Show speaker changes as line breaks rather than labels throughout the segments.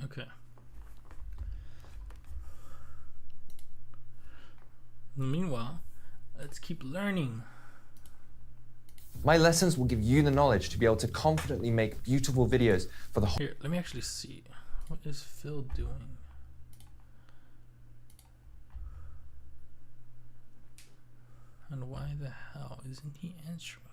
Okay. Meanwhile, let's keep learning.
My lessons will give you the knowledge to be able to confidently make beautiful videos for the whole.
Here, let me actually see. What is Phil doing? And why the hell isn't he answering?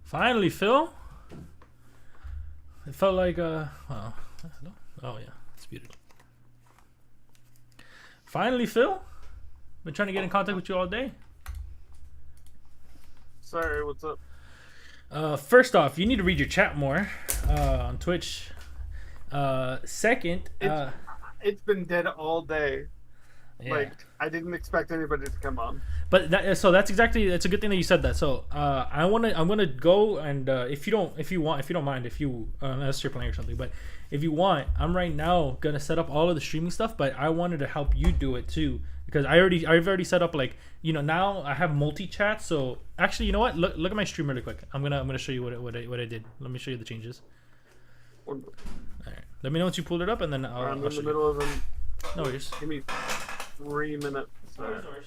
Finally, Phil. It felt like well, oh yeah, it's beautiful. Finally, Phil. Been trying to get in contact with you all day.
Sorry, what's up?
First off, you need to read your chat more on Twitch. Second,
It's been dead all day.
yeah.
Like, I didn't expect anybody to come on.
But that's a good thing that you said that. So I'm gonna go and if you don't mind, unless you're playing or something, but if you want, I'm right now gonna set up all of the streaming stuff. But I wanted to help you do it too because I've already set up, like, now I have multi chat. So actually, you know what? Look at my stream really quick. I'm gonna show you what I did. Let me show you the changes. All right. Let me know once you pulled it up, and then
I'm
I'll
in the middle of them.
No worries.
Give me 3 minutes. Sorry.
No worries.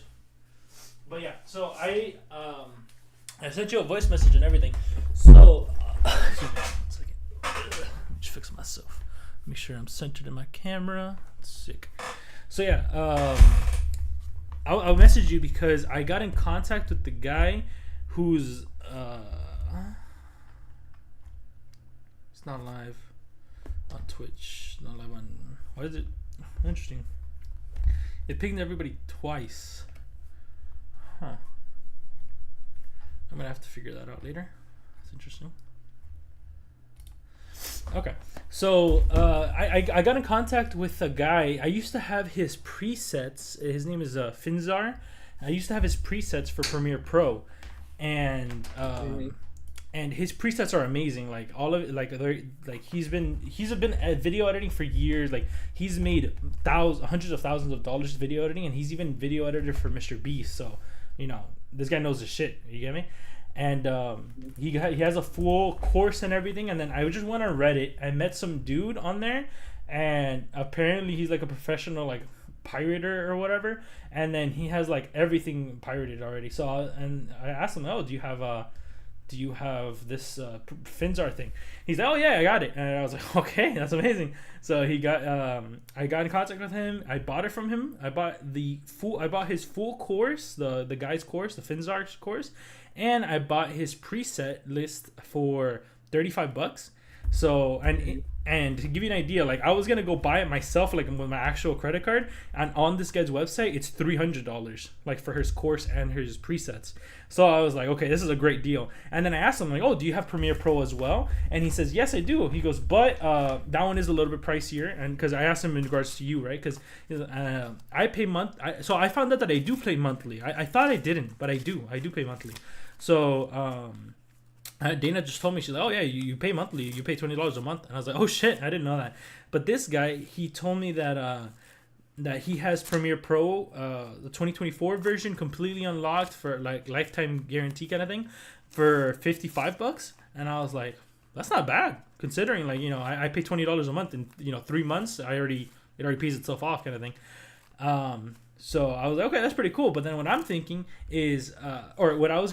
But yeah, so I sent you a voice message and everything. So excuse me, 1 second. Just fix myself. Make sure I'm centered in my camera. Sick. So yeah, I'll message you because I got in contact with the guy who's it's not live on Twitch, not live on. Why is it interesting? It pinged everybody twice. Huh. I'm gonna have to figure that out later. That's interesting. Okay, so I got in contact with a guy. I used to have his presets. His name is Finzar. I used to have his presets for Premiere Pro, and his presets are amazing. Like all of it, like he's been video editing for years. Like he's made hundreds of thousands of dollars video editing, and he's even video edited for Mr. Beast. So this guy knows his shit. You get me? And he has a full course and everything. And then I just went on Reddit. I met some dude on there, and apparently he's like a professional like pirater or whatever. And then he has like everything pirated already. So I asked him, "Oh, do you have this Finzar thing?" He's like, "Oh yeah, I got it." And I was like, "Okay, that's amazing." So I got in contact with him. I bought it from him. I bought his full course, the guy's course, the Finzar's course, and I bought his preset list for $35. So and to give you an idea, like I was gonna go buy it myself, like with my actual credit card, and on this guy's website it's $300, like for his course and his presets. So I was like, okay, this is a great deal. And then I asked him like, "Oh, do you have Premiere Pro as well?" And he says, "Yes, I do." He goes, "But that one is a little bit pricier." And because I asked him in regards to you, right? Because I pay so I found out that I do pay monthly. I thought I didn't, but I do pay monthly. So Dana just told me, she's like, "Oh yeah, you pay monthly. You pay $20 a month." And I was like, "Oh shit, I didn't know that." But this guy, he told me that he has Premiere Pro, the 2024 version, completely unlocked for like lifetime guarantee kind of thing, for $55. And I was like, that's not bad considering, like, I pay $20 a month, and 3 months it already pays itself off kind of thing. So I was like, okay, that's pretty cool. But then what I'm thinking is, or what I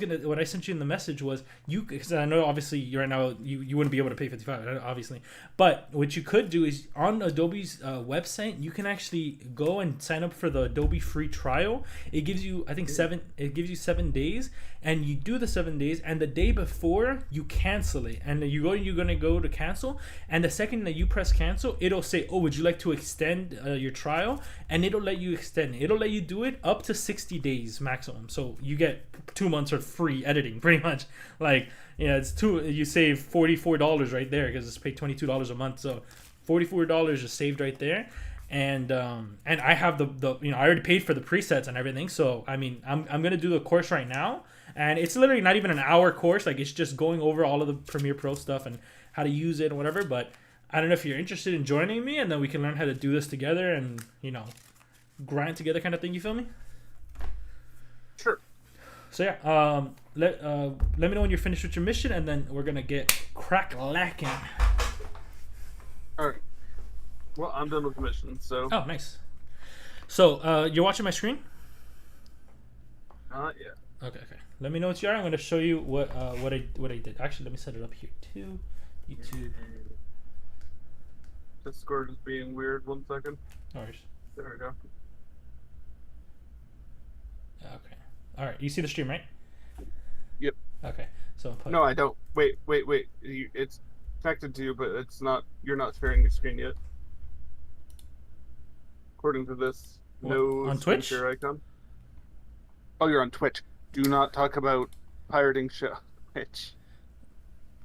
sent you in the message was because I know obviously you right now you wouldn't be able to pay 55, obviously. But what you could do is on Adobe's website, you can actually go and sign up for the Adobe free trial. It gives you, I think it gives you 7 days, and you do the 7 days, and the day before you cancel it, and you're gonna go to cancel, and the second that you press cancel, it'll say, oh, would you like to extend your trial? And it'll let you extend it. It'll let you do it up to 60 days maximum. So you get 2 months of free editing, pretty much. Like, you save $44 right there because it's paid $22 a month. So $44 is saved right there. And I have the I already paid for the presets and everything. So I mean, I'm gonna do the course right now, and it's literally not even an hour course. Like, it's just going over all of the Premiere Pro stuff and how to use it and whatever. But I don't know if you're interested in joining me, and then we can learn how to do this together and grind together kind of thing. You feel me?
Sure.
So yeah, let me know when you're finished with your mission, and then we're gonna get crack-lacking.
All right. Well, I'm done with the mission, so.
Oh, nice. So you're watching my screen?
Not yet.
Okay. Let me know what you are. I'm gonna show you what I did. Actually, let me set it up here too. YouTube.
Discord is being weird. 1 second.
No worries.
There we go.
Okay. All right. You see the stream, right?
Yep.
Okay. So
No, I don't. Wait. It's connected to you, but it's not. You're not sharing your screen yet. According to this,
What,
no
on
screen
Twitch?
share icon. Oh, you're on Twitch. Do not talk about pirating Twitch.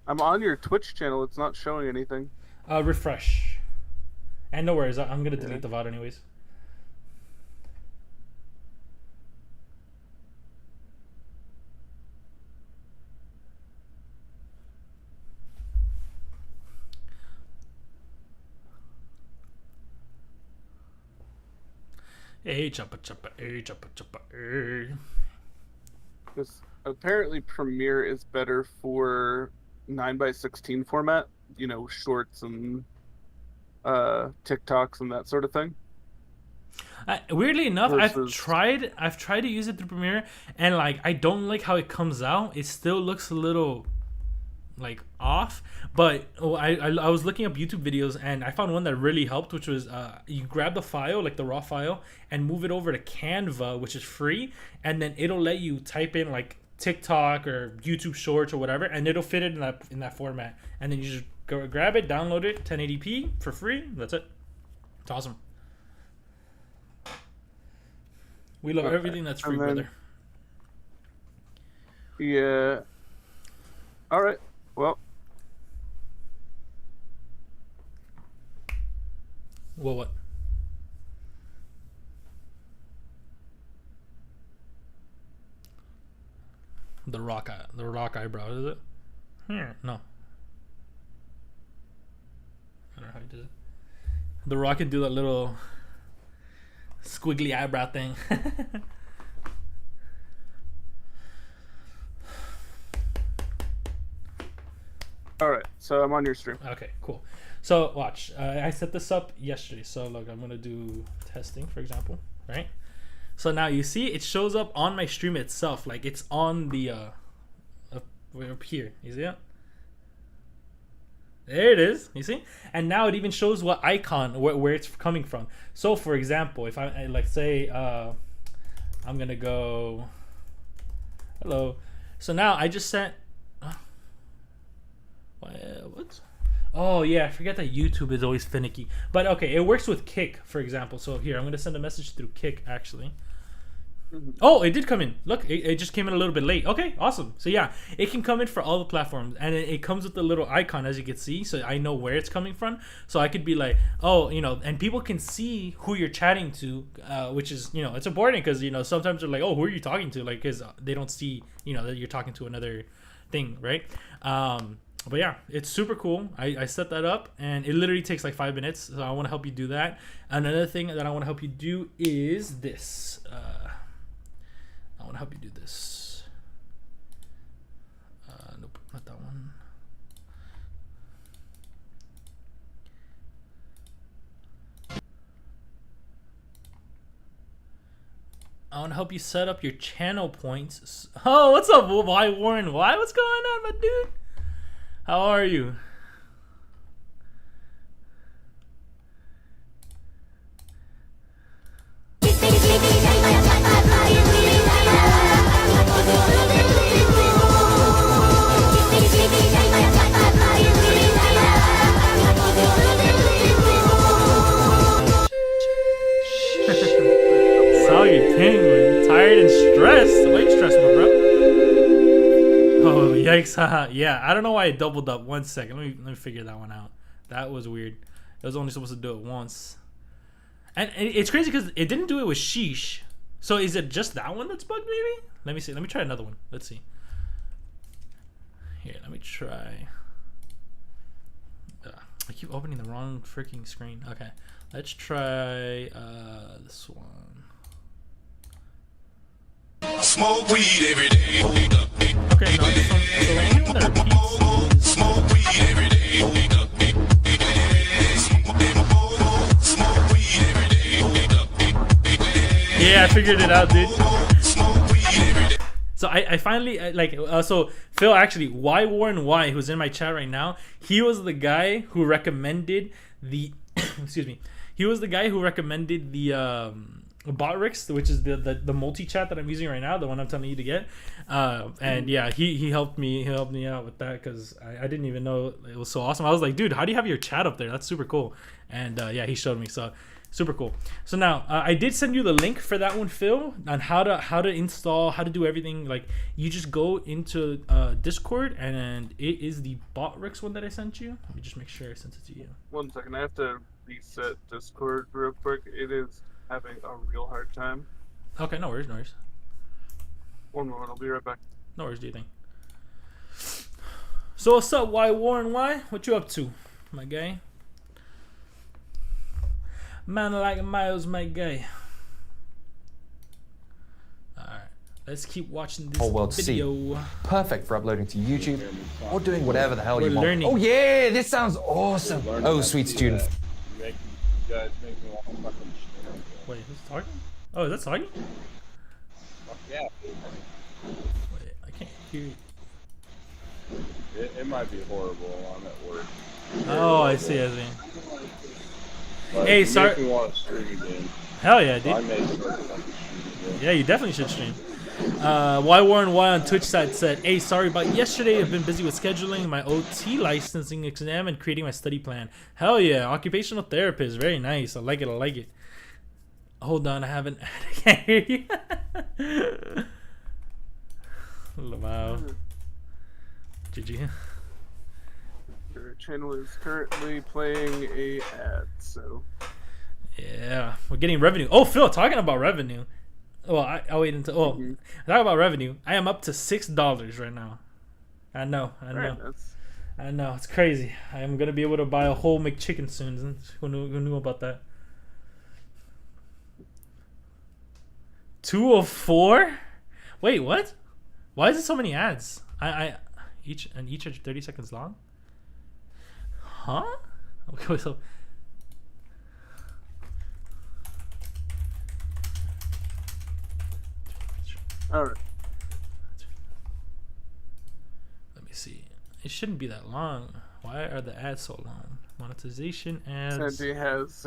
I'm on your Twitch channel. It's not showing anything.
Refresh. And no worries. I'm gonna delete the VOD anyways. Hey, choppa, hey.
Because apparently Premiere is better for 9:16 format. Shorts and TikToks and that sort of thing.
Weirdly enough,
Versus...
I've tried to use it through Premiere, and like I don't like how it comes out. It still looks a little like off. But I was looking up YouTube videos, and I found one that really helped, which was you grab the file, like the raw file, and move it over to Canva, which is free, and then it'll let you type in like TikTok or YouTube Shorts or whatever, and it'll fit it in that format, and then you just go grab it, download it, 1080p for free. That's it. It's awesome. We love everything that's free, brother.
Yeah. All right. Well.
Well, what? The rock eyebrow, is it? Here, no. I don't know how he did it. The Rock can do that little squiggly eyebrow thing.
All right, so I'm on your stream.
Okay, cool. So watch, I set this up yesterday. So look, I'm gonna do testing, for example, right? So now you see it shows up on my stream itself, like it's on the up here. You see it? There it is. You see? And now it even shows what icon where it's coming from. So for example, if I like say I'm gonna go hello. So now I just sent what? Oh yeah, I forget that YouTube is always finicky. But okay, it works with Kick, for example. So here, I'm gonna send a message through Kick actually. Oh, it did come in. Look, it just came in a little bit late. Okay, awesome. So yeah, it can come in for all the platforms, and it comes with the little icon, as you can see, so I know where it's coming from. So I could be like, oh, and people can see who you're chatting to, which is, it's important because, sometimes they're like, oh, who are you talking to? Like, because they don't see, that you're talking to another thing, right? But yeah, it's super cool. I set that up, and it literally takes like 5 minutes. So I want to help you do that. Another thing that I want to help you do is this. I want to help you do this. Nope, not that one. I want to help you set up your channel points. Oh, what's up, Why Warren? Why? What's going on, my dude? How are you? Soggy penguin, tired and stressed. Why you stressed, my bro? Oh yikes! Haha. Yeah, I don't know why I doubled up. 1 second. Let me figure that one out. That was weird. It was only supposed to do it once. And it's crazy because it didn't do it with sheesh. So is it just that one that's bugged? Maybe. Let me see. Let me try another one. Let's see. Here, let me try. I keep opening the wrong freaking screen. Okay, let's try this one.
Smoke weed every day.
Okay, no, this one. The only one that repeats.
Smoke weed every day. Smoke weed every day.
Yeah, I figured it out, dude.
Smoke weed every day.
So I finally so Phil, actually, Why Warren Y, who's in my chat right now, he was the guy who recommended the excuse me, he was the guy who recommended the Botrix, which is the multi chat that I'm using right now, the one I'm telling you to get. And yeah, he helped me out with that because I didn't even know it was so awesome. I was like, dude, how do you have your chat up there? That's super cool. And yeah, he showed me. So super cool. So now I did send you the link for that one, Phil, on how to install, how to do everything. Like, you just go into Discord, and it is the Botrix one that I sent you. Let me just make sure I sent it to you.
1 second, I have to reset Discord real quick. It is having a real hard time.
Okay, no worries, no worries.
1 moment, I'll be right back.
No worries, do you think? So what's up, Why Warren Y? What you up to, my guy? Man like Miles, my guy. Alright, let's keep watching this
Whole world to see.
video.
Perfect for uploading to YouTube or doing whatever the hell
We're
you want.
learning.
Oh yeah, this sounds awesome. Oh, sweet student.
You guys make me want to fucking stream.
Wait, who's talking? Oh, is that talking?
Fuck yeah.
Wait, I can't hear you.
It might be horrible. I'm at work.
Oh, I see, I see.
But
Hey,
you
sorry.
make me want to stream again.
Hell yeah,
So I
dude.
may start to fucking stream again.
Yeah, you definitely should stream. Why Warren Y on Twitch side said, hey, sorry about yesterday. I've been busy with scheduling my OT licensing exam and creating my study plan. Hell yeah, occupational therapist. Very nice. I like it, I like it. Hold on, I haven't. I can't hear you. Wow. GG.
Your channel is currently playing a ad, so
Yeah, we're getting revenue. Oh, Phil, talking about revenue. Well, I'll wait until. Oh, talk about revenue. I am up to $6 right now. I know.
right, that's
I know. It's crazy. I am gonna be able to buy a whole McChicken soon. Who knew about that? 204. Wait, what? Why is it so many ads? Each are 30 seconds long. Huh? Okay, so.
all right.
Let me see. It shouldn't be that long. Why are the ads so long? Monetization ads.
Sandy has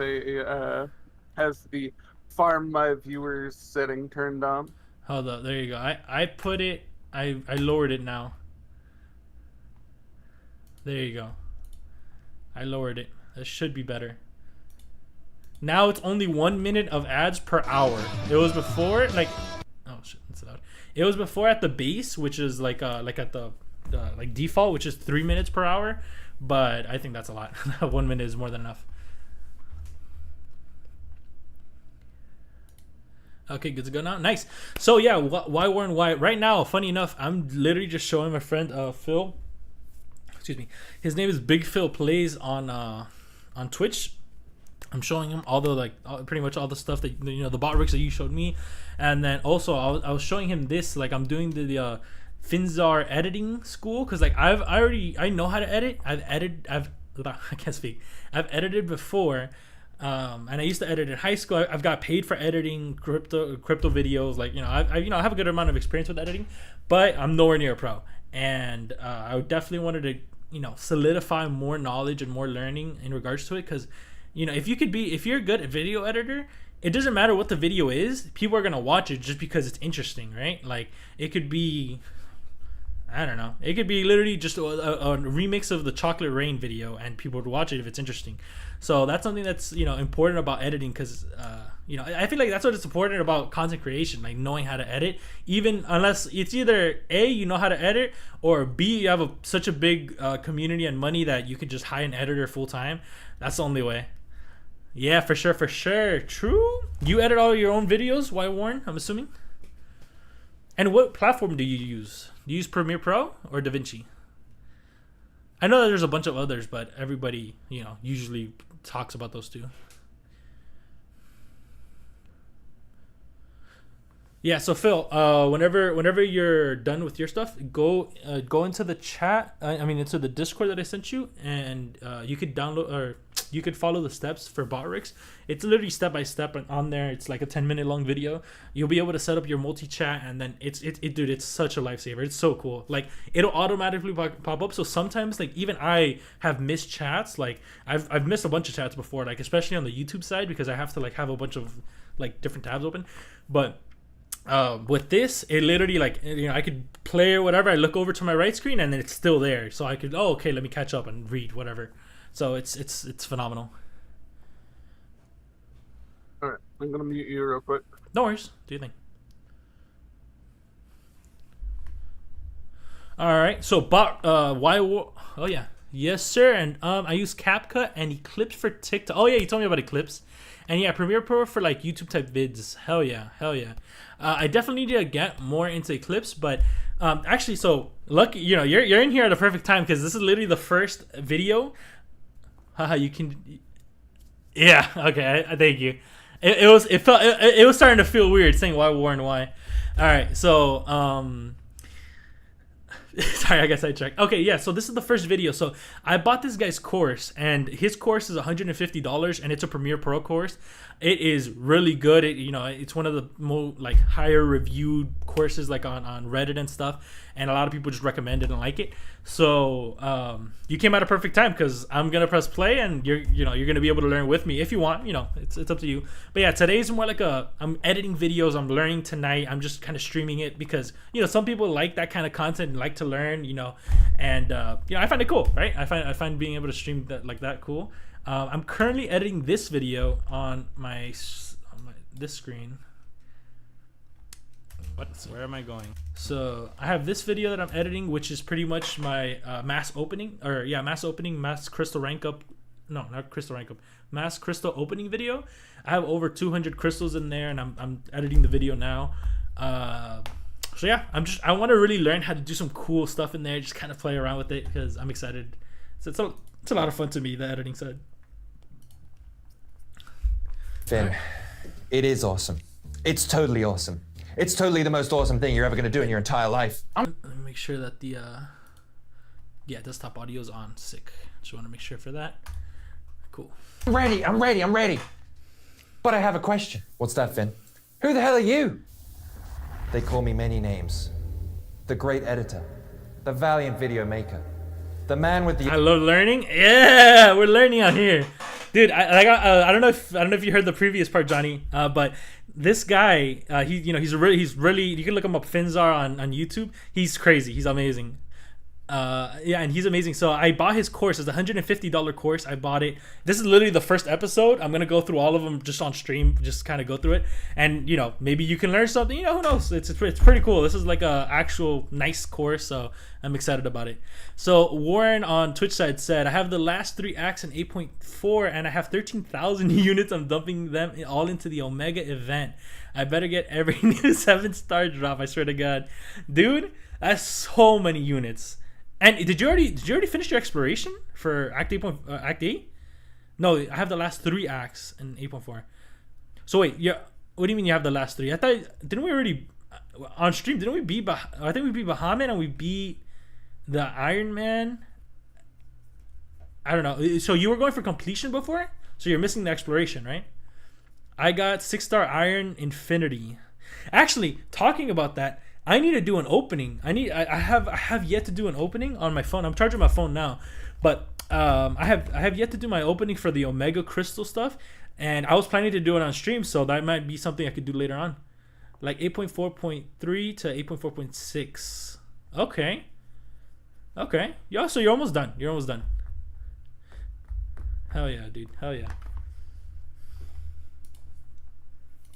the farm my viewers setting turned on.
Hold up. There you go. I put it. I lowered it now. There you go. I lowered it. That should be better. Now it's only 1 minute of ads per hour. It was before like, oh shit, that's loud. It was before at the base, which is like at the like default, which is 3 minutes per hour. But I think that's a lot. 1 minute is more than enough. Okay, good to go now. Nice. So yeah, why Warren Why? Right now, funny enough, I'm literally just showing my friend Phil. Excuse me. His name is Big Phil Plays on Twitch. I'm showing him all the pretty much all the stuff that the Botrix that you showed me, and then also I was showing him this, like I'm doing the Finzar editing school, because like I know how to edit. I can't speak. I've edited before. And I used to edit in high school. I've got paid for editing crypto videos. Like, I have a good amount of experience with editing, but I'm nowhere near a pro. And I definitely wanted to, solidify more knowledge and more learning in regards to it. Because, if you're a good video editor, it doesn't matter what the video is. People are going to watch it just because it's interesting, right? Like, it could be, I don't know. It could be literally just a remix of the Chocolate Rain video, and people would watch it if it's interesting. So that's something that's important about editing, because I feel like that's what it's important about content creation, like knowing how to edit. Even unless it's either A, you know how to edit, or B, you have such a big community and money that you could just hire an editor full time. That's the only way. Yeah, for sure. True. You edit all your own videos, why, Warren? I'm assuming. And what platform do you use? Do you use Premiere Pro or DaVinci? I know that there's a bunch of others, but everybody, usually talks about those two. Yeah, so Phil, whenever you're done with your stuff, go into the chat. Into the Discord that I sent you, and you could download, or you could follow the steps for Botrix. It's literally step by step on there. It's like a 10-minute long video. You'll be able to set up your multi-chat, and then dude, it's such a lifesaver. It's so cool. Like, it'll automatically pop up. So sometimes, like, even I have missed chats. Like, I've missed a bunch of chats before, like especially on the YouTube side, because I have to like have a bunch of like different tabs open. But with this, it literally, like, I could play or whatever. I look over to my right screen, and then it's still there. So I could, okay, let me catch up and read whatever. So it's phenomenal.
All right, I'm gonna mute you real quick.
No worries. Do your thing. All right. So, oh yeah, yes sir. And I use CapCut and Eclipse for TikTok. Oh yeah, you told me about Eclipse. And yeah, Premiere Pro for like YouTube type vids. Hell yeah. I definitely need to get more into Eclipse, but actually, so lucky, you're in here at the perfect time, because this is literally the first video. Haha, you can. Yeah. Okay. Thank you. It was starting to feel weird saying why Warren why. All right. So sorry, I guess I checked. Okay, yeah, so this is the first video. So I bought this guy's course, and his course is $150, and it's a Premiere Pro course. It is really good. It's one of the more like higher reviewed courses, like on Reddit and stuff, and a lot of people just recommend it and like it. So you came at a perfect time, because I'm gonna press play, and you're gonna be able to learn with me if you want. It's up to you. But yeah, today's more like I'm editing videos. I'm learning tonight. I'm just kind of streaming it because some people like that kind of content and like to learn. And I find it cool, right? I find being able to stream that like that cool. I'm currently editing this video on this screen. Where am I going? So I have this video that I'm editing, which is pretty much my mass opening crystal rank up. No, not crystal rank up. Mass crystal opening video. I have over 200 crystals in there, and I'm editing the video now. So yeah, I want to really learn how to do some cool stuff in there. Just kind of play around with it, because I'm excited. So it's a lot of fun to me, the editing side.
Finn, it is awesome. It's totally awesome. It's totally the most awesome thing you're ever going to do in your entire life.
Let me make sure that the desktop audio is on. Sick. Just want to make sure for that. Cool.
I'm ready. But I have a question. What's that, Finn? Who the hell are you? They call me many names. The great editor. The valiant video maker. The man with the...
I love learning. Yeah, we're learning out here. Dude, I don't know if you heard the previous part, Johnny, but this guy, he's really, you can look him up, Finzar on YouTube. He's crazy. He's amazing. And he's amazing. So I bought his course. It's a $150 course. I bought it. This is literally the first episode. I'm gonna go through all of them just on stream, just kind of go through it, and maybe you can learn something. Who knows? It's pretty cool. This is like a actual nice course, so I'm excited about it. So Warren on Twitch side said, I have the last 3 acts in 8.4, and I have 13,000 units. I'm dumping them all into the Omega event. I better get every new 7-star drop. I swear to God, dude, that's so many units. And did you already finish your exploration for Act 8? No, I have the last 3 acts in 8.4. So wait, what do you mean you have the last 3? I thought, didn't we already on stream? Didn't we beat? I think we beat Bahamut, and we beat the Iron Man. I don't know. So you were going for completion before? So you're missing the exploration, right? I got 6-star Iron Infinity. Actually, talking about that, I need to do an opening. I have yet to do an opening on my phone. I'm charging my phone now, but I have yet to do my opening for the Omega Crystal stuff, and I was planning to do it on stream, so that might be something I could do later on, like 8.4.3 to 8.4.6. Okay, yeah. So you're almost done. Hell yeah, dude. Hell yeah.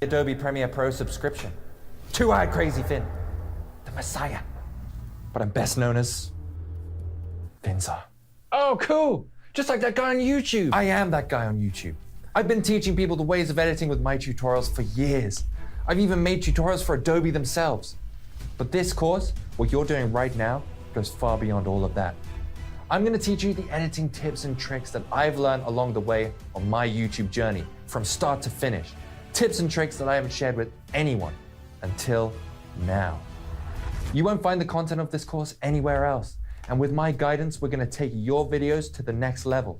Adobe Premiere Pro subscription. Two-eyed Crazy Finn, the Messiah. But I'm best known as Finzar. Oh, cool. Just like that guy on YouTube. I am that guy on YouTube. I've been teaching people the ways of editing with my tutorials for years. I've even made tutorials for Adobe themselves. But this course, what you're doing right now, goes far beyond all of that. I'm going to teach you the editing tips and tricks that I've learned along the way on my YouTube journey, from start to finish. Tips and tricks that I haven't shared with anyone until now. You won't find the content of this course anywhere else. And with my guidance, we're going to take your videos to the next level.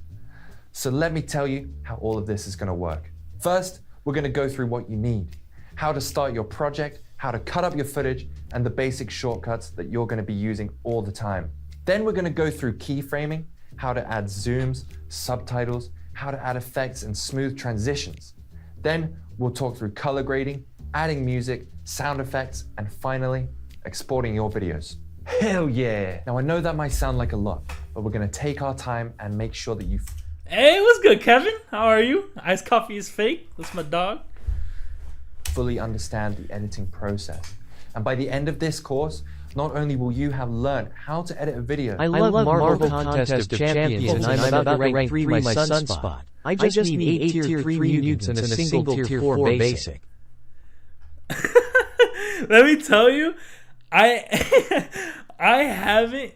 So let me tell you how all of this is going to work. First, we're going to go through what you need, how to start your project, how to cut up your footage, and the basic shortcuts that you're going to be using all the time. Then we're going to go through keyframing, how to add zooms, subtitles, how to add effects and smooth transitions. Then we'll talk through color grading, adding music, sound effects, and finally, exporting your videos. Hell yeah! Now I know that might sound like a lot, but we're gonna take our time and make sure that you...
Hey, what's good, Kevin? How are you? Iced coffee is fake. That's my dog.
...fully understand the editing process. And by the end of this course, not only will you have learned how to edit a video...
I love Marvel Contest of Champions, and I'm about to rank 3 my sunspot. I just need 8 tier 3 mutants and a single tier 4 basic.
Let me tell you, I haven't.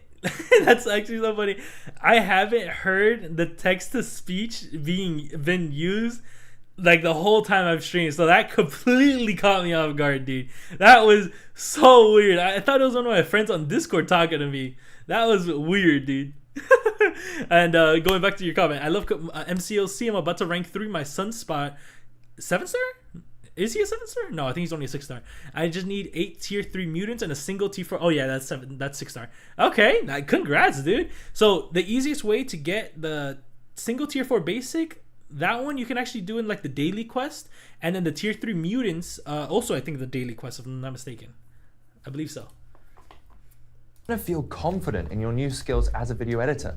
That's actually so funny. I haven't heard the text to speech been used like the whole time I've streamed. So that completely caught me off guard, dude. That was so weird. I thought it was one of my friends on Discord talking to me. That was weird, dude. And going back to your comment, I love MCLC. I'm about to rank 3 my sunspot. 7-star? Is he a 7-star? No, I think he's only a 6-star. I just need 8 tier 3 mutants and a single tier 4. Oh yeah, that's 6-star. Okay, congrats, dude. So the easiest way to get the single tier 4 basic, that one you can actually do in like the daily quest, and then the tier 3 mutants, also I think the daily quest, if I'm not mistaken. I believe so.
To feel confident in your new skills as a video editor.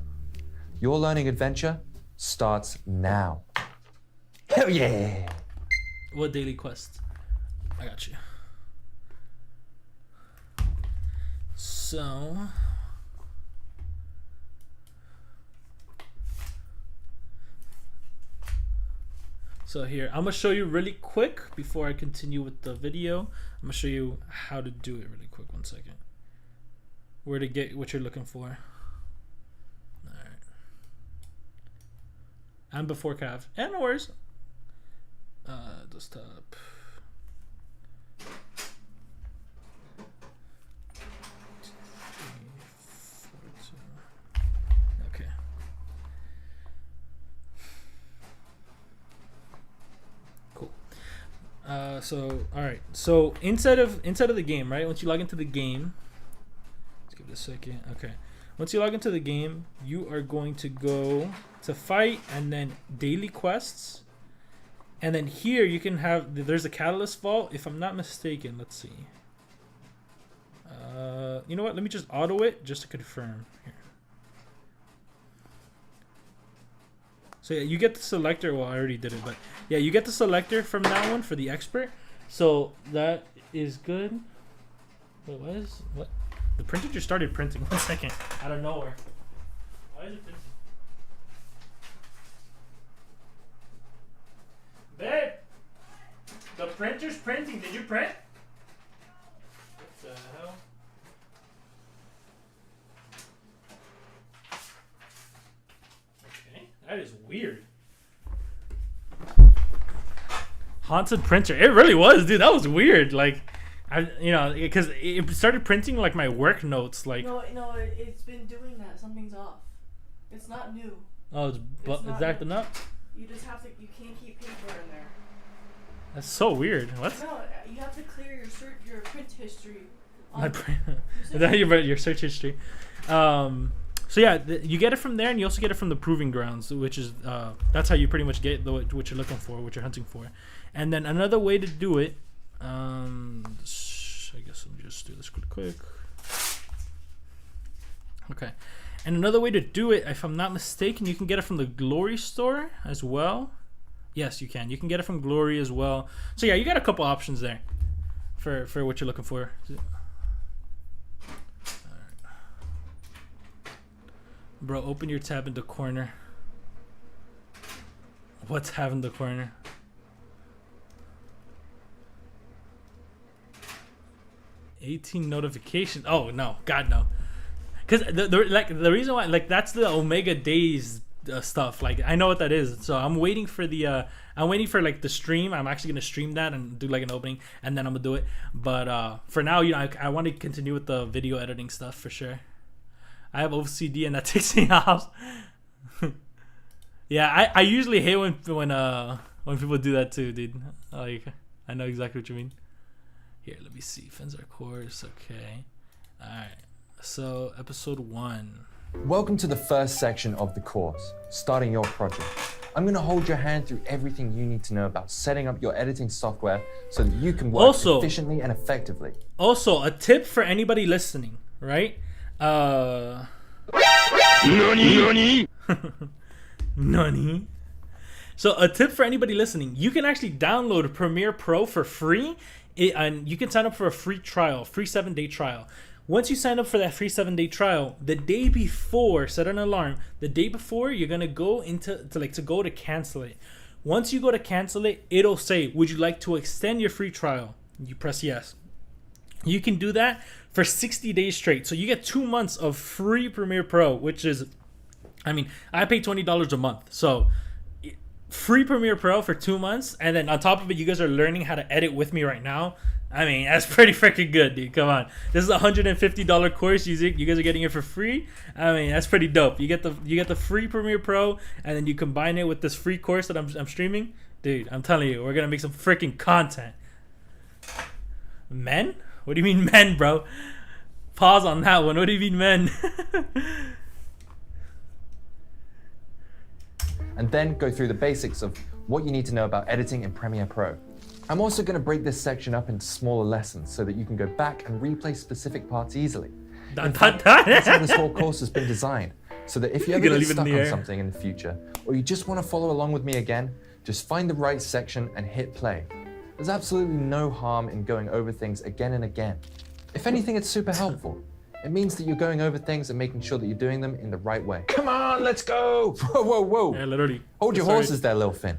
Your learning adventure starts now. Hell yeah!
What daily quest? I got you. So here, I'm gonna show you really quick before I continue with the video. I'm gonna show you how to do it really quick. 1 second. Where to get what you're looking for. Alright. I'm before Cav. And no worries. Desktop. Okay. Cool. All right. So inside of the game, right? Once you log into the game, let's give it a second. Okay. Once you log into the game, you are going to go to fight and then daily quests. And then here you can have, there's a catalyst vault, if I'm not mistaken. Let's see. You know what? Let me just auto it just to confirm. Here. So yeah, you get the selector. Well, I already did it, but yeah, you get the selector from that one for the expert. So that is good. Wait, what? The printer just started printing. 1 second. Out of nowhere. Why is it printing? Babe, the printer's printing. Did you print? What the hell? Okay, that is weird. Haunted printer. It really was, dude. That was weird. Like, because it started printing like my work notes. Like,
no, it's been doing that. Something's off. It's not new.
Oh, it's acting up.
You just have to. You can't keep paper in there.
That's so weird. What?
No, you have to clear your print history.
Your search history. So yeah, you get it from there, and you also get it from the proving grounds, which is that's how you pretty much get what you're looking for, what you're hunting for. And then another way to do it, I guess let me just do this quick. Okay, and another way to do it, if I'm not mistaken, you can get it from the Glory store as well. Yes, you can. You can get it from Glory as well. So yeah, you got a couple options there for what you're looking for. Bro, open your tab in the corner. What tab in the corner? $18 notification. Oh no, God no. Cause the reason why that's the Omega Days stuff. Like I know what that is. So I'm waiting for the the stream. I'm actually gonna stream that and do like an opening, and then I'm gonna do it. But for now, I want to continue with the video editing stuff for sure. I have OCD and that takes me off. Yeah, I usually hate when people do that too, dude. Like I know exactly what you mean. Here, let me see. Fenzar course, okay. Alright. So episode 1.
Welcome to the first section of the course, starting your project. I'm going to hold your hand through everything you need to know about setting up your editing software so that you can work efficiently and effectively.
Also, a tip for anybody listening, right?
Nani?
Nani? So a tip for anybody listening, you can actually download Premiere Pro for free, and you can sign up for a free 7-day trial. Once you sign up for that free 7-day trial, the day before, set an alarm. The day before, you're gonna go to cancel it. Once you go to cancel it, it'll say, "Would you like to extend your free trial?" You press yes. You can do that for 60 days straight. So you get 2 months of free Premiere Pro, which is, I pay $20 a month. So free Premiere Pro for 2 months. And then on top of it, you guys are learning how to edit with me right now. That's pretty freaking good, dude. Come on. This is a $150 course. You guys are getting it for free. That's pretty dope. You get the free Premiere Pro, and then you combine it with this free course that I'm streaming. Dude, I'm telling you, we're going to make some freaking content. Men? What do you mean men, bro? Pause on that one. What do you mean men?
And then go through the basics of what you need to know about editing in Premiere Pro. I'm also going to break this section up into smaller lessons so that you can go back and replay specific parts easily. In fact, that's how this whole course has been designed, so that if you ever get stuck on something in the future, or you just want to follow along with me again, just find the right section and hit play. There's absolutely no harm in going over things again and again. If anything, it's super helpful. It means that you're going over things and making sure that you're doing them in the right way. Come on, let's go! Whoa.
Yeah, literally.
Hold your horses there, Lil Finn.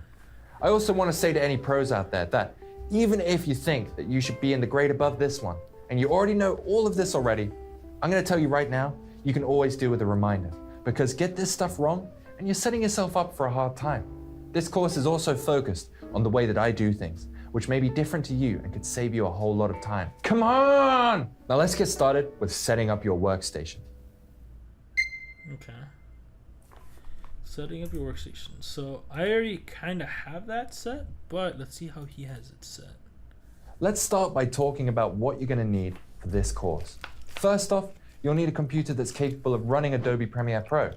I also want to say to any pros out there that even if you think that you should be in the grade above this one, and you already know all of this already, I'm going to tell you right now, you can always do with a reminder. Because get this stuff wrong, and you're setting yourself up for a hard time. This course is also focused on the way that I do things, which may be different to you and could save you a whole lot of time. Come on! Now let's get started with setting up your workstation.
Okay. Setting up your workstation. So I already kind of have that set, but let's see how he has it set.
Let's start by talking about what you're going to need for this course. First off, you'll need a computer that's capable of running Adobe Premiere Pro.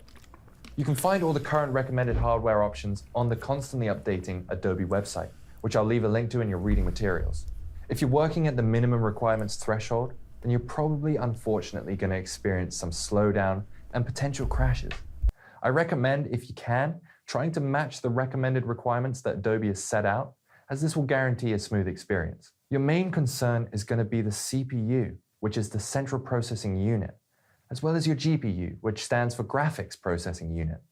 You can find all the current recommended hardware options on the constantly updating Adobe website, which I'll leave a link to in your reading materials. If you're working at the minimum requirements threshold, then you're probably unfortunately going to experience some slowdown and potential crashes. I recommend, if you can, trying to match the recommended requirements that Adobe has set out, as this will guarantee a smooth experience. Your main concern is going to be the CPU, which is the central processing unit, as well as your GPU, which stands for graphics processing unit.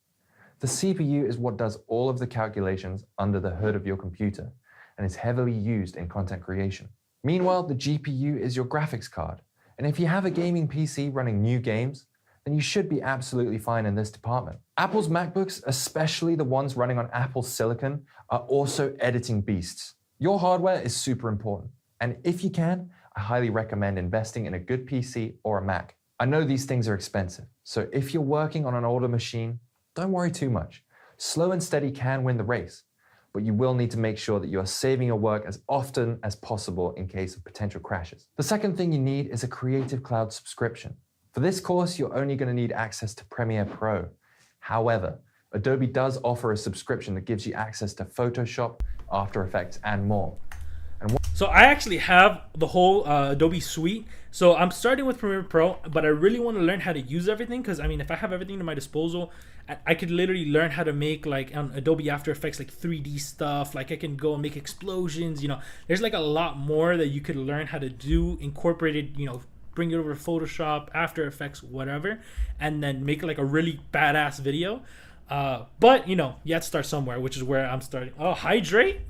The CPU is what does all of the calculations under the hood of your computer and is heavily used in content creation. Meanwhile, the GPU is your graphics card, and if you have a gaming PC running new games, then you should be absolutely fine in this department. Apple's MacBooks, especially the ones running on Apple Silicon, are also editing beasts. Your hardware is super important, and if you can, I highly recommend investing in a good PC or a Mac. I know these things are expensive, so if you're working on an older machine, don't worry too much. Slow and steady can win the race, but you will need to make sure that you are saving your work as often as possible in case of potential crashes. The second thing you need is a Creative Cloud subscription. For this course, you're only going to need access to Premiere Pro. However, Adobe does offer a subscription that gives you access to Photoshop, After Effects, and more.
So I actually have the whole Adobe suite. So I'm starting with Premiere Pro, but I really want to learn how to use everything, because I mean, if I have everything to my disposal, I could literally learn how to make like on Adobe After Effects like 3D stuff. Like I can go and make explosions. You know, there's like a lot more that you could learn how to do, incorporated. You know, bring it over to Photoshop, After Effects, whatever, and then make like a really badass video. But you know, you have to start somewhere, which is where I'm starting. Oh, hydrate,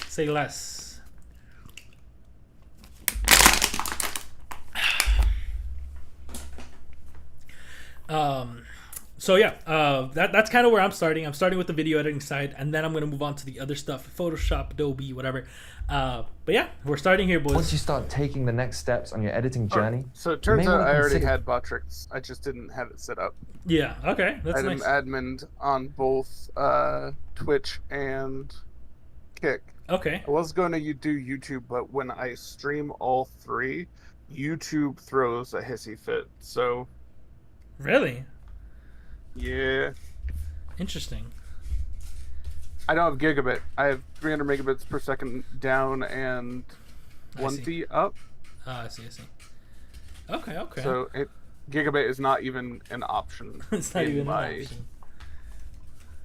say less. So yeah, that's kind of where I'm starting. I'm starting with the video editing side, and then I'm gonna move on to the other stuff, Photoshop, Adobe, whatever. But yeah, we're starting here, boys.
Once you start taking the next steps on your editing journey,
So it turns
you may
out
wanna
I already
consider-
had Botrix. I just didn't have it set up.
Yeah, okay, that's
I'm
nice.
admin on both Twitch and Kick.
Okay,
I was going to do YouTube, but when I stream all three, YouTube throws a hissy fit. So
really
yeah,
interesting.
I don't have gigabit. I have 300 megabits per second down and
I
1T up.
I see. Okay.
So gigabit is not even an option.
It's not
in
even
my,
an option.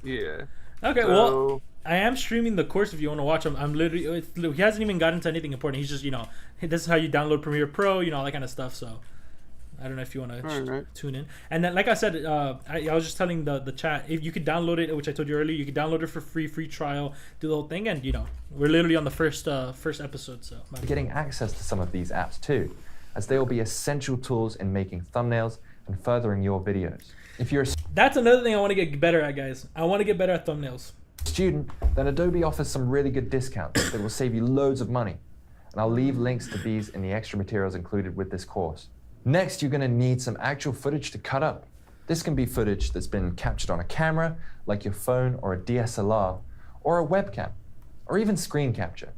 Yeah.
Okay,
So,
well, I am streaming the course if you want to watch him. I'm literally, he hasn't even gotten to anything important. He's just, you know, this is how you download Premiere Pro, you know, all that kind of stuff. So I don't know if you want to
Alright.
tune in. And then, like I said, I was just telling the chat, if you could download it, which I told you earlier, you could download it for free trial, do the whole thing, and you know, we're literally on the first episode. So
getting access to some of these apps too, as they will be essential tools in making thumbnails and furthering your videos. If you're a
that's another thing I want to get better at, guys. I want to get better at thumbnails.
student, then Adobe offers some really good discounts that will save you loads of money. And I'll leave links to these in the extra materials included with this course. Next, you're going to need some actual footage to cut up. This can be footage that's been captured on a camera, like your phone or a DSLR, or a webcam, or even screen capture.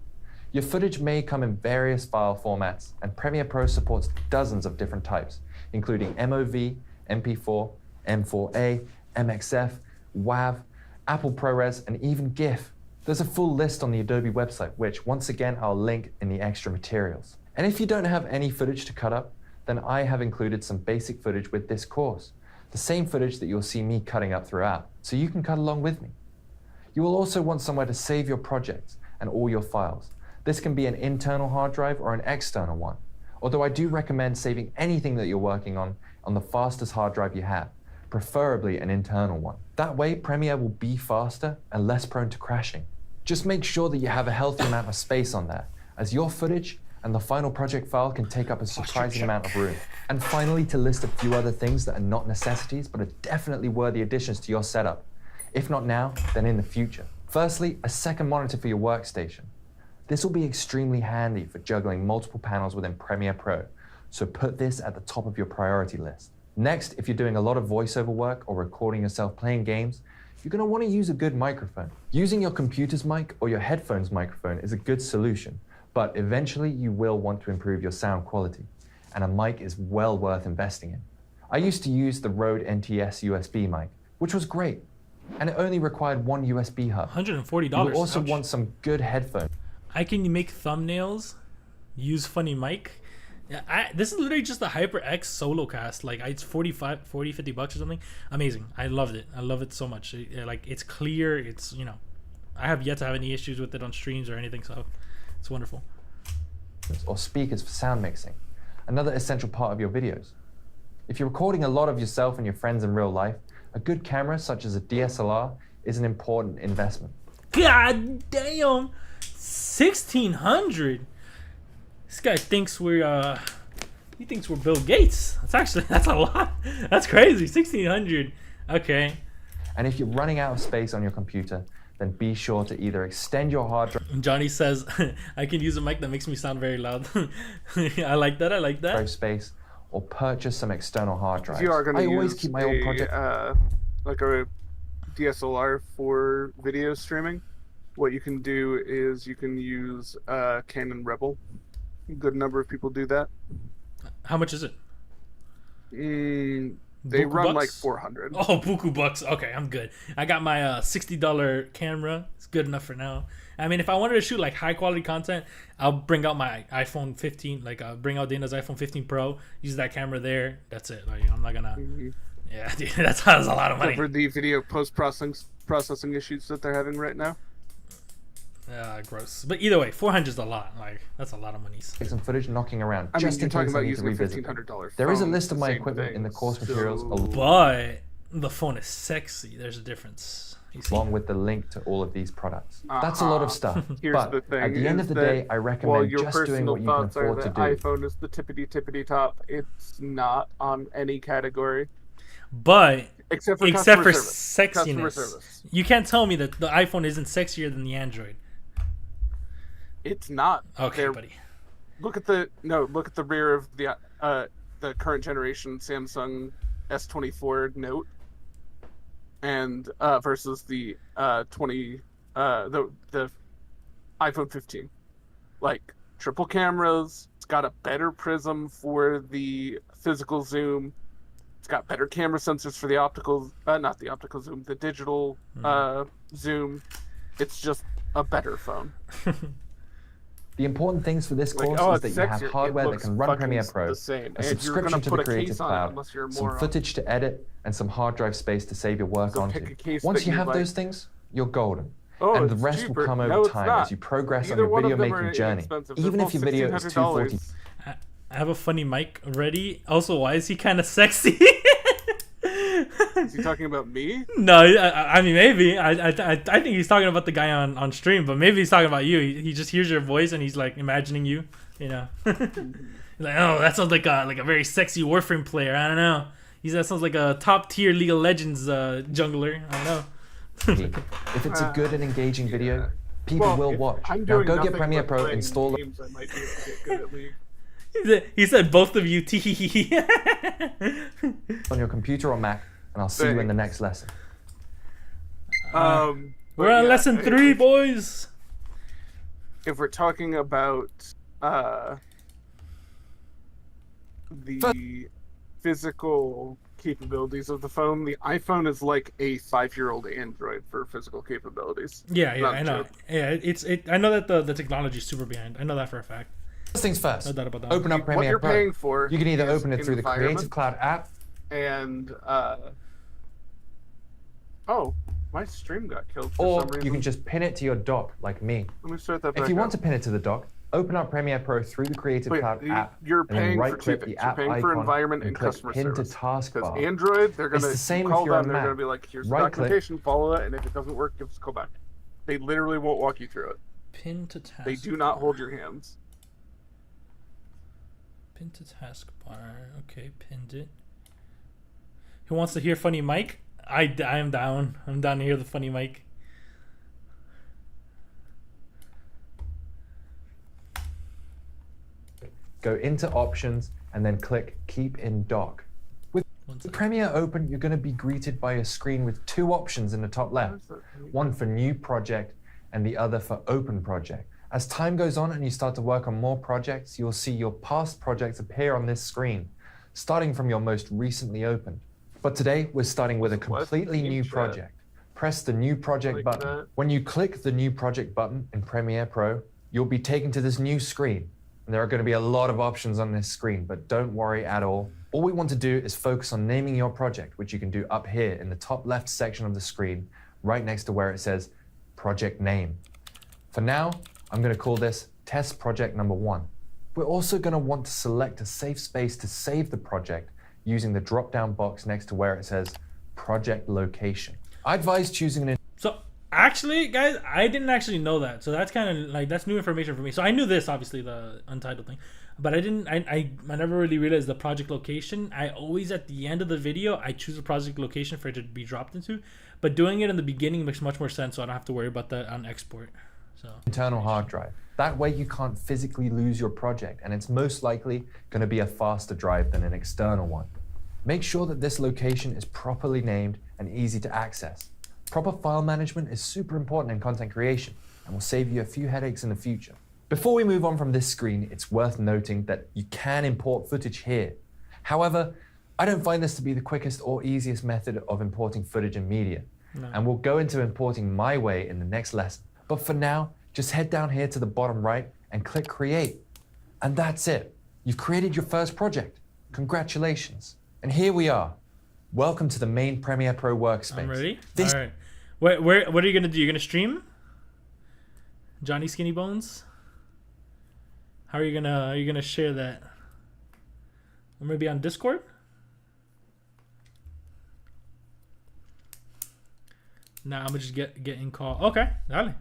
Your footage may come in various file formats, and Premiere Pro supports dozens of different types, including MOV, MP4, M4A, MXF, WAV, Apple ProRes, and even GIF. There's a full list on the Adobe website, which once again I'll link in the extra materials. And if you don't have any footage to cut up, then I have included some basic footage with this course, the same footage that you'll see me cutting up throughout, so you can cut along with me. You will also want somewhere to save your projects and all your files. This can be an internal hard drive or an external one, although I do recommend saving anything that you're working on the fastest hard drive you have, preferably an internal one. That way, Premiere will be faster and less prone to crashing. Just make sure that you have a healthy amount of space on there, as your footage and the final project file can take up a surprising amount of room. And finally, to list a few other things that are not necessities, but are definitely worthy additions to your setup. If not now, then in the future. Firstly, a second monitor for your workstation. This will be extremely handy for juggling multiple panels within Premiere Pro, so put this at the top of your priority list. Next, if you're doing a lot of voiceover work or recording yourself playing games, you're going to want to use a good microphone. Using your computer's mic or your headphones microphone is a good solution, but eventually you will want to improve your sound quality, and a mic is well worth investing in. I used to use the Rode NTS USB mic, which was great, and it only required one USB hub.
$140.
You will also
Ouch.
want some good headphones.
I can make thumbnails, use funny mic. Yeah, this is literally just a HyperX solo cast. Like it's 40, 50 bucks or something. Amazing. I loved it. I love it so much. Like it's clear. It's, you know, I have yet to have any issues with it on streams or anything. So it's wonderful.
Or speakers for sound mixing, another essential part of your videos. If you're recording a lot of yourself and your friends in real life, a good camera such as a DSLR is an important investment.
God damn, 1,600. This guy thinks we're he thinks we're Bill Gates. That's a lot. That's crazy. 1,600. Okay.
And if you're running out of space on your computer, then be sure to either extend your hard drive
Johnny says, I can use a mic that makes me sound very loud. I like that. I like that.
space, or purchase some external hard drives.
If you are going to
I always
use
keep my old project.
like a DSLR for video streaming, what you can do is you can use Canon Rebel. A good number of people do that.
How much is it?
They
Buku
run
bucks?
like 400.
Oh, buku bucks. Okay, I'm good. I got my $60 camera. It's good enough for now. I mean, if I wanted to shoot like high quality content, I'll bring out my iPhone 15. Like, I'll bring out Dana's iPhone 15 Pro. Use that camera there. That's it. Like, I'm not gonna. Yeah, dude, that's a lot of money.
For the video post-processing issues that they're having right now.
Gross. But either way, 400 is a lot. Like, that's a lot of money.
Take some footage knocking around.
I mean,
just
you're
in
talking
case I
about
need to
using a
revisit.
$1,500
There is a
phone,
list of my
same
equipment
thing,
in the course
so-
materials
But the phone is sexy. There's a difference. You see?
along with the link to all of these products. That's a lot of stuff.
Here's
but
the thing,
at the end
is
of the
that
day, I
while
recommend
your
just doing
personal
what you can
thoughts are
afford to
that
do.
iPhone is the tippity top, it's not on any category
But
except for
except for
customer Customer
sexiness,
service.
you can't tell me that the iPhone isn't sexier than the Android.
It's not.
Okay,
They're-
buddy.
Look at the rear of the current generation Samsung S24 Note, and versus the the iPhone 15. Like, triple cameras. It's got a better prism for the physical zoom. It's got better camera sensors for the optical, not the optical zoom, the digital zoom. It's just a better phone.
The important things for this
Like,
course
oh,
is that
it's
you have
sexier.
hardware
It
that
looks
can run
fucking
Premiere Pro,
the same.
a
And you're
subscription
gonna
to
put
the
a
Creative
case on it
Cloud,
unless you're a
some
moron.
footage to edit, and some hard drive space to save your work
So
onto.
pick a case
Once
that
you
you
have
like.
those things, you're golden.
Oh,
and the
it's
rest
cheaper.
will come
No,
over
it's
time
not.
as you progress
Neither
on
one
your
of
video
them are
making journey.
inexpensive. They're
Even if
both
your video is
$1,600.
240.
I have a funny mic ready. Also, why is he kind of sexy?
Is he talking about me?
No, I mean, maybe. I think he's talking about the guy on stream, but maybe he's talking about you. He just hears your voice and he's like imagining you. You know, he's like, oh, that sounds like a very sexy Warframe player. I don't know. That sounds like a top tier League of Legends jungler. I don't know.
If it's a good and engaging video,
yeah.
people
Well,
will
if
watch.
I'm
Now
doing
go get
nothing
Premiere
but
Pro,
playing
install it.
games, I might be able to get good at League.
He said both of you. Tee.
on your computer or Mac, and I'll see you in the next lesson.
But
We're on
yeah,
lesson 3, boys.
If we're talking about the physical capabilities of the phone, the iPhone is like a 5-year-old Android for physical capabilities.
Yeah,
Not
I know.
true.
Yeah, I know that the technology is super behind. I know that for a fact.
First things first,
No doubt about that.
open up
What
Premiere
you're
Pro.
paying for
You can either
is
open it through the Creative
environment
Cloud app,
and oh, my stream got killed for
or
some reason.
you can just pin it to your dock, like me.
Let me start that back
If you want
up.
to pin it to the dock, open up Premiere Pro through the Creative
Wait,
Cloud app,
you're
and then
paying for two
right-click
things.
the
You're
app
paying
icon
for environment and
click
customer
Pin
service.
to taskbar.
Because Android, they're gonna
the same if
call
you're
them.
on
They're
Mac.
gonna be like, "Here's the
Right-click.
documentation. Follow it, and if it doesn't work, just go back." They literally won't walk you through it.
Pin to taskbar.
They do not hold your hands.
Pin to taskbar. Okay, pinned it. Who wants to hear funny Mike? I am down. I'm down to hear the funny Mike.
Go into options and then click Keep in Dock. With
One second.
Premiere open, you're going to be greeted by a screen with 2 options in the top left. One for New Project and the other for Open Project. As time goes on and you start to work on more projects, you'll see your past projects appear on this screen, starting from your most recently opened. But today, we're starting with a completely new project. Press the New Project
Like
button.
that.
When you click the New Project button in Premiere Pro, you'll be taken to this new screen. And there are going to be a lot of options on this screen, but don't worry at all. All we want to do is focus on naming your project, which you can do up here in the top left section of the screen, right next to where it says Project Name. For now, I'm going to call this Test Project Number 1. We're also going to want to select a safe space to save the project using the drop-down box next to where it says Project Location. I advise choosing an
So actually, guys, I didn't actually know that. So that's kind of like that's new information for me. So I knew this, obviously, the untitled thing, but I didn't. I never really realized the project location. I always at the end of the video I choose a project location for it to be dropped into, but doing it in the beginning makes much more sense. So I don't have to worry about that on export. So
internal hard drive. That way you can't physically lose your project, and it's most likely going to be a faster drive than an external one. Make sure that this location is properly named and easy to access. Proper file management is super important in content creation and will save you a few headaches in the future. Before we move on from this screen, it's worth noting that you can import footage here. However, I don't find this to be the quickest or easiest method of importing footage and media. No. And we'll go into importing my way in the next lesson. But for now, just head down here to the bottom right and click create. And that's it. You've created your first project. Congratulations. And here we are. Welcome to the main Premiere Pro workspace.
I'm ready. All right. What are you gonna do? You're gonna stream? Johnny Skinny Bones? How are you gonna share that? I'm gonna be on Discord. Nah, I'm gonna just get in call. Okay, dale.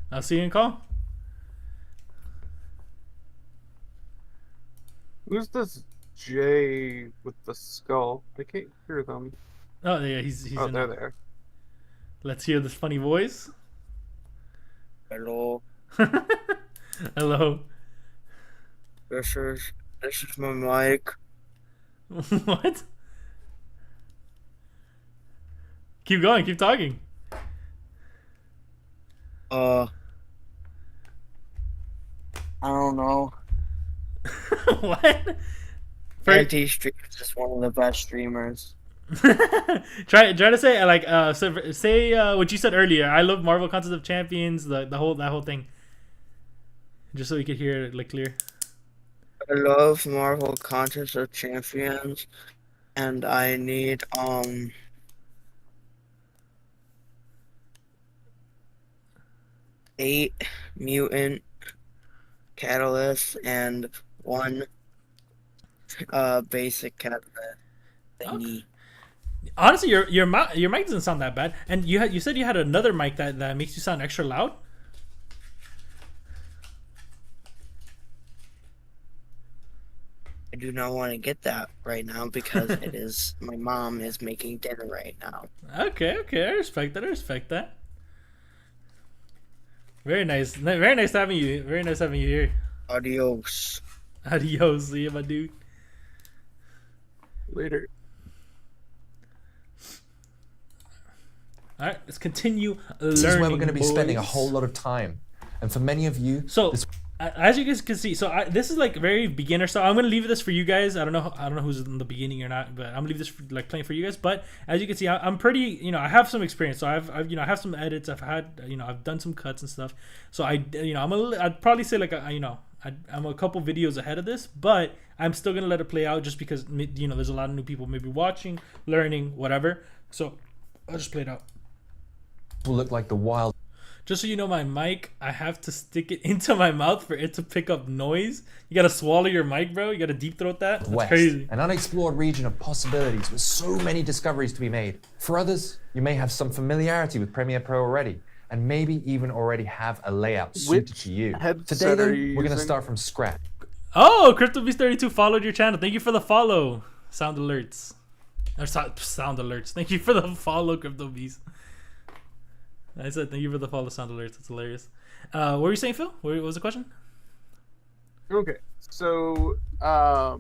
I'll see you in call.
Who's this J with the skull? I can't hear them.
Oh yeah, he's
oh,
in
they're there.
Let's hear this funny voice.
Hello.
Hello.
This is my mic.
What? Keep going. Keep talking.
I don't know.
What?
Anti-stream is just one of the best streamers.
try to say like say what you said earlier. I love Marvel Contest of Champions. That whole thing. Just so we could hear it like clear.
I love Marvel Contest of Champions, and I need 8 mutant catalysts and 1 basic catalyst thingy.
Okay. Honestly, your mic doesn't sound that bad, and you said you had another mic that makes you sound extra loud.
I do not want to get that right now because it is my mom is making dinner right now.
Okay, I respect that. Very nice having you. Very nice having you here.
Adios.
Adios, see you, my dude.
Later.
All right, let's continue learning.
This is where we're going to be spending a
boys.
whole lot of time. And for many of you,
as you guys can see, this is like very beginner style. I'm gonna leave this for you guys. I don't know who's in the beginning or not, but I'm gonna leave this for, like playing for you guys. But as you can see, I'm pretty, I have some experience. So I've I have some edits. I've done some cuts and stuff. So I'd probably say like I'm a couple videos ahead of this, but I'm still gonna let it play out just because there's a lot of new people maybe watching, learning, whatever. So I'll just play it out.
Will look like the wild.
Just so you know, my mic, I have to stick it into my mouth for it to pick up noise. You gotta swallow your mic, bro. You gotta deep throat that. That's
West,
crazy.
an unexplored region of possibilities with so many discoveries to be made. For others, you may have some familiarity with Premiere Pro already, and maybe even already have a layout suited to you. Today, though, we're gonna start from scratch.
Oh, CryptoBeast32 followed your channel. Thank you for the follow. Sound alerts. Or sound alerts. Thank you for the follow, CryptoBeast. I said thank you for the follow sound alerts. That's hilarious. What were you saying, Phil? What was the question?
Okay, so I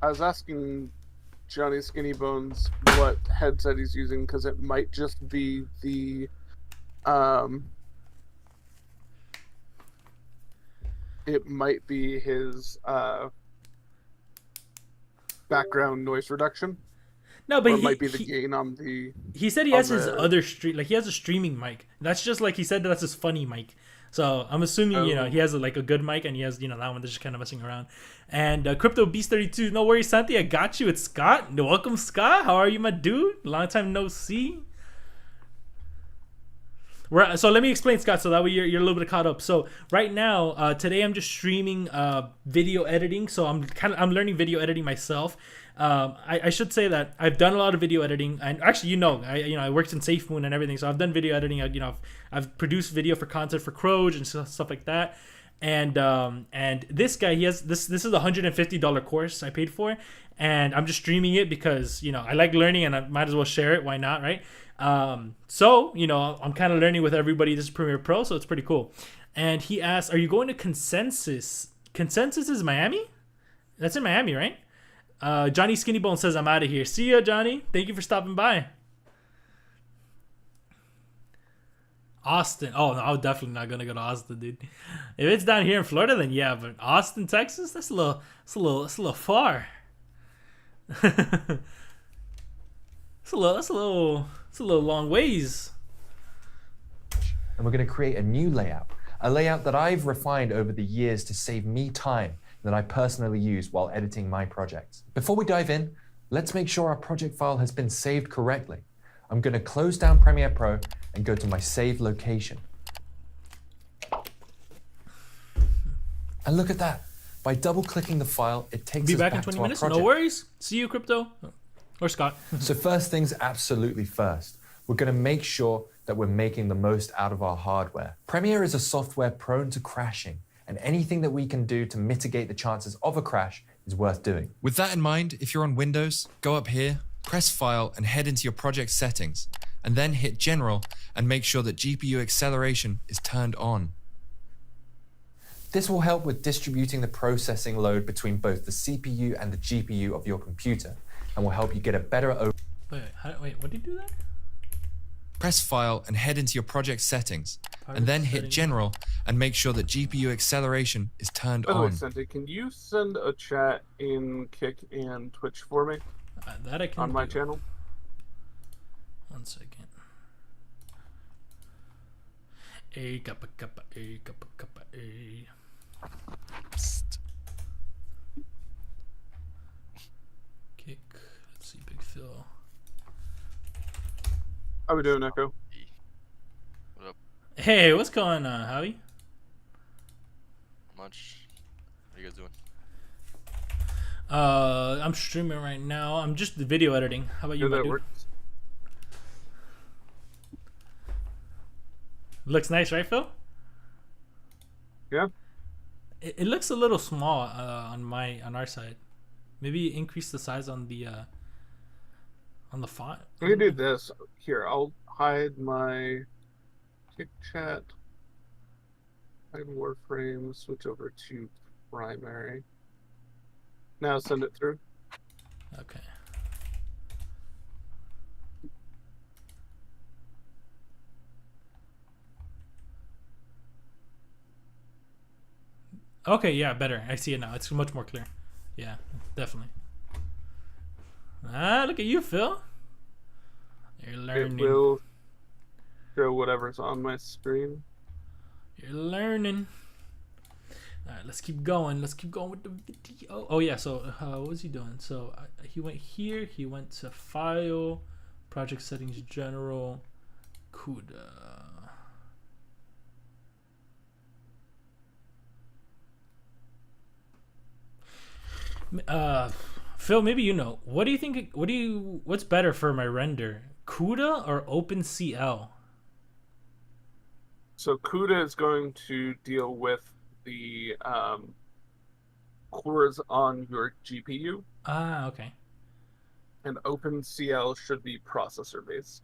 was asking Johnny Skinny Bones what headset he's using because it might just be the it might be his background noise reduction.
No, but
or it might be the gain on the.
He said he has his other he has a streaming mic. That's just like he said that's his funny mic. So I'm assuming he has like a good mic and he has that one that's just kind of messing around. And CryptoBeast32, no worries, Santi, I got you. It's Scott. Welcome, Scott. How are you, my dude? Long time no see. So let me explain, Scott, so that way you're a little bit caught up. So right now, today I'm just streaming video editing. So I'm learning video editing myself. I should say that I've done a lot of video editing, and actually, I worked in SafeMoon and everything, so I've done video editing. I've produced video for content for Croge and stuff like that. And this guy, he has this is a $150 course I paid for, and I'm just streaming it because I like learning and I might as well share it. Why not, right? So I'm kind of learning with everybody. This is Premiere Pro, so it's pretty cool. And he asked, "Are you going to Consensus? Consensus is Miami? That's in Miami, right?" Johnny Skinny Bone says, "I'm out of here. See ya, Johnny. Thank you for stopping by." Austin. Oh no, I'm definitely not gonna go to Austin, dude. If it's down here in Florida, then yeah. But Austin, Texas, that's a little far. It's a little long ways.
And we're going to create a new layout, a layout that I've refined over the years to save me time that I personally use while editing my projects. Before we dive in, let's make sure our project file has been saved correctly. I'm going to close down Premiere Pro and go to my save location. And look at that. By double-clicking the file, it takes
Be
us
back
back
in 20
to our
minutes.
project.
No worries. See you, Crypto. Or Scott.
So first things absolutely first. We're going to make sure that we're making the most out of our hardware. Premiere is a software prone to crashing, and anything that we can do to mitigate the chances of a crash is worth doing.
With that in mind, if you're on Windows, go up here, press File, and head into your project settings, and then hit General and make sure that GPU acceleration is turned on.
This will help with distributing the processing load between both the CPU and the GPU of your computer, and will help you get a better
Wait, what did you do there?
Press File and head into your project settings, and then hit
settings.
General and make sure that GPU acceleration is turned
By the way,
on.
Sente, can you send a chat in Kick and Twitch for me
That I can
on my
do.
channel?
1 second. A kappa kappa a kappa kappa a.
Psst.
Kick. Let's see, Big Phil.
How we doing, Echo?
Hey, what's going on, Howie?
Much. What are you guys doing?
I'm streaming right now. I'm just video editing. How about you,
Yeah,
my
that
dude?
works.
Looks nice, right, Phil?
Yeah.
It looks a little small on our side. Maybe increase the size on the font.
Let me do this. Here, I'll hide my Kick chat. Hide Warframe. Switch over to primary. Now send it through.
Okay. Okay, yeah, better. I see it now. It's much more clear. Yeah, definitely. Ah, look at you, Phil. You're learning.
It will show whatever's on my screen.
You're learning. All right, let's keep going. Let's keep going with the video. Oh yeah. So what was he doing? So he went here. He went to File, Project Settings, General, CUDA. Phil, maybe you know. What do you think? What's better for my render, CUDA or OpenCL?
So CUDA is going to deal with the cores on your GPU,
Ah, okay.
and OpenCL should be processor based.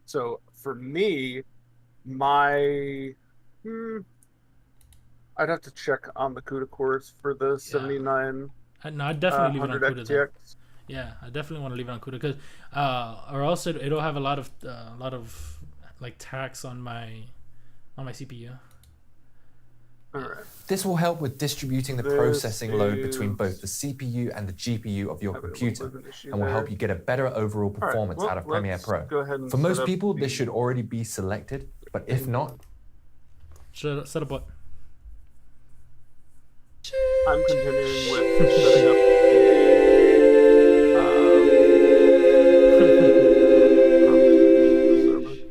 So for me, my I'd have to check on the CUDA cores for the 79.
No, I definitely leave it on
100
CUDA. Then.
XTX.
Yeah, I definitely want to leave it on CUDA because, or else it'll have a lot of like tax on my CPU.
All right.
This will help with distributing the
This
processing load between
is-
both the CPU and the GPU of your
Have it
computer,
with an issue
and will help
there.
you get a better overall
All right,
performance
well,
out of Premiere
let's
Pro.
go ahead and
For
set
most
up
people,
the-
this should already be selected, but if not,
Set up what?
I'm continuing with setting up the server.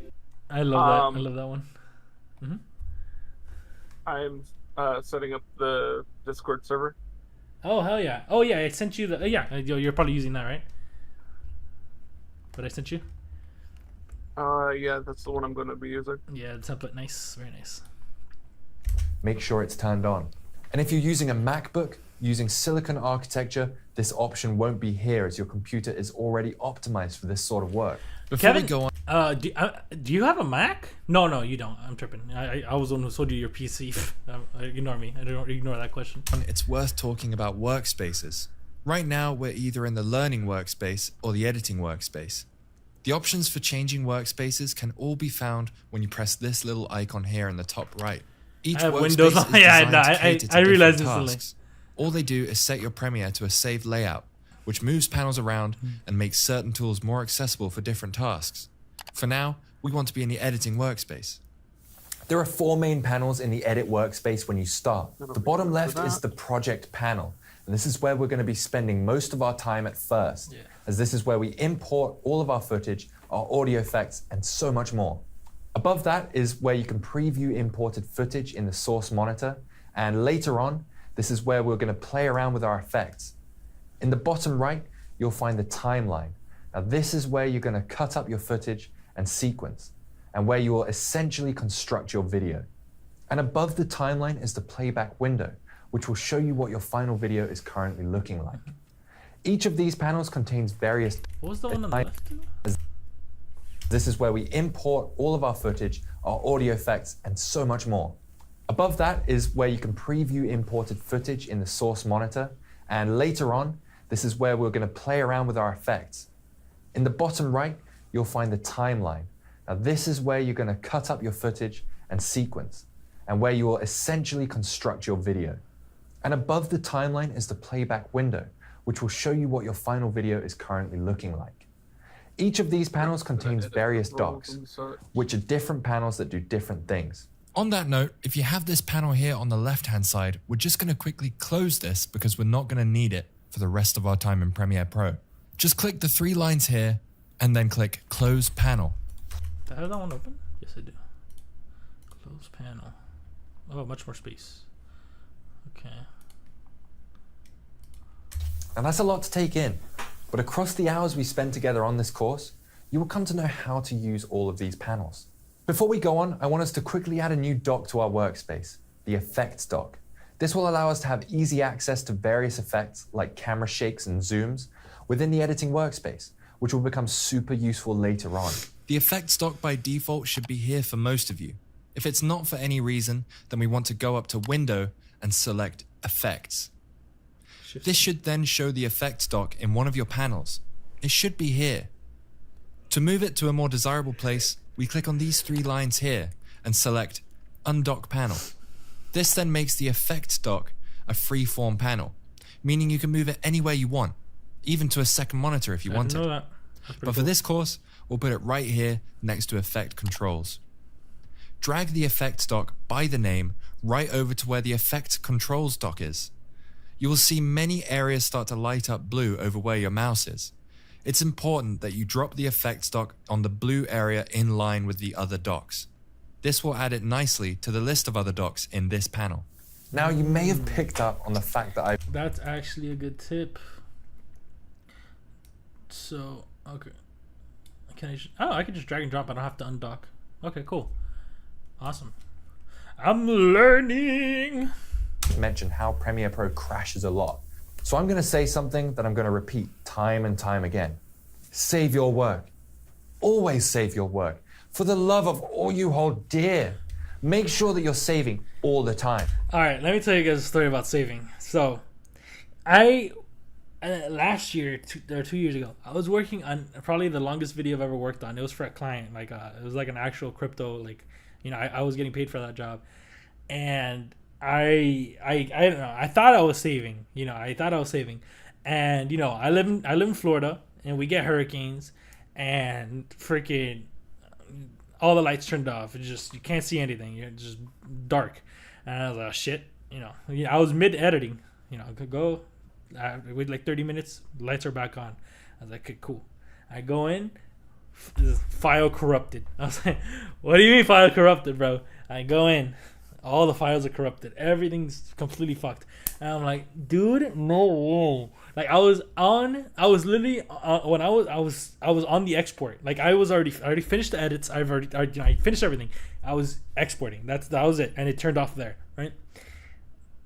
I love that. I love that one.
I'm setting up the Discord server.
Oh hell yeah! Oh yeah, I sent you the. Yeah, you're probably using that, right? What I sent you?
Yeah, that's the one I'm going to be using.
Yeah, the template, nice, very nice.
make sure it's turned on. And if you're using a MacBook, using silicon architecture, this option won't be here as your computer is already optimized for this sort of work.
Before
Kevin,
we go on,
do you have a Mac? No, you don't. I'm tripping. I was the one who sold you your PC. Ignore me. I don't ignore that question.
it's worth talking about workspaces. Right now, we're either in the learning workspace or the editing workspace. The options for changing workspaces can all be found when you press this little icon here in the top right. Each
I have
workspace
Windows on.
is
Yeah,
designed
no,
to cater to
I realized
different
instantly.
tasks. All they do is set your Premiere to a saved layout, which moves panels around and makes certain tools more accessible for different tasks. For now, we want to be in the editing workspace.
There are 4 main panels in the edit workspace when you start. The bottom left is the project panel, and this is where we're going to be spending most of our time at first, as this is where we import all of our footage, our audio effects, and so much more. Above that is where you can preview imported footage in the source monitor, and later on, this is where we're going to play around with our effects. In the bottom right, you'll find the timeline. Now this is where you're going to cut up your footage and sequence, and where you will essentially construct your video. And above the timeline is the playback window, which will show you what your final video is currently looking like. Each of these panels contains various...
What was the one on the left?
This is where we import all of our footage, our audio effects, and so much more. Above that is where you can preview imported footage in the source monitor, and later on, this is where we're going to play around with our effects. In the bottom right, you'll find the timeline. Now this is where you're going to cut up your footage and sequence, and where you will essentially construct your video. And above the timeline is the playback window, which will show you what your final video is currently looking like. Each of these panels contains various docs, which are different panels that do different things.
On that note, if you have this panel here on the left-hand side, we're just going to quickly close this because we're not going to need it for the rest of our time in Premiere Pro. Just click the 3 lines here and then click Close Panel.
Do I have that one open? Yes, I do. Close panel. Oh, much more space. Okay.
And that's a lot to take in, but across the hours we spend together on this course, you will come to know how to use all of these panels. Before we go on, I want us to quickly add a new dock to our workspace, the Effects dock. This will allow us to have easy access to various effects like camera shakes and zooms within the editing workspace, which will become super useful later on.
The Effects dock by default should be here for most of you. If it's not for any reason, then we want to go up to Window and select Effects. This should then show the Effects dock in one of your panels. It should be here. To move it to a more desirable place, we click on these 3 lines here and select Undock Panel. This then makes the Effects dock a free-form panel, meaning you can move it anywhere you want, even to a second monitor if you wanted. But for this course, we'll put it right here next to Effect Controls. Drag the Effects dock by the name right over to where the Effect Controls dock is. You will see many areas start to light up blue over where your mouse is. It's important that you drop the Effects dock on the blue area in line with the other docks. This will add it nicely to the list of other docks in this panel.
Now you may have picked up on the fact that
That's actually a good tip. So, okay. I can just drag and drop. I don't have to undock. Okay, cool. Awesome. I'm learning.
mentioned how Premiere Pro crashes a lot. So I'm going to say something that I'm going to repeat time and time again. Save your work. Always save your work. For the love of all you hold dear, make sure that you're saving all the time.
All right, let me tell you guys a story about saving. So, I last year or 2 years ago, I was working on probably the longest video I've ever worked on. It was for a client, like it was like an actual crypto, like I was getting paid for that job, and I don't know. I thought I was saving, and I live in Florida, and we get hurricanes, and freaking all the lights turned off. It's just you can't see anything. You're just dark, and I was like, oh, shit, I was mid editing, I could go. I wait like 30 minutes, lights are back on. I was like, okay, cool. I go in, file corrupted. I was like, what do you mean file corrupted, bro? I go in, all the files are corrupted. Everything's completely fucked. And I'm like, dude, no. Like I was literally when I was on the export. Like I already finished the edits. I finished everything. I was exporting. That was it, and it turned off there, right?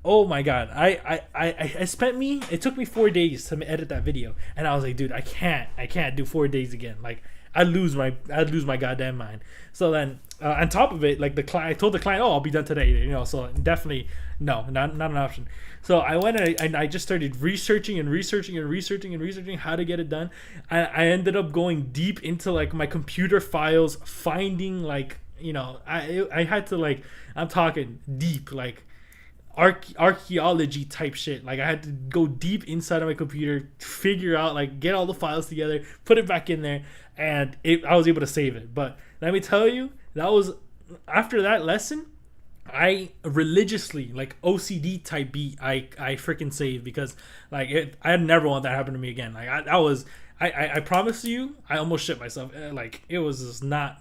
Oh my god, it took me 4 days to edit that video, and I was like, dude, I can't do 4 days again. Like I'd lose my goddamn mind. So then on top of it, like the client, I told the client, oh, I'll be done today, you know. So definitely no, not an option. So I went and I just started researching how to get it done. I ended up going deep into like my computer files, finding like, you know, I had to like, I'm talking deep, like archaeology type shit. Like I had to go deep inside of my computer, figure out, like, get all the files together, put it back in there, and I was able to save it. But let me tell you, that was after that lesson, I religiously, like OCD type beat, I freaking saved, because like I never want that to happen to me again. Like I promise you, I almost shit myself. Like it was just not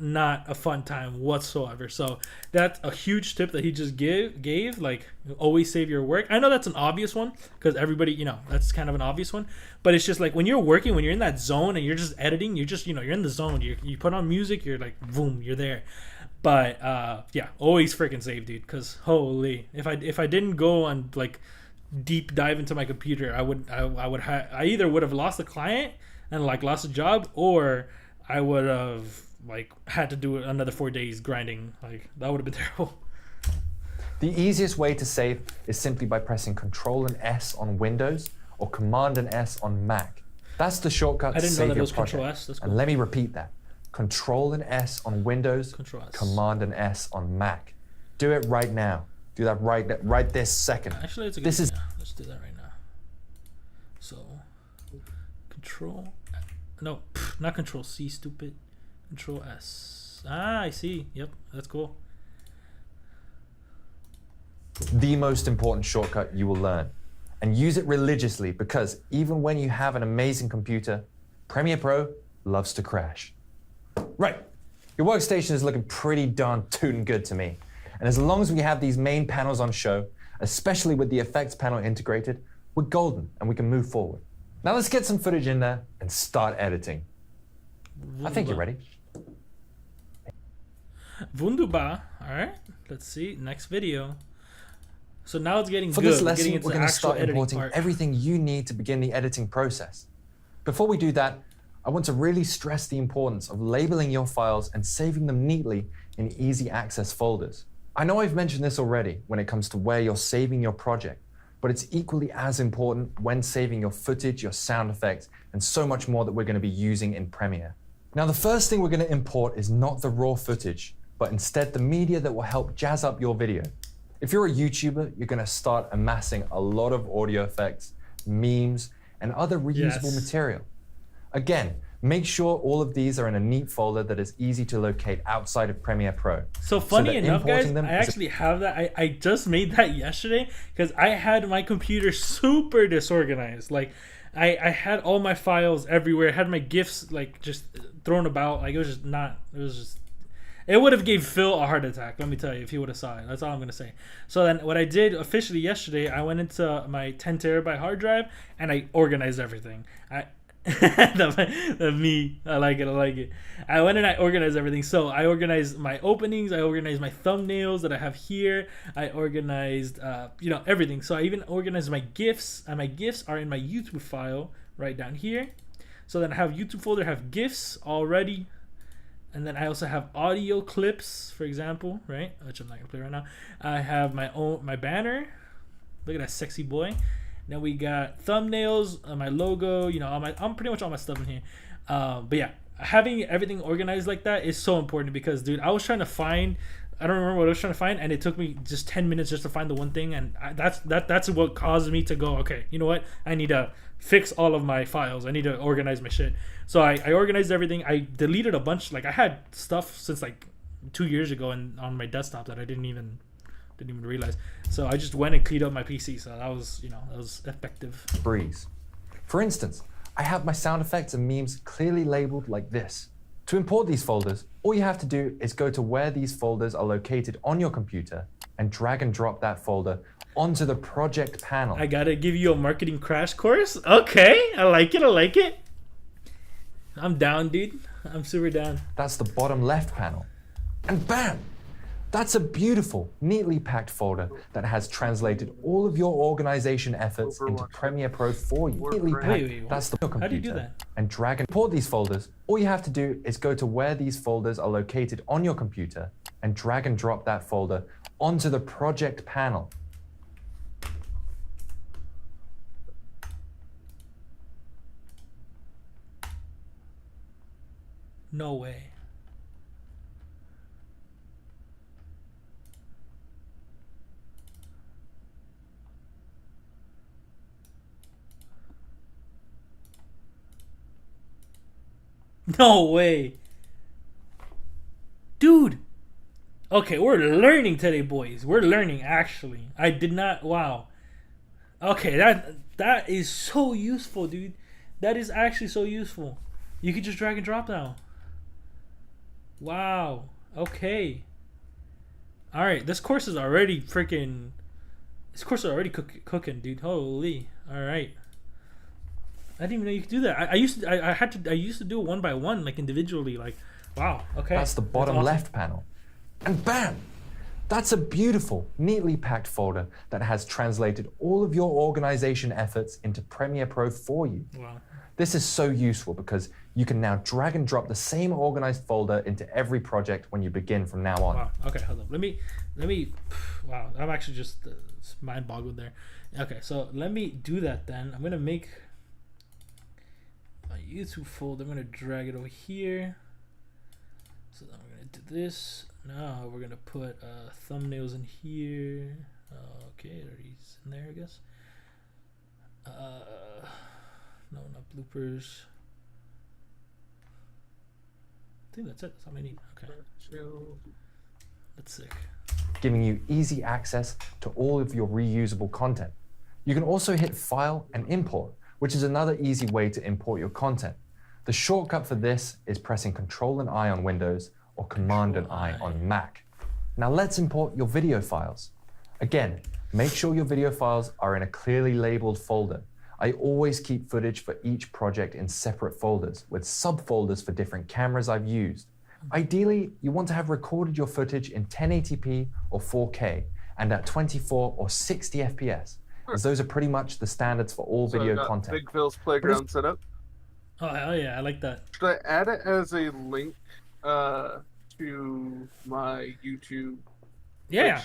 a fun time whatsoever. So that's a huge tip that he just gave. Like, always save your work. I know that's an obvious one because everybody, you know, that's kind of an obvious one. But it's just like when you're working, when you're in that zone and you're just editing, you're just, you know, you're in the zone. You put on music, you're like, boom, you're there. But yeah, always freaking save, dude. Because holy, if I didn't go and like deep dive into my computer, I either would have lost the client and like lost a job, or I would have like had to do another 4 days grinding. Like that would have been terrible.
The easiest way to save is simply by pressing Control and S on Windows or Command and S on Mac. That's the shortcut to save your project.
Control S. That's cool.
And let me repeat that. Control and S on Windows,
Control S.
Command and S on Mac. Do it right now. Do that right this second.
Actually, it's a good idea. Let's do that right now. So, Control, no, not Control C, stupid. Control S. Ah, I see. Yep, that's cool.
The most important shortcut you will learn. And use it religiously, because even when you have an amazing computer, Premiere Pro loves to crash. Right, your workstation is looking pretty darn tootin' good to me. And as long as we have these main panels on show, especially with the effects panel integrated, we're golden and we can move forward. Now let's get some footage in there and start editing. I think you're ready.
Wunderbar. All right, let's see, next video. So now it's getting
For
good.
this lesson,
we're
going to start importing everything you need to begin the editing process. Before we do that, I want to really stress the importance of labeling your files and saving them neatly in easy access folders. I know I've mentioned this already when it comes to where you're saving your project, but it's equally as important when saving your footage, your sound effects, and so much more that we're going to be using in Premiere. Now, the first thing we're going to import is not the raw footage, but instead the media that will help jazz up your video. If you're a YouTuber, you're going to start amassing a lot of audio effects, memes, and other reusable material. Again, make sure all of these are in a neat folder that is easy to locate outside of Premiere Pro.
So funny enough, guys, I actually have that. I just made that yesterday because I had my computer super disorganized. Like, I had all my files everywhere. I had my GIFs like just thrown about. Like, it was just not. It was just. It would have gave Phil a heart attack, let me tell you, if he would have saw it. That's all I'm going to say. So then what I did officially yesterday, I went into my 10 terabyte hard drive and I organized everything. Me, I like it. I went and I organized everything. So I organized my openings, I organized my thumbnails that I have here, I organized, everything. So I even organized my GIFs, and my GIFs are in my YouTube file right down here. So then I have YouTube folder, have GIFs already. And then I also have audio clips, for example, right? Which I'm not gonna play right now. I have my banner. Look at that sexy boy. Then we got thumbnails, my logo, I'm pretty much all my stuff in here. But yeah, having everything organized like that is so important because, dude, I was trying to find, I don't remember what I was trying to find, and it took me just 10 minutes just to find the one thing, and that's what caused me to go, okay, you know what? I need to fix all of my files. I need to organize my shit. So I organized everything. I deleted a bunch. Like, I had stuff since like 2 years ago and on my desktop that I didn't even realize. So I just went and cleaned up my PC. So that was effective.
Breeze. For instance, I have my sound effects and memes clearly labeled like this. To import these folders, all you have to do is go to where these folders are located on your computer and drag and drop that folder onto the project panel.
I gotta give you a marketing crash course? Okay, I like it. I'm down, dude. I'm super down.
That's the bottom left panel. And bam! That's a beautiful, neatly packed folder that has translated all of your organization efforts into Premiere Pro for you. Neatly packed,
Wait,
that's the computer.
how do you do that?
And drag and import these folders. All you have to do is go to where these folders are located on your computer and drag and drop that folder onto the project panel.
No way. No way. Dude. Okay, we're learning today, boys. We're learning, actually. I did not... Wow. Okay, that is so useful, dude. That is actually so useful. You can just drag and drop now. Wow. Okay. Alright, this course is already freaking... This course is already cooking, dude. Holy. Alright. I didn't even know you could do that. I used to do it one by one, like individually. Like, wow. Okay.
That's the bottom
awesome.
left panel. And bam! That's a beautiful, neatly packed folder that has translated all of your organization efforts into Premiere Pro for you.
Wow.
This is so useful because you can now drag and drop the same organized folder into every project when you begin from now on.
Wow. Okay, hold up. Let me. Wow, I'm actually just mind boggled there. Okay, so let me do that then. I'm gonna make my YouTube folder. I'm gonna drag it over here. So then we're gonna do this. Now we're gonna put thumbnails in here. Okay, he's in there, I guess. No, not bloopers. I think that's it. That's all I need. Okay. That's sick.
Giving you easy access to all of your reusable content. You can also hit File and Import, which is another easy way to import your content. The shortcut for this is pressing Control and I on Windows or Command and I on Mac. Now let's import your video files. Again, make sure your video files are in a clearly labeled folder. I always keep footage for each project in separate folders with subfolders for different cameras I've used. Ideally, you want to have recorded your footage in 1080p or 4K and at 24 or 60 FPS, as those are pretty much the standards for all video content.
Big Phil's playground set up.
Oh hell yeah, I like that.
Should I add it as a link to my YouTube?
Yeah,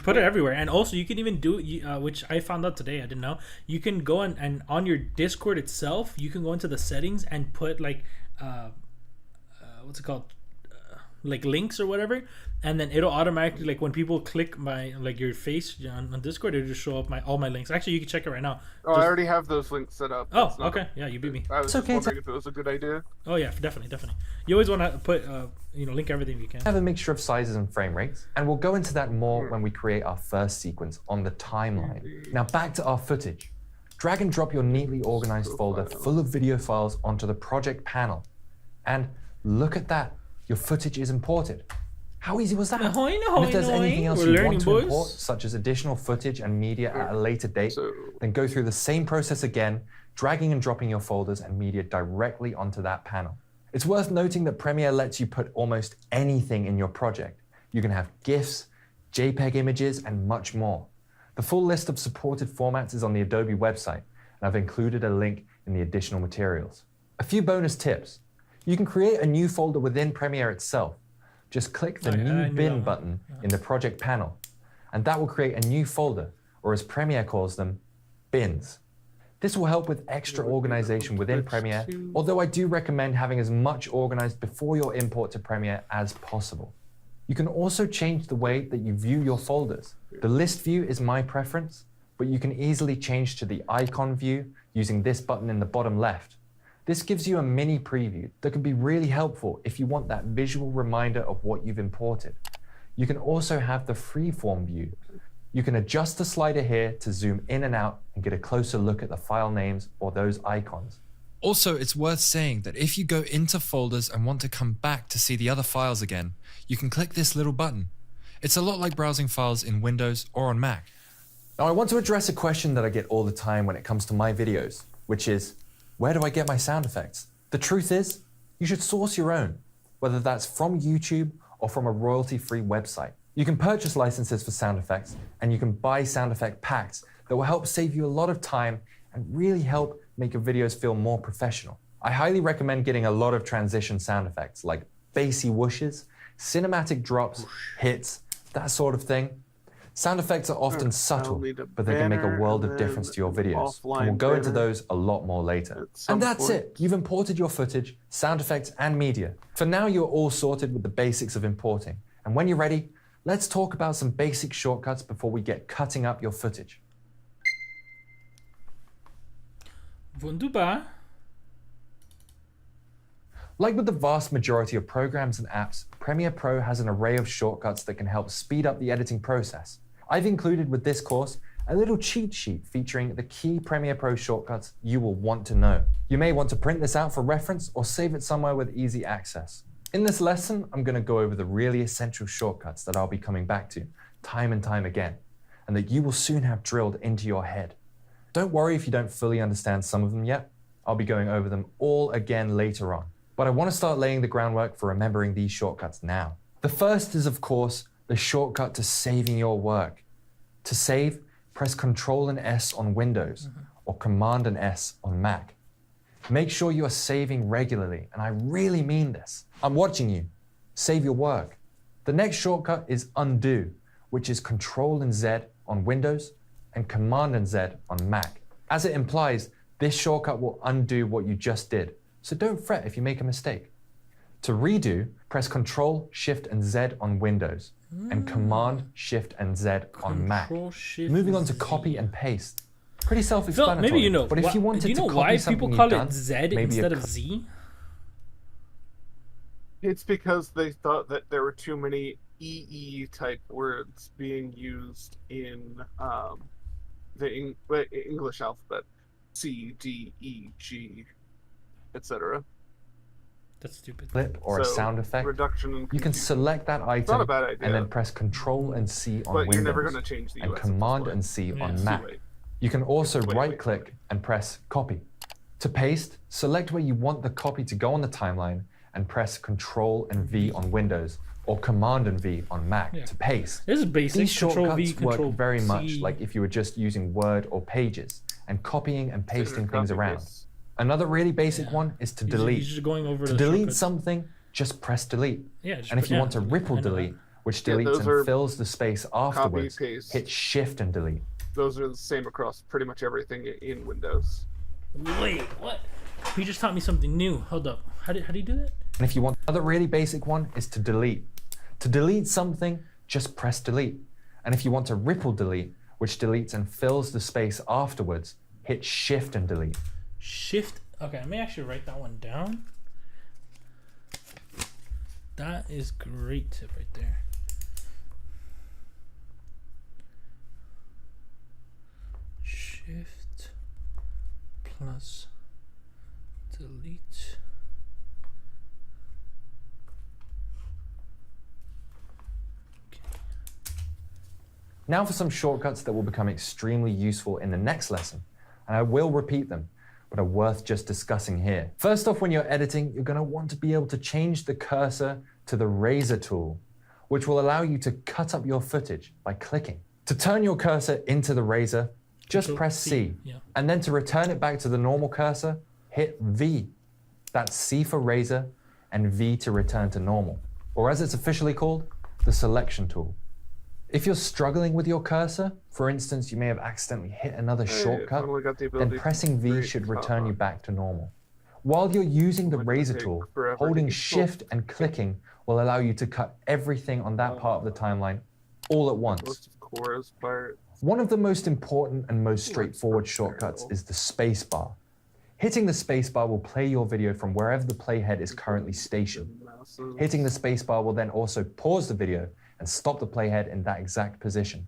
put it everywhere. And also you can even do which I found out today, I didn't know. You can go and on your Discord itself, you can go into the settings and put like what's it called? Like links or whatever, and then it'll automatically, like when people click my like your face on Discord, it'll just show up all my links. Actually, you can check it right now.
Oh, I already have those links set up.
Oh, okay. Yeah, you beat me.
I was just wondering if it was a good idea.
Oh yeah, definitely. You always want to put link everything you can.
Have a mixture of sizes and frame rates, and we'll go into that more when we create our first sequence on the timeline. Now back to our footage. Drag and drop your neatly organized folder full of video files onto the project panel. And look at that, your footage is imported. How easy was that? And if there's anything else you want to import, such as additional footage and media at a later date, then go through the same process again, dragging and dropping your folders and media directly onto that panel. It's worth noting that Premiere lets you put almost anything in your project. You can have GIFs, JPEG images, and much more. The full list of supported formats is on the Adobe website, and I've included a link in the additional materials. A few bonus tips. You can create a new folder within Premiere itself. Just click the New Bin button in the project panel, and that will create a new folder, or as Premiere calls them, bins. This will help with extra organization within Premiere, although I do recommend having as much organized before your import to Premiere as possible. You can also change the way that you view your folders. The list view is my preference, but you can easily change to the icon view using this button in the bottom left. This gives you a mini preview that can be really helpful if you want that visual reminder of what you've imported. You can also have the freeform view. You can adjust the slider here to zoom in and out and get a closer look at the file names or those icons.
Also, it's worth saying that if you go into folders and want to come back to see the other files again, you can click this little button. It's a lot like browsing files in Windows or on Mac.
Now I want to address a question that I get all the time when it comes to my videos, which is, where do I get my sound effects? The truth is, you should source your own, whether that's from YouTube or from a royalty-free website. You can purchase licenses for sound effects, and you can buy sound effect packs that will help save you a lot of time and really help make your videos feel more professional. I highly recommend getting a lot of transition sound effects like bassy whooshes, cinematic drops, hits, that sort of thing. Sound effects are often subtle, but they can make a world of difference to your videos. And we'll go into those a lot more later. And that's it. You've imported your footage, sound effects, and media. For now, you're all sorted with the basics of importing. And when you're ready, let's talk about some basic shortcuts before we get cutting up your footage.
Wunderbar.
Like with the vast majority of programs and apps, Premiere Pro has an array of shortcuts that can help speed up the editing process. I've included with this course a little cheat sheet featuring the key Premiere Pro shortcuts you will want to know. You may want to print this out for reference or save it somewhere with easy access. In this lesson, I'm going to go over the really essential shortcuts that I'll be coming back to time and time again, and that you will soon have drilled into your head. Don't worry if you don't fully understand some of them yet. I'll be going over them all again later on. But I want to start laying the groundwork for remembering these shortcuts now. The first is, of course, the shortcut to saving your work. To save, press Ctrl and S on Windows or Command and S on Mac. Make sure you are saving regularly, and I really mean this. I'm watching you. Save your work. The next shortcut is undo, which is Ctrl and Z on Windows and Command and Z on Mac. As it implies, this shortcut will undo what you just did, so don't fret if you make a mistake. To redo, press Ctrl, Shift, and Z on Windows and Command, Shift, and Z on Mac. Moving on to copy and paste. Pretty self-explanatory.
Maybe you know.
But if you wanted
do you know
to copy
why
something
people call
you've done,
it Z
maybe
instead of Z?
It's because they thought that there were too many EE type words being used in the English alphabet. C, D, E, G, etc.
That's stupid.
Clip or a sound effect, you can select that item and then press Ctrl and C on
but
Windows
you're never going to change the
and
US
Command and C on Mac. You can also right-click and press Copy. To paste, select where you want the copy to go on the timeline and press Ctrl and V on Windows or Command and V on Mac to paste.
This is basic.
These shortcuts
Control-V,
work
Control-C.
very much like if you were just using Word or Pages and copying and pasting things around. Another really basic one is to delete.
You're just going over
to
the
delete
shortcuts.
something, just press delete.
Yeah, just
and if
put-
you
yeah,
want to ripple
I know
delete,
that.
which
Yeah,
deletes
those are
and fills the space afterwards,
paste.
hit Shift and delete.
Those are the same across pretty much everything in Windows.
Wait, what? You just taught me something new. Hold up. How do you do that?
And if you want another really basic one is to delete. To delete something, just press delete. And if you want to ripple delete, which deletes and fills the space afterwards, hit Shift and delete.
Shift. Okay, I may actually write that one down. That is great tip right there. Shift plus delete.
Now for some shortcuts that will become extremely useful in the next lesson, and I will repeat them, but are worth just discussing here. First off, when you're editing, you're going to want to be able to change the cursor to the razor tool, which will allow you to cut up your footage by clicking. To turn your cursor into the razor, just press C, and then to return it back to the normal cursor, hit V. That's C for razor and V to return to normal, or as it's officially called, the selection tool. If you're struggling with your cursor, for instance, you may have accidentally hit another shortcut, then pressing V should return you back to normal. While you're using the razor tool, holding Shift and clicking will allow you to cut everything on that part of the timeline all at once. One of the most important and most straightforward shortcuts is the spacebar. Hitting the spacebar will play your video from wherever the playhead is currently stationed. Hitting the spacebar will then also pause the video and stop the playhead in that exact position.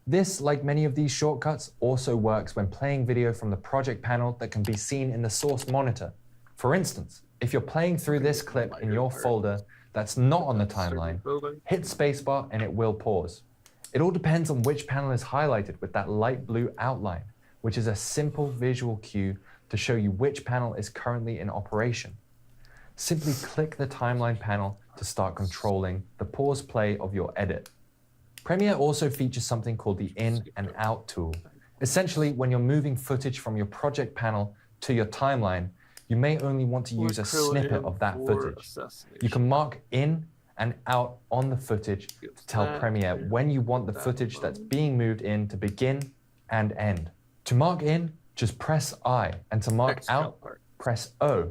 This, like many of these shortcuts, also works when playing video from the project panel that can be seen in the source monitor. For instance, if you're playing through this clip in your folder that's not on the timeline, hit spacebar and it will pause. It all depends on which panel is highlighted with that light blue outline, which is a simple visual cue to show you which panel is currently in operation. Simply click the timeline panel to start controlling the pause play of your edit. Premiere also features something called the in and out tool. Essentially, when you're moving footage from your project panel to your timeline, you may only want to use a snippet of that footage. You can mark in and out on the footage to tell Premiere when you want the footage that's being moved in to begin and end. To mark in, just press I, and to mark out, press O.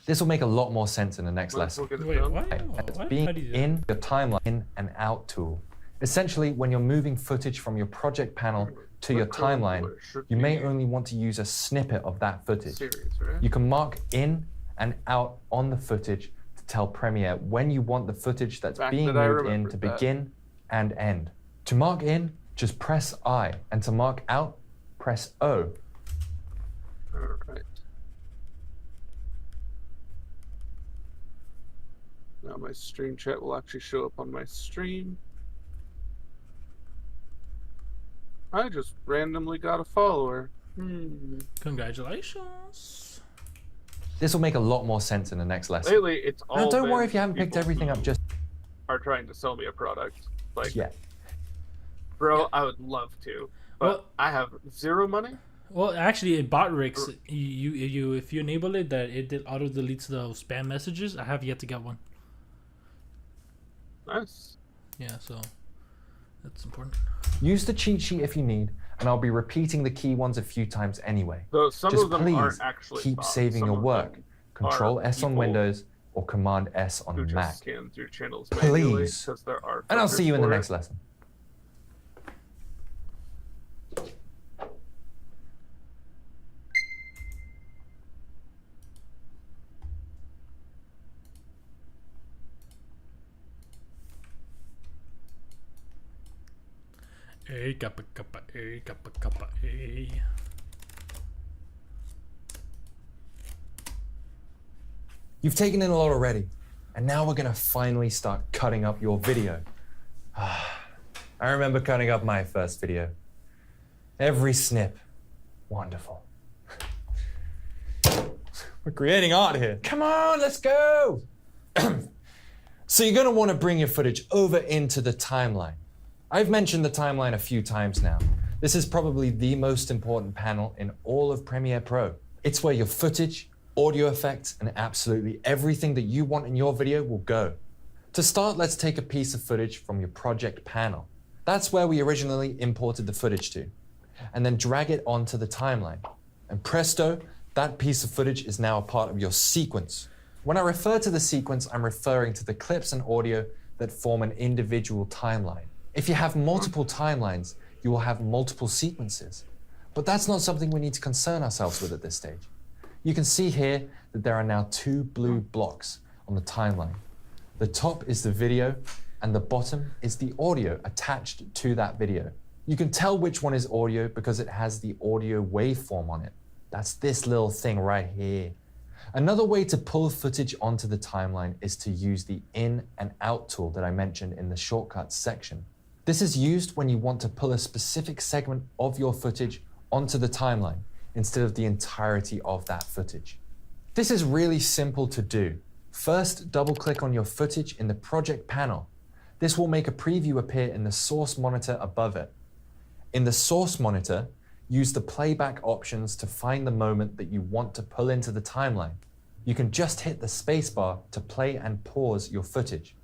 This will make a lot more sense in the next lesson.
Wait, what?
It's
What?
being
How do you do
in your timeline, in and out tool. Essentially, when you're moving footage from your project panel to your timeline, you may only want to use a snippet of that footage. You can mark in and out on the footage to tell Premiere when you want the footage that's being moved in to begin and end. To mark in, just press I, and to mark out, press O.
Alright. Now my stream chat will actually show up on my stream. I just randomly got a follower.
Congratulations.
This will make a lot more sense in the next lesson.
Lately, it's all.
Now, don't
been
worry if you haven't picked
people
everything up
who
just
are trying to sell me a product. Like,
yet.
bro, I would love to, but
Well-
I have zero money.
Well, actually, it bot Rix. You if you enable it, that it auto deletes the spam messages. I have yet to get one.
Nice.
Yeah, so that's important.
Use the cheat sheet if you need, and I'll be repeating the key ones a few times anyway.
Though some
Just
of them
please
aren't actually
keep
bots.
saving
Some
your
of
work.
them
Control
are
S on
people
Windows or Command S
who
on
just
Mac.
scan through channels manually,
Please.
'cause there are
And I'll see you in the
filters
next
for it.
lesson.
A kappa kappa A kappa kappa A.
You've taken in a lot already, and now we're gonna finally start cutting up your video. I remember cutting up my first video. Every snip, wonderful. We're creating art here. Come on, let's go. So you're gonna wanna bring your footage over into the timeline. I've mentioned the timeline a few times now. This is probably the most important panel in all of Premiere Pro. It's where your footage, audio effects, and absolutely everything that you want in your video will go. To start, let's take a piece of footage from your project panel. That's where we originally imported the footage to, and then drag it onto the timeline. And presto, that piece of footage is now a part of your sequence. When I refer to the sequence, I'm referring to the clips and audio that form an individual timeline. If you have multiple timelines, you will have multiple sequences. But that's not something we need to concern ourselves with at this stage. You can see here that there are now two blue blocks on the timeline. The top is the video, and the bottom is the audio attached to that video. You can tell which one is audio because it has the audio waveform on it. That's this little thing right here. Another way to pull footage onto the timeline is to use the in and out tool that I mentioned in the shortcuts section. This is used when you want to pull a specific segment of your footage onto the timeline instead of the entirety of that footage. This is really simple to do. First, double-click on your footage in the project panel. This will make a preview appear in the source monitor above it. In the source monitor, use the playback options to find the moment that you want to pull into the timeline. You can just hit the spacebar to play and pause your footage.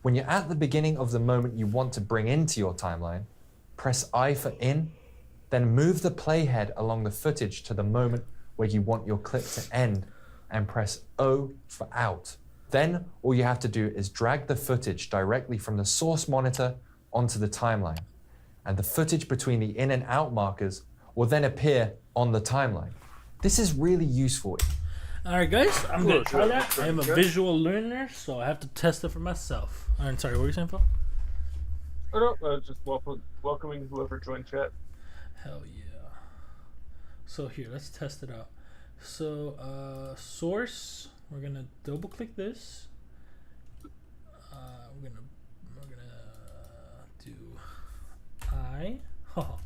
When you're at the beginning of the moment you want to bring into your timeline, press I for in, then move the playhead along the footage to the moment where you want your clip to end, and press O for out. Then all you have to do is drag the footage directly from the source monitor onto the timeline, and the footage between the in and out markers will then appear on the timeline. This is really useful.
Alright guys, I'm gonna try that. I am a visual learner, so I have to test it for myself. Alright, sorry, what were you saying, Phil?
Oh no, just welcoming whoever joined chat.
Hell yeah. So here, let's test it out. So source, we're gonna double click this. We're gonna do I. Oh.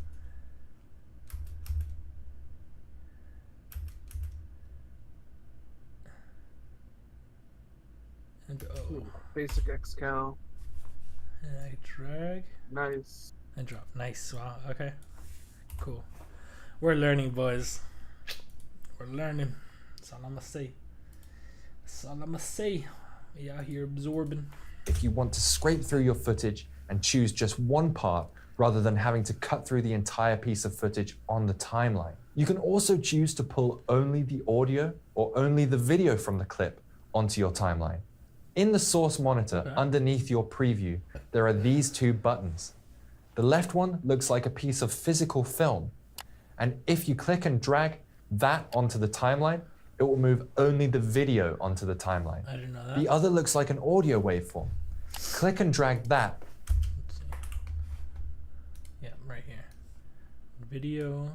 And O.
Basic XCal.
And I drag
Nice.
and drop. Nice. Wow. Okay. Cool. We're learning, boys. We're learning. That's all I'm gonna say. That's all I'm gonna say. We out here absorbing.
If you want to scrape through your footage and choose just one part rather than having to cut through the entire piece of footage on the timeline. You can also choose to pull only the audio or only the video from the clip onto your timeline. In the source monitor, underneath your preview, there are these two buttons. The left one looks like a piece of physical film, and if you click and drag that onto the timeline, it will move only the video onto the timeline.
I didn't know that.
The other looks like an audio waveform. Click and drag that.
Let's see. Yeah, right here. Video.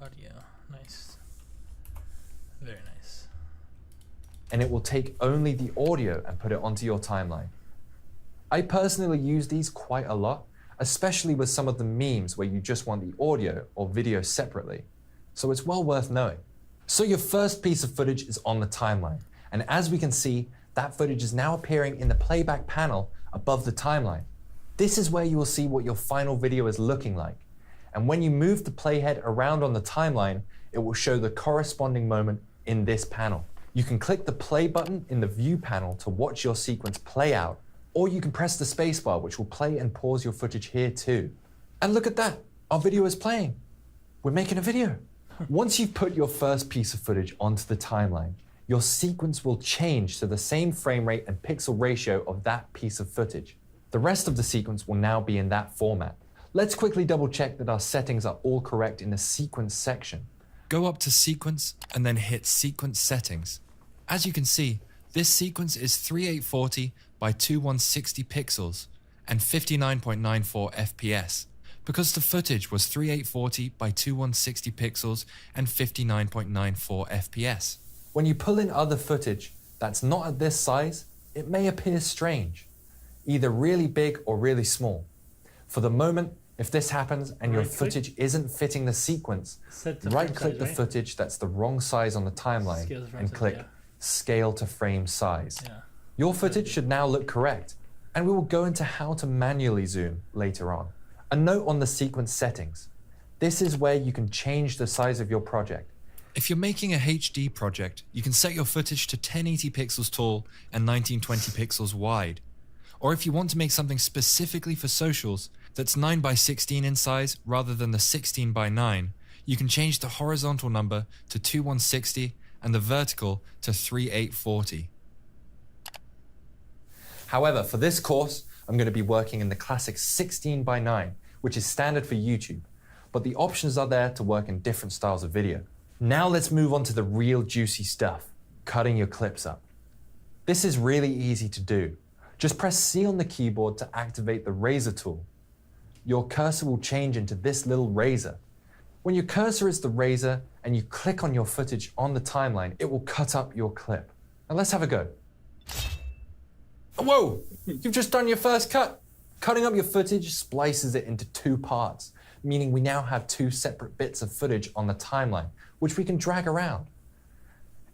Audio. Nice. Very nice.
And it will take only the audio and put it onto your timeline. I personally use these quite a lot, especially with some of the memes where you just want the audio or video separately. So it's well worth knowing. So your first piece of footage is on the timeline. And as we can see, that footage is now appearing in the playback panel above the timeline. This is where you will see what your final video is looking like. And when you move the playhead around on the timeline, it will show the corresponding moment in this panel. You can click the play button in the view panel to watch your sequence play out, or you can press the spacebar, which will play and pause your footage here too. And look at that, our video is playing. We're making a video. Once you've put your first piece of footage onto the timeline, your sequence will change to the same frame rate and pixel ratio of that piece of footage. The rest of the sequence will now be in that format. Let's quickly double check that our settings are all correct in the sequence section.
Go up to Sequence and then hit Sequence Settings. As you can see, this sequence is 3840 by 2160 pixels and 59.94 FPS, because the footage was 3840 by 2160 pixels and 59.94 FPS.
When you pull in other footage that's not at this size, it may appear strange, either really big or really small. For the moment, if this happens and your footage isn't fitting the sequence, right-click the footage that's the wrong size on the timeline and click Scale to Frame Size. Your footage should now look correct, and we will go into how to manually zoom later on. A note on the sequence settings. This is where you can change the size of your project.
If you're making a HD project, you can set your footage to 1080 pixels tall and 1920 pixels wide. Or if you want to make something specifically for socials that's 9 by 16 in size rather than the 16 by 9, you can change the horizontal number to 2160 and the vertical to 3840.
However, for this course, I'm going to be working in the classic 16 by 9, which is standard for YouTube, but the options are there to work in different styles of video. Now let's move on to the real juicy stuff, cutting your clips up. This is really easy to do. Just press C on the keyboard to activate the razor tool. Your cursor will change into this little razor. When your cursor is the razor and you click on your footage on the timeline, it will cut up your clip. Now let's have a go. Whoa, you've just done your first cut. Cutting up your footage splices it into two parts, meaning we now have two separate bits of footage on the timeline, which we can drag around.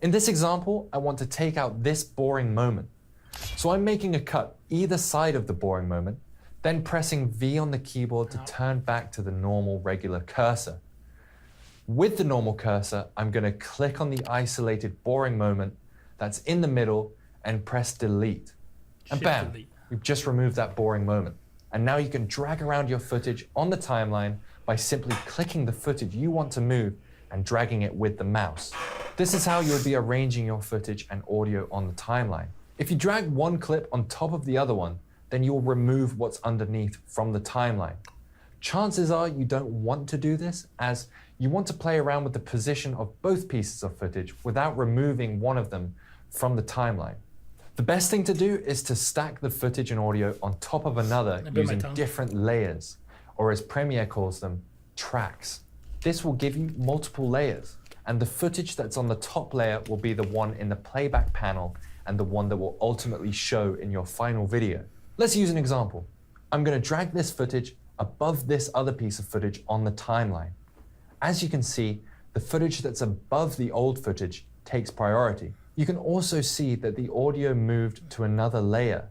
In this example, I want to take out this boring moment. So I'm making a cut either side of the boring moment, then pressing V on the keyboard to turn back to the normal regular cursor. With the normal cursor, I'm going to click on the isolated boring moment that's in the middle and press delete. And bam, we've just removed that boring moment. And now you can drag around your footage on the timeline by simply clicking the footage you want to move and dragging it with the mouse. This is how you'll be arranging your footage and audio on the timeline. If you drag one clip on top of the other one, then you'll remove what's underneath from the timeline. Chances are you don't want to do this, as you want to play around with the position of both pieces of footage without removing one of them from the timeline. The best thing to do is to stack the footage and audio on top of another using different layers, or as Premiere calls them, tracks. This will give you multiple layers, and the footage that's on the top layer will be the one in the playback panel and the one that will ultimately show in your final video. Let's use an example. I'm going to drag this footage above this other piece of footage on the timeline. As you can see, the footage that's above the old footage takes priority. You can also see that the audio moved to another layer,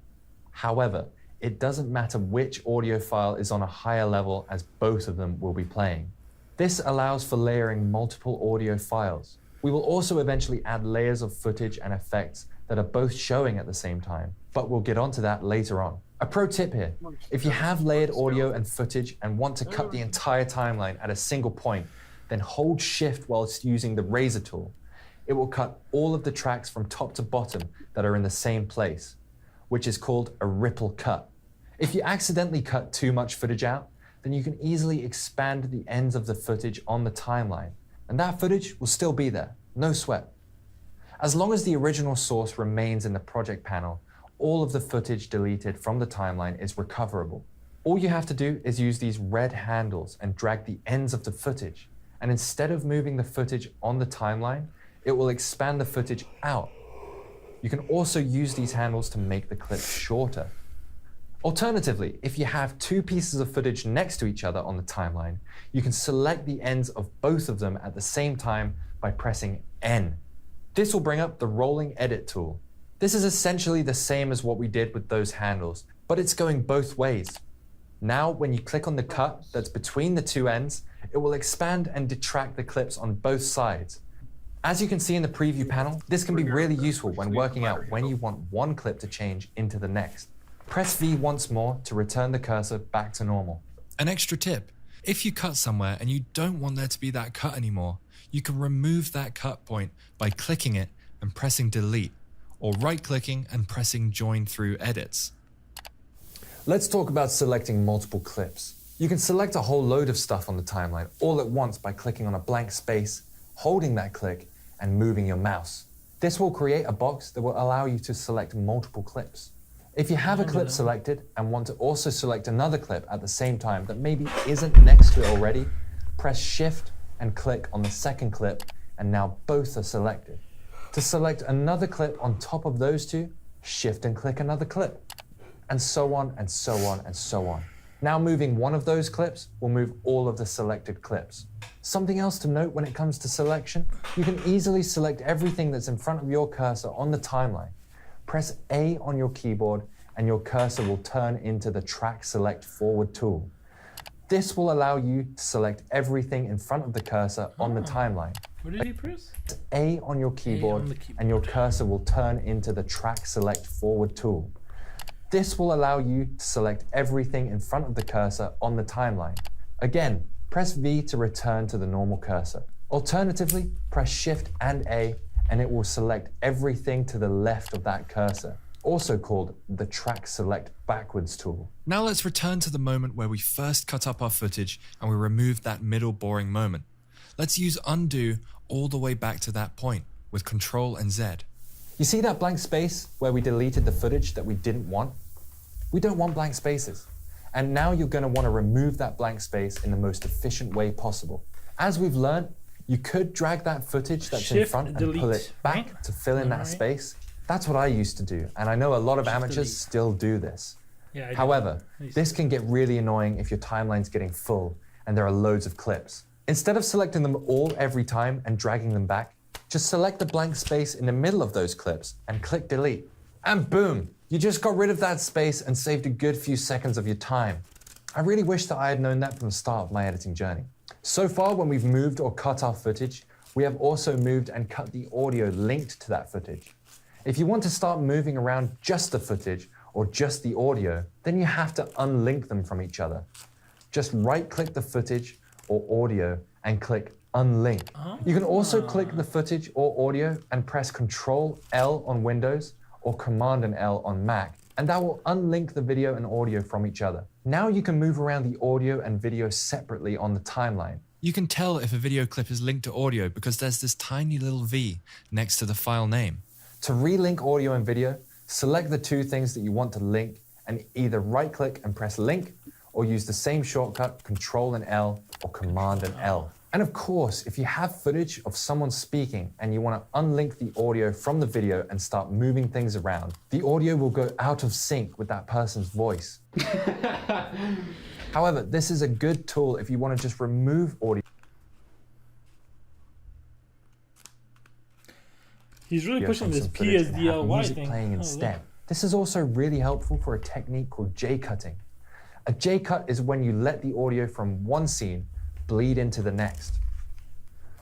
However, it doesn't matter which audio file is on a higher level, as both of them will be playing. This allows for layering multiple audio files. We will also eventually add layers of footage and effects that are both showing at the same time, but we'll get onto that later on. A pro tip here, if you have layered audio and footage and want to cut the entire timeline at a single point, then hold Shift whilst using the razor tool. It will cut all of the tracks from top to bottom that are in the same place, which is called a ripple cut. If you accidentally cut too much footage out, then you can easily expand the ends of the footage on the timeline, and that footage will still be there, no sweat. As long as the original source remains in the project panel, all of the footage deleted from the timeline is recoverable. All you have to do is use these red handles and drag the ends of the footage, and instead of moving the footage on the timeline, it will expand the footage out. You can also use these handles to make the clip shorter. Alternatively, if you have two pieces of footage next to each other on the timeline, you can select the ends of both of them at the same time by pressing N. This will bring up the rolling edit tool. This is essentially the same as what we did with those handles, but it's going both ways. Now, when you click on the cut that's between the two ends, it will expand and detract the clips on both sides. As you can see in the preview panel, this can be really useful when working out when you want one clip to change into the next. Press V once more to return the cursor back to normal.
An extra tip, if you cut somewhere and you don't want there to be that cut anymore, you can remove that cut point by clicking it and pressing delete, or right-clicking and pressing join through edits.
Let's talk about selecting multiple clips. You can select a whole load of stuff on the timeline all at once by clicking on a blank space, holding that click, and moving your mouse. This will create a box that will allow you to select multiple clips. If you have a clip selected and want to also select another clip at the same time that maybe isn't next to it already, press Shift and click on the second clip, and now both are selected. To select another clip on top of those two, Shift and click another clip, and so on and so on and so on. Now moving one of those clips will move all of the selected clips. Something else to note when it comes to selection, you can easily select everything that's in front of your cursor on the timeline. Press A on your keyboard and your cursor will turn into the Track Select Forward tool. This will allow you to select everything in front of the cursor on the timeline.
What did he press?
A on your keyboard, and your cursor will turn into the Track Select Forward tool. This will allow you to select everything in front of the cursor on the timeline. Again, press V to return to the normal cursor. Alternatively, press Shift and A, and it will select everything to the left of that cursor, also called the Track Select Backwards tool.
Now let's return to the moment where we first cut up our footage and we removed that middle boring moment. Let's use undo all the way back to that point with Control and Z.
You see that blank space where we deleted the footage that we didn't want? We don't want blank spaces. And now you're going to want to remove that blank space in the most efficient way possible. As we've learned, you could drag that footage that's in front and pull it back to fill in that space. That's what I used to do, and I know a lot of amateurs still do this. However, this can get really annoying if your timeline's getting full and there are loads of clips. Instead of selecting them all every time and dragging them back, just select the blank space in the middle of those clips and click delete. And boom, you just got rid of that space and saved a good few seconds of your time. I really wish that I had known that from the start of my editing journey. So far, when we've moved or cut our footage, we have also moved and cut the audio linked to that footage. If you want to start moving around just the footage or just the audio, then you have to unlink them from each other. Just right-click the footage or audio and click Unlink. You can also click the footage or audio and press Ctrl-L on Windows or Command and L on Mac, and that will unlink the video and audio from each other. Now you can move around the audio and video separately on the timeline.
You can tell if a video clip is linked to audio because there's this tiny little V next to the file name.
To relink audio and video, select the two things that you want to link and either right-click and press Link or use the same shortcut, Ctrl and L or Command and L. And of course, if you have footage of someone speaking and you want to unlink the audio from the video and start moving things around, the audio will go out of sync with that person's voice. However, this is a good tool if you want to just remove audio.
He's really pushing this PSDLY
music
thing.
playing instead. This is also really helpful for a technique called J-cutting. A J-cut is when you let the audio from one scene bleed into the next.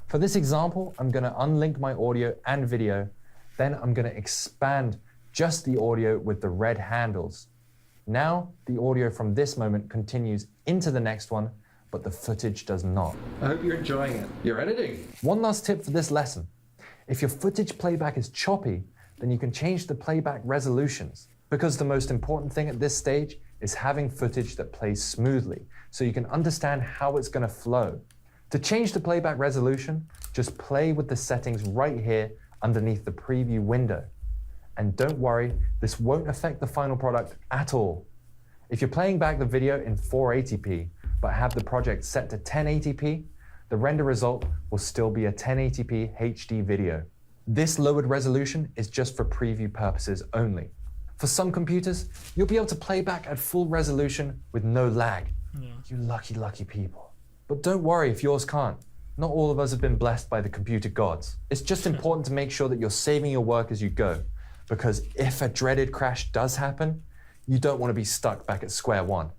For this example, I'm going to unlink my audio and video, then I'm going to expand just the audio with the red handles. Now, the audio from this moment continues into the next one, but the footage does not.
I hope you're enjoying it. You're editing.
One last tip for this lesson. If your footage playback is choppy, then you can change the playback resolutions, because the most important thing at this stage is having footage that plays smoothly, so you can understand how it's going to flow. To change the playback resolution, just play with the settings right here underneath the preview window. And don't worry, this won't affect the final product at all. If you're playing back the video in 480p, but have the project set to 1080p, the render result will still be a 1080p HD video. This lowered resolution is just for preview purposes only. For some computers, you'll be able to play back at full resolution with no lag.
Yeah.
You lucky people. But don't worry if yours can't. Not all of us have been blessed by the computer gods. It's just important to make sure that you're saving your work as you go, because if a dreaded crash does happen, you don't want to be stuck back at square one.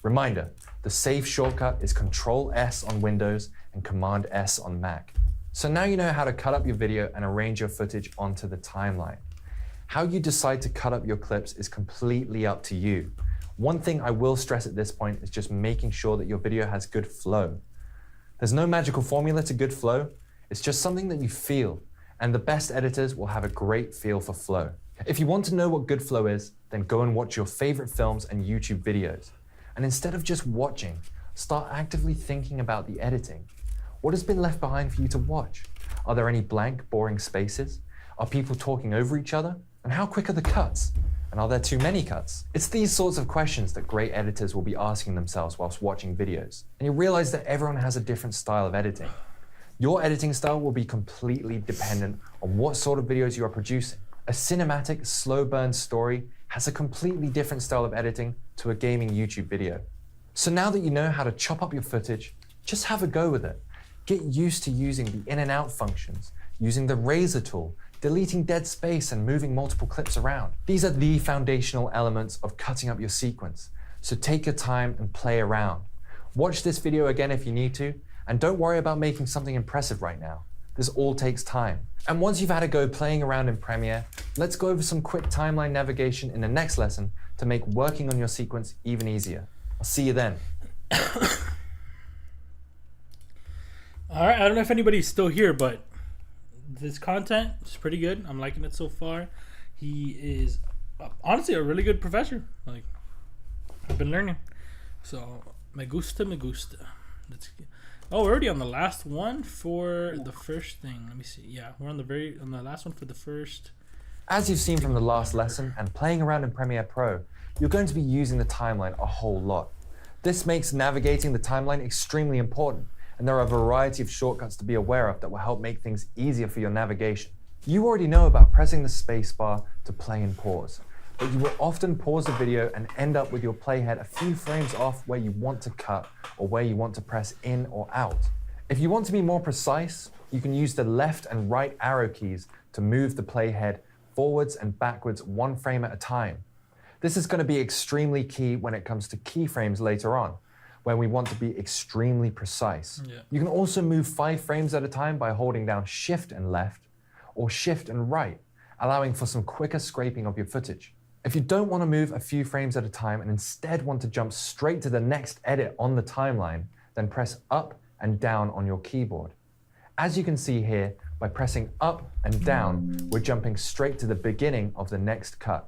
Reminder, the save shortcut is Control-S on Windows and Command-S on Mac. So now you know how to cut up your video and arrange your footage onto the timeline. How you decide to cut up your clips is completely up to you. One thing I will stress at this point is just making sure that your video has good flow. There's no magical formula to good flow, it's just something that you feel, and the best editors will have a great feel for flow. If you want to know what good flow is, then go and watch your favorite films and YouTube videos. And instead of just watching, start actively thinking about the editing. What has been left behind for you to watch? Are there any blank, boring spaces? Are people talking over each other? And how quick are the cuts? And are there too many cuts? It's these sorts of questions that great editors will be asking themselves whilst watching videos. And you realize that everyone has a different style of editing. Your editing style will be completely dependent on what sort of videos you are producing. A cinematic, slow burn story has a completely different style of editing to a gaming YouTube video. So now that you know how to chop up your footage, just have a go with it. Get used to using the in and out functions, using the razor tool, deleting dead space and moving multiple clips around. These are the foundational elements of cutting up your sequence. So take your time and play around. Watch this video again if you need to, and don't worry about making something impressive right now. This all takes time. And once you've had a go playing around in Premiere, let's go over some quick timeline navigation in the next lesson to make working on your sequence even easier. I'll see you then.
All right, I don't know if anybody's still here, but this content is pretty good. I'm liking it so far. He is honestly a really good professor. Like, I've been learning. So, me gusta, me gusta. Oh, we're already on the last one for the first thing. Let me see. Yeah, we're on the last one for the first.
As you've seen from the last lesson and playing around in Premiere Pro, you're going to be using the timeline a whole lot. This makes navigating the timeline extremely important, and there are a variety of shortcuts to be aware of that will help make things easier for your navigation. You already know about pressing the spacebar to play and pause, but you will often pause the video and end up with your playhead a few frames off where you want to cut or where you want to press in or out. If you want to be more precise, you can use the left and right arrow keys to move the playhead forwards and backwards one frame at a time. This is going to be extremely key when it comes to keyframes later on, where we want to be extremely precise.
Yeah.
You can also move 5 frames at a time by holding down Shift and left or Shift and right, allowing for some quicker scraping of your footage. If you don't want to move a few frames at a time and instead want to jump straight to the next edit on the timeline, then press up and down on your keyboard. As you can see here, by pressing up and down, we're jumping straight to the beginning of the next cut.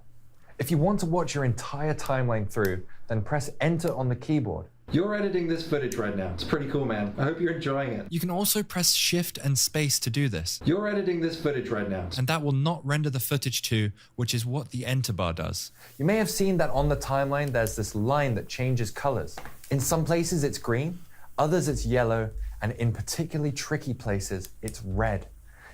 If you want to watch your entire timeline through, then press Enter on the keyboard.
You're editing this footage right now. It's pretty cool, man. I hope you're enjoying it.
You can also press Shift and Space to do this.
You're editing this footage right now.
And that will not render the footage to, which is what the Enter bar does.
You may have seen that on the timeline there's this line that changes colors. In some places it's green, others it's yellow, and in particularly tricky places it's red.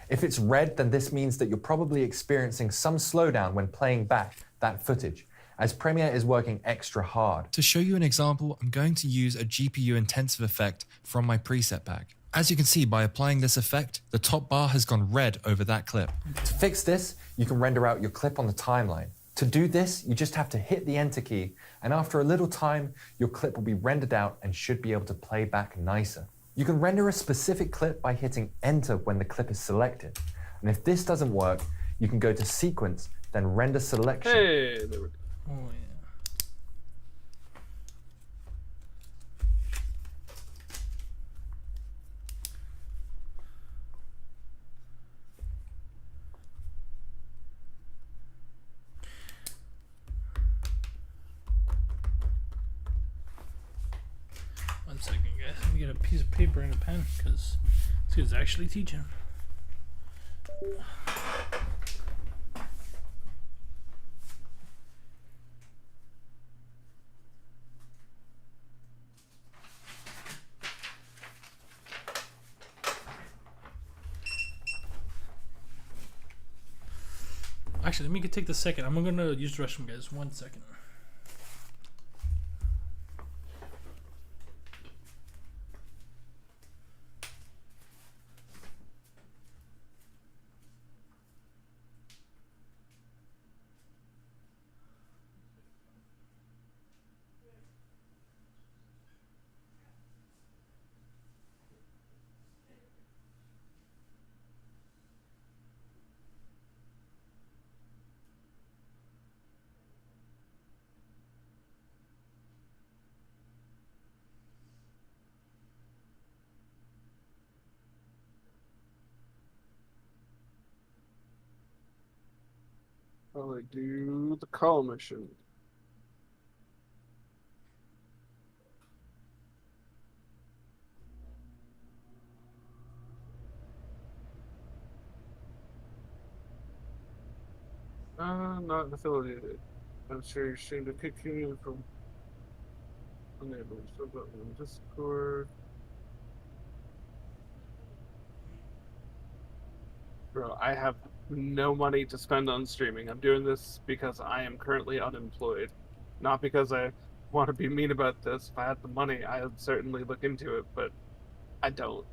If it's red, then this means that you're probably experiencing some slowdown when playing back that footage, as Premiere is working extra hard.
To show you an example, I'm going to use a GPU intensive effect from my preset pack. As you can see, by applying this effect, the top bar has gone red over that clip.
To fix this, you can render out your clip on the timeline. To do this, you just have to hit the enter key, and after a little time, your clip will be rendered out and should be able to play back nicer. You can render a specific clip by hitting enter when the clip is selected. And if this doesn't work, you can go to sequence, then render selection.
Hey, there we go.
Oh yeah. One second, guys. Let me get a piece of paper and a pen because this kid's actually teaching. Actually, let me take the second. I'm gonna use the restroom, guys. 1 second.
Probably do the call mission. Not affiliated. I'm sure you're ashamed to kick you from unable to button on Discord. Bro, I have no money to spend on streaming. I'm doing this because I am currently unemployed. Not because I want to be mean about this. If I had the money, I would certainly look into it, but I don't.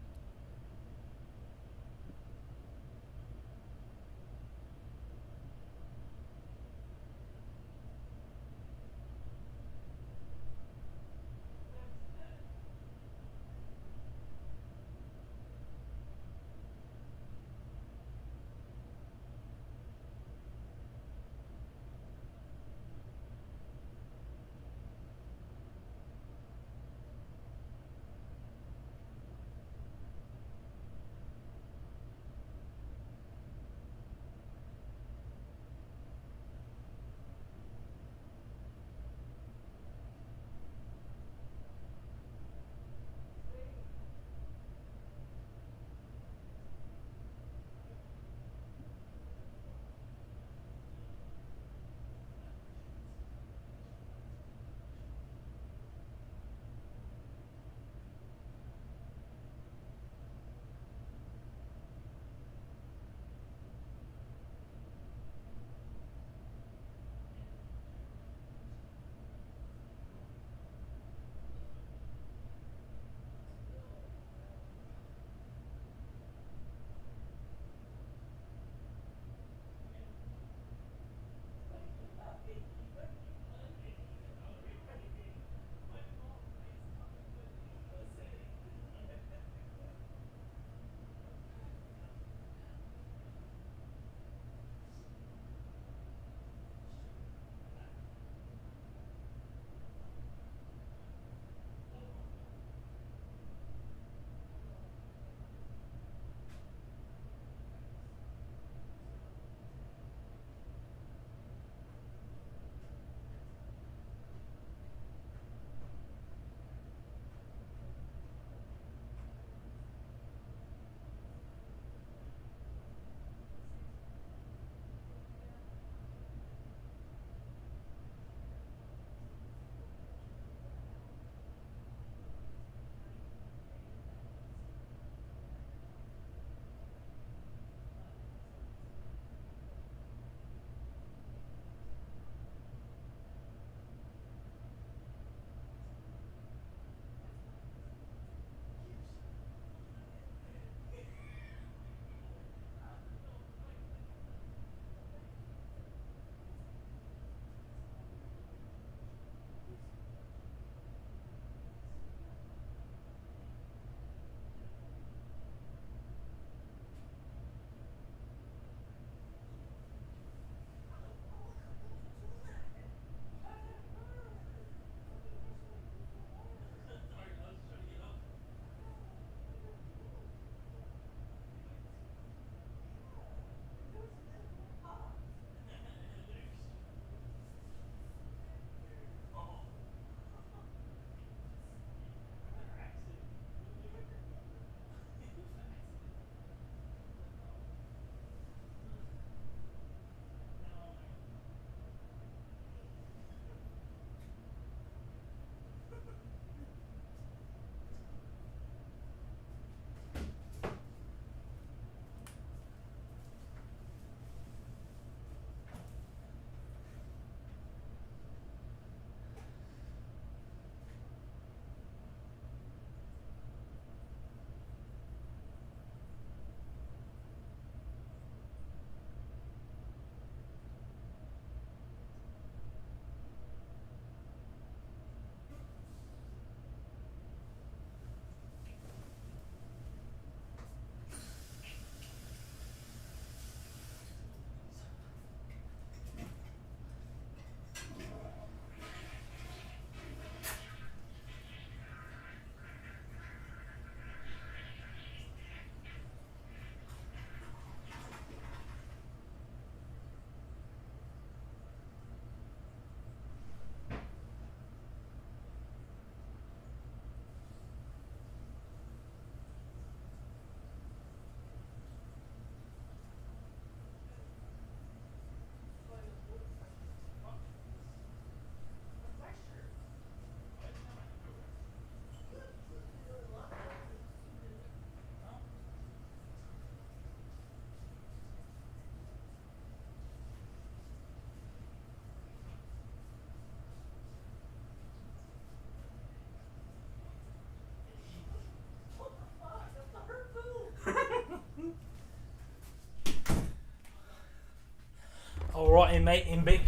mate in big.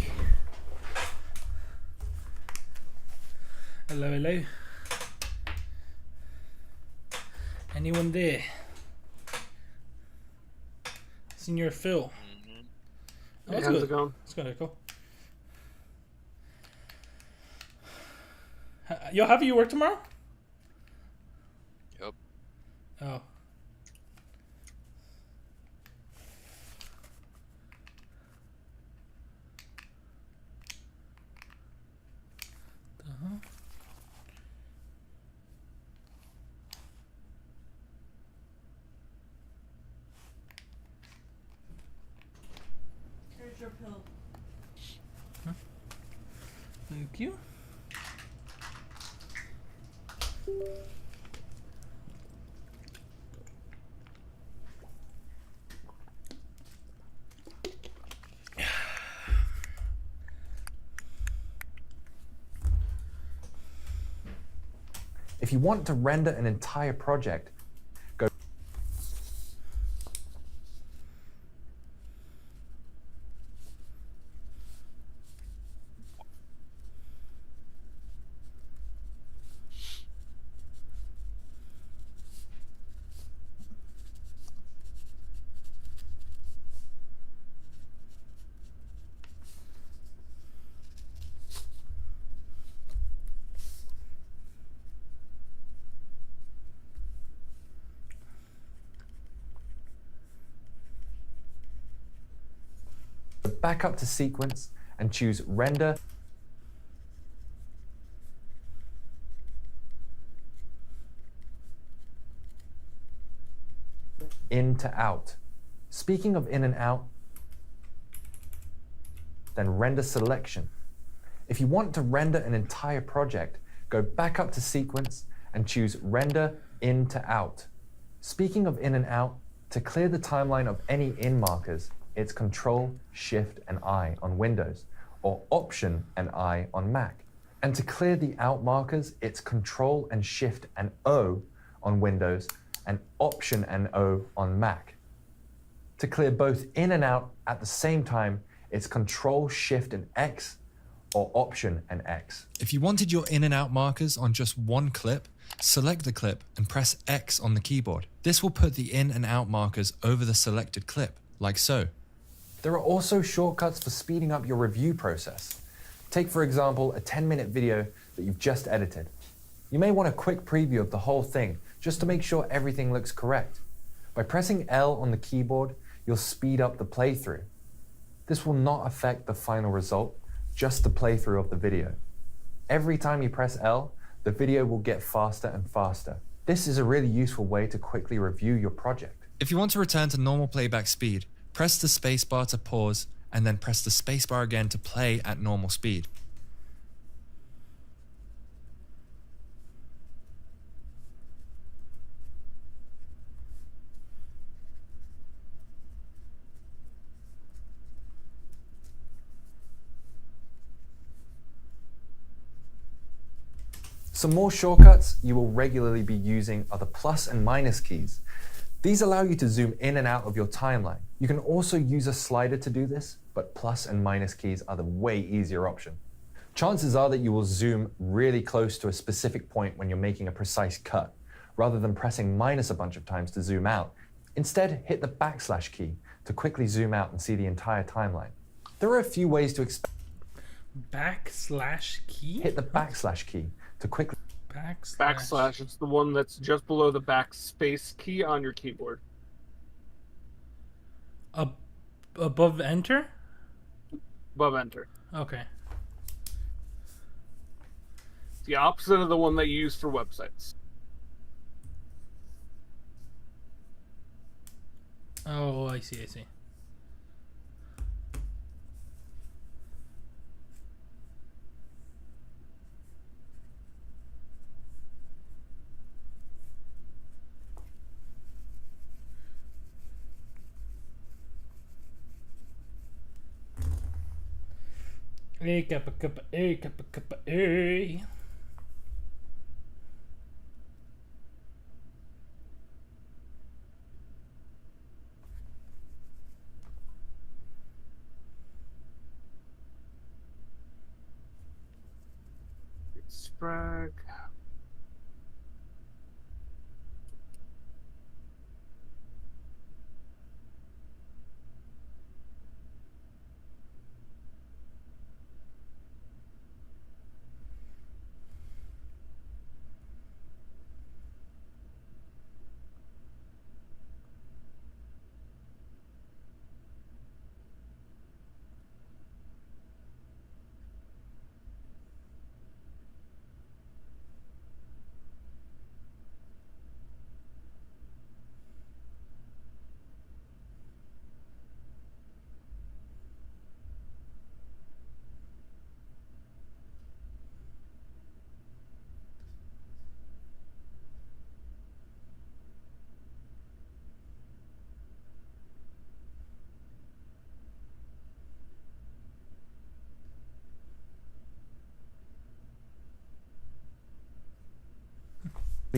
Hello, hello. Anyone there? Senior Phil. Oh, that's
How's
good.
it going?
That's good, cool. Yo, have you work tomorrow?
Yep.
Oh.
Here's your pill.
Thank you.
If you want to render an entire project, go back up to sequence and choose render in to out. Speaking of in and out, then render selection. If you want to render an entire project, go back up to sequence and choose render in to out. Speaking of in and out, to clear the timeline of any in markers, it's Control, Shift, and I on Windows, or Option and I on Mac. And to clear the out markers, it's Control and Shift and O on Windows, and Option and O on Mac. To clear both in and out at the same time, it's Control, Shift, and X, or Option and X.
If you wanted your in and out markers on just one clip, select the clip and press X on the keyboard. This will put the in and out markers over the selected clip, like so.
There are also shortcuts for speeding up your review process. Take, for example, a 10-minute video that you've just edited. You may want a quick preview of the whole thing, just to make sure everything looks correct. By pressing L on the keyboard, you'll speed up the playthrough. This will not affect the final result, just the playthrough of the video. Every time you press L, the video will get faster and faster. This is a really useful way to quickly review your project.
If you want to return to normal playback speed, press the spacebar to pause, and then press the spacebar again to play at normal speed.
Some more shortcuts you will regularly be using are the plus and minus keys. These allow you to zoom in and out of your timeline. You can also use a slider to do this, but plus and minus keys are the way easier option. Chances are that you will zoom really close to a specific point when you're making a precise cut, rather than pressing minus a bunch of times to zoom out. Instead, hit the backslash key to quickly zoom out and see the entire timeline. There are a few ways to expand.
Backslash key?
Hit the backslash key to quickly
Backslash. It's the one that's just below the backspace key on your keyboard.
Above enter?
Above enter.
Okay.
It's the opposite of the one that you use for websites.
Oh, I see, I see. A kappa kappa A kappa kappa A.
drag.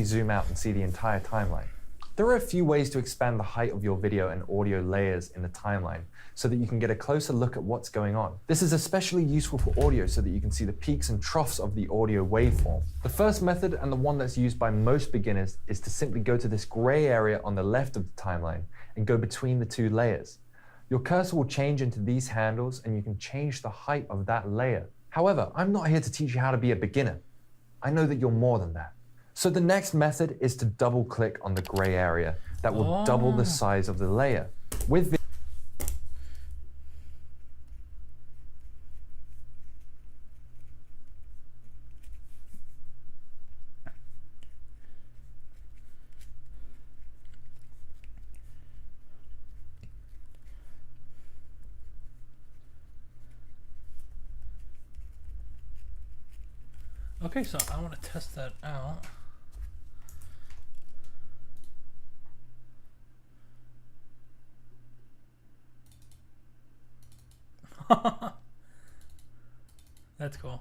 Zoom out and see the entire timeline. There are a few ways to expand the height of your video and audio layers in the timeline so that you can get a closer look at what's going on. This is especially useful for audio so that you can see the peaks and troughs of the audio waveform. The first method, and the one that's used by most beginners, is to simply go to this gray area on the left of the timeline and go between the two layers. Your cursor will change into these handles and you can change the height of that layer. However, I'm not here to teach you how to be a beginner. I know that you're more than that. So the next method is to double click on the gray area. That will double the size of the layer. With
Okay, so I want to test that out. That's cool.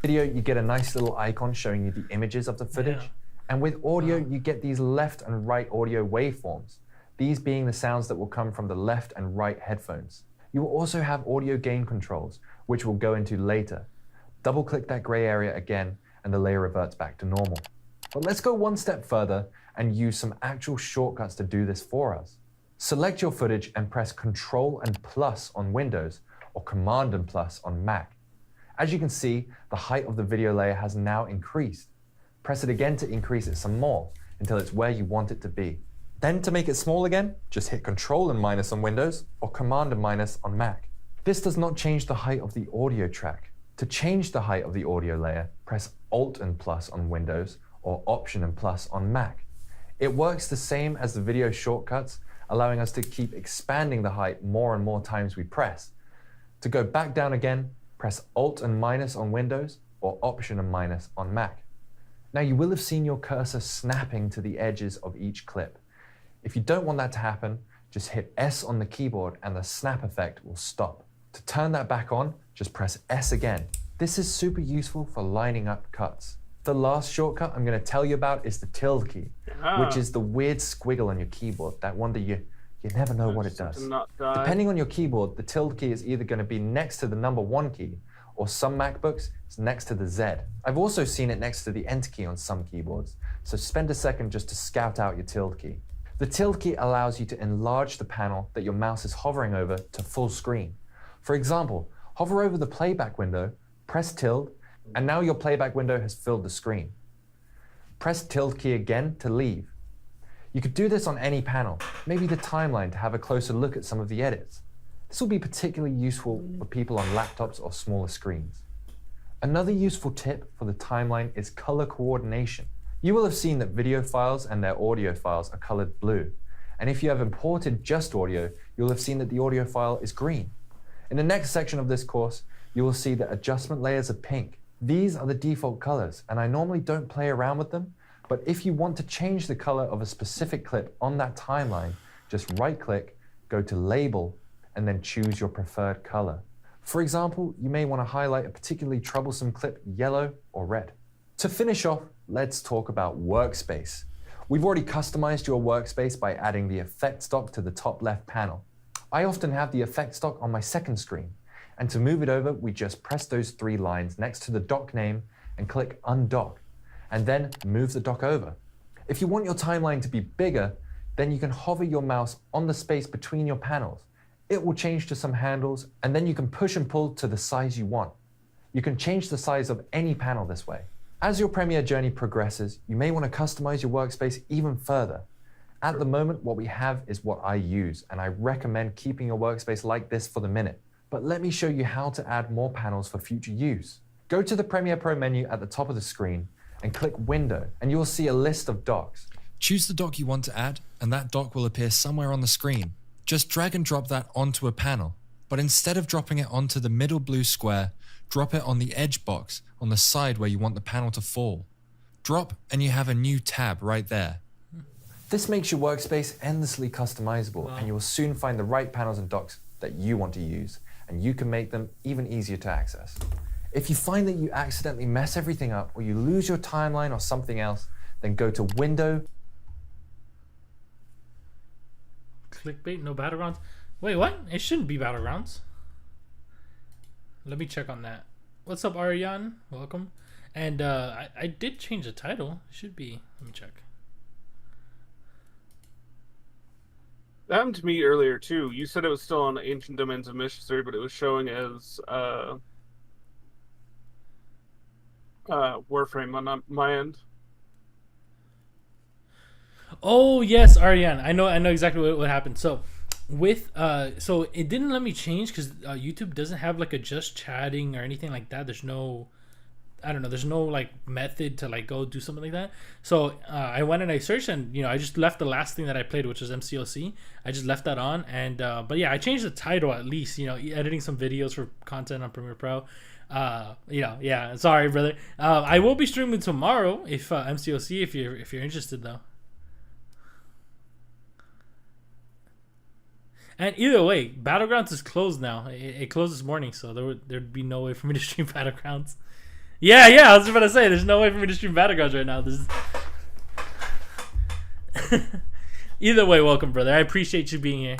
video, you get a nice little icon showing you the images of the footage.
Yeah.
And with audio, you get these left and right audio waveforms, these being the sounds that will come from the left and right headphones. You will also have audio gain controls, which we'll go into later. Double click that gray area again, and the layer reverts back to normal. But let's go one step further and use some actual shortcuts to do this for us. Select your footage and press Ctrl and plus on Windows or Command and plus on Mac. As you can see, the height of the video layer has now increased. Press it again to increase it some more until it's where you want it to be. Then to make it small again, just hit Ctrl and minus on Windows or Command and minus on Mac. This does not change the height of the audio track. To change the height of the audio layer, press Alt and plus on Windows or Option and plus on Mac. It works the same as the video shortcuts, allowing us to keep expanding the height more and more times we press. To go back down again, press Alt and minus on Windows or Option and minus on Mac. Now you will have seen your cursor snapping to the edges of each clip. If you don't want that to happen, just hit S on the keyboard and the snap effect will stop. To turn that back on, just press S again. This is super useful for lining up cuts. The last shortcut I'm going to tell you about is the tilde key, which is the weird squiggle on your keyboard, that one that you never know what it does. Depending on your keyboard, the tilde key is either going to be next to the number 1 key, or some MacBooks, it's next to the Z. I've also seen it next to the Enter key on some keyboards, so spend a second just to scout out your tilde key. The tilde key allows you to enlarge the panel that your mouse is hovering over to full screen. For example, hover over the playback window, press tilde, and now your playback window has filled the screen. Press tilde key again to leave. You could do this on any panel, maybe the timeline to have a closer look at some of the edits. This will be particularly useful for people on laptops or smaller screens. Another useful tip for the timeline is color coordination. You will have seen that video files and their audio files are colored blue. And if you have imported just audio, you'll have seen that the audio file is green. In the next section of this course, you will see that adjustment layers are pink. These are the default colors, and I normally don't play around with them, but if you want to change the color of a specific clip on that timeline, just right-click, go to Label, and then choose your preferred color. For example, you may want to highlight a particularly troublesome clip yellow or red. To finish off, let's talk about workspace. We've already customized your workspace by adding the effect stock to the top left panel. I often have the effect stock on my second screen, And to move it over, we just press those 3 lines next to the dock name and click undock, and then move the dock over. If you want your timeline to be bigger, then you can hover your mouse on the space between your panels. It will change to some handles, and then you can push and pull to the size you want. You can change the size of any panel this way. As your Premiere journey progresses, you may want to customize your workspace even further. At the moment, what we have is what I use, and I recommend keeping your workspace like this for the minute. But let me show you how to add more panels for future use. Go to the Premiere Pro menu at the top of the screen and click Window, and you will see a list of docks.
Choose the dock you want to add, and that dock will appear somewhere on the screen. Just drag and drop that onto a panel, but instead of dropping it onto the middle blue square, drop it on the edge box on the side where you want the panel to fall. Drop, and you have a new tab right there.
This makes your workspace endlessly customizable, and you will soon find the right panels and docks that you want to use, and you can make them even easier to access. If you find that you accidentally mess everything up, or you lose your timeline or something else, then go to Window.
Clickbait, no battlegrounds. Wait, what? It shouldn't be battlegrounds. Let me check on that. What's up, Ariane? Welcome. And I did change the title. It should be. Let me check.
That happened to me earlier too. You said it was still on Ancient Domains of Mystery, but it was showing as Warframe on my end.
Oh yes, Ariane. I know exactly what happened. So with so it didn't let me change because YouTube doesn't have like a just chatting or anything like that. There's no, I don't know, there's no like method to like go do something like that. So I went and I searched, and I just left the last thing that I played, which was MCOC. I just left that on, and but yeah, I changed the title at least. Editing some videos for content on Premiere Pro. Yeah, sorry, brother. I will be streaming tomorrow if MCOC if you're interested though. And either way, Battlegrounds is closed now. It closed this morning, so there'd be no way for me to stream Battlegrounds. Yeah, I was about to say, there's no way for me to stream Battlegrounds right now. This is... Either way, welcome, brother. I appreciate you being here.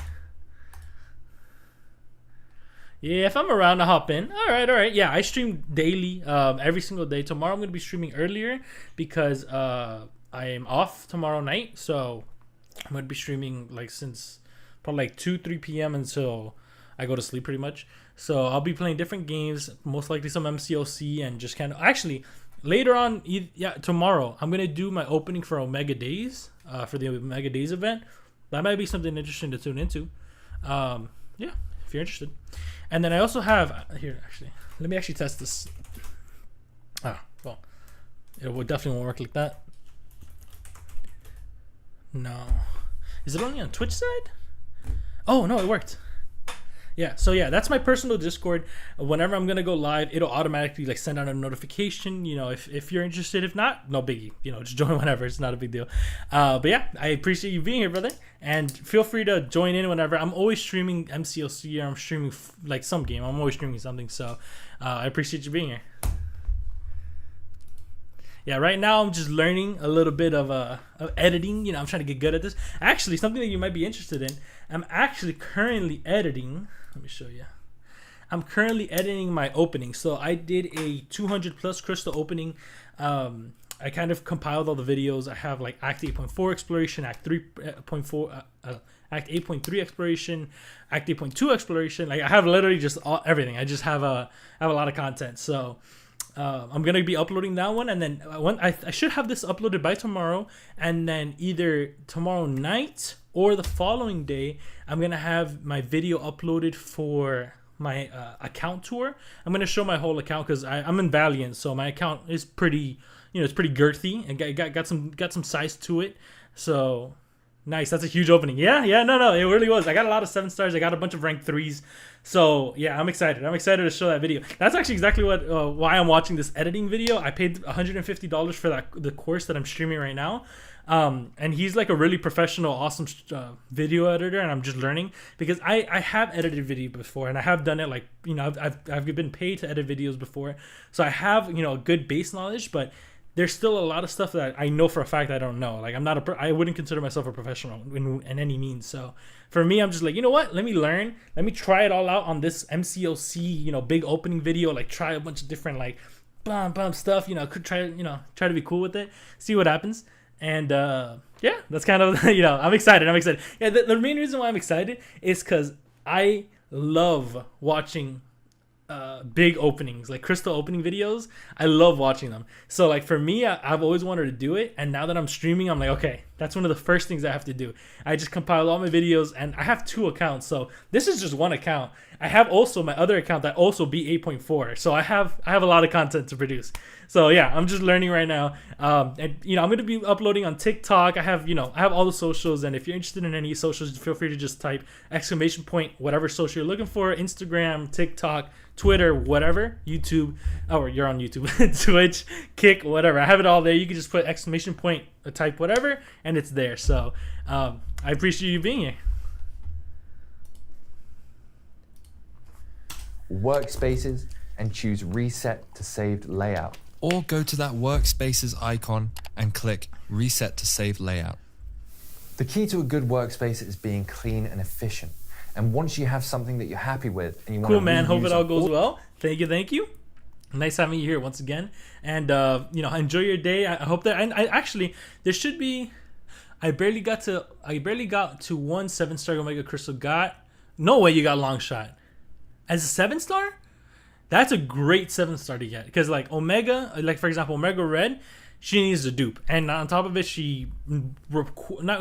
Yeah, if I'm around, I'll hop in. All right. Yeah, I stream daily, every single day. Tomorrow I'm going to be streaming earlier because I am off tomorrow night. So I'm going to be streaming since probably 2-3 p.m. until I go to sleep pretty much. So I'll be playing different games, most likely some MCOC, and just kind of... Actually, later on, tomorrow, I'm going to do my opening for Omega Days, for the Omega Days event. That might be something interesting to tune into. Yeah, if you're interested. And then I also have... Here, actually. Let me actually test this. Well. It definitely won't work like that. No. Is it only on Twitch side? Oh, no, it worked. Yeah, so yeah, that's my personal Discord. Whenever I'm gonna go live, it'll automatically send out a notification. If you're interested. If not, no biggie. Just join whenever. It's not a big deal. But yeah, I appreciate you being here, brother. And feel free to join in whenever. I'm always streaming MCOC, or I'm streaming some game. I'm always streaming something. So I appreciate you being here. Yeah, right now I'm just learning a little bit of editing. I'm trying to get good at this. Actually, something that you might be interested in. I'm actually currently editing. Let me show you. I'm currently editing my opening. So I did a 200 plus crystal opening. I kind of compiled all the videos. I have Act 8.4 exploration, Act 3.4, Act 8.3 exploration, Act 8.2 exploration. I have literally just everything. I just have a lot of content. So I'm gonna be uploading that one, and then I should have this uploaded by tomorrow, and then either tomorrow night or the following day I'm gonna have my video uploaded for my account tour. I'm gonna show my whole account because I'm in Valiant, so my account is pretty, it's pretty girthy and got some size to it. So nice, that's a huge opening. No, it really was. I got a lot of 7 stars. I got a bunch of rank 3s. So yeah, I'm excited to show that video. That's actually exactly why I'm watching this editing video. I paid $150 for the course that I'm streaming right now. And he's a really professional, awesome video editor, and I'm just learning because I have edited video before, and I have done it I've been paid to edit videos before, so I have a good base knowledge. But there's still a lot of stuff that I know for a fact I don't know. Like I'm not I wouldn't consider myself a professional in any means. So for me, I'm just like, you know what? Let me learn. Let me try it all out on this MCOC, big opening video. Like try a bunch of different like bum stuff. Could try to be cool with it. See what happens. And yeah, that's kind of I'm excited. Yeah, the main reason why I'm excited is because I love watching big openings, like crystal opening videos. I love watching them. So like for me, I've always wanted to do it, and now that I'm streaming, I'm like, okay, that's one of the first things I have to do. I just compile all my videos, and I have 2 accounts, so this is just one account. I have also my other account that also beat 8.4, so I have a lot of content to produce. So yeah, I'm just learning right now. And I'm gonna be uploading on TikTok. I have all the socials, and if you're interested in any socials, feel free to just type ! whatever social you're looking for: Instagram, TikTok, Twitter, whatever, YouTube. Oh, you're on YouTube, Twitch, Kick, whatever. I have it all there. You can just put ! Type whatever, and it's there. So I appreciate you being here.
Workspaces and choose Reset to Saved Layout.
Or go to that workspaces icon and click Reset to Save Layout.
The key to a good workspace is being clean and efficient. And once you have something that you're happy with and you want to
cool, man. Hope it all goes well. Thank you. Nice having you here once again. And enjoy your day. I hope that I actually there should be. I barely got to 1 7-star Omega Crystal. No way you got long shot as a 7-star. That's a great 7-star to get, because like Omega, like for example Omega Red, she needs a dupe, and on top of it she I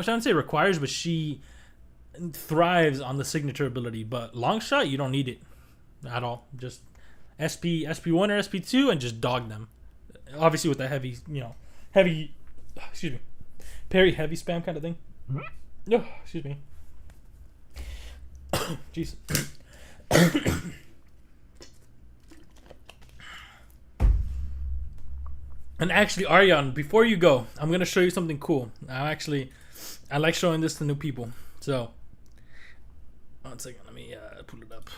don't say requires, but she thrives on the signature ability. But long shot, you don't need it at all. Just SP1 or SP2 and just dog them, obviously with the heavy parry heavy spam kind of thing. Oh, excuse me. Jeez. And actually, Aryan, before you go, I'm gonna show you something cool. I like showing this to new people. So, 1 second, let me pull it up.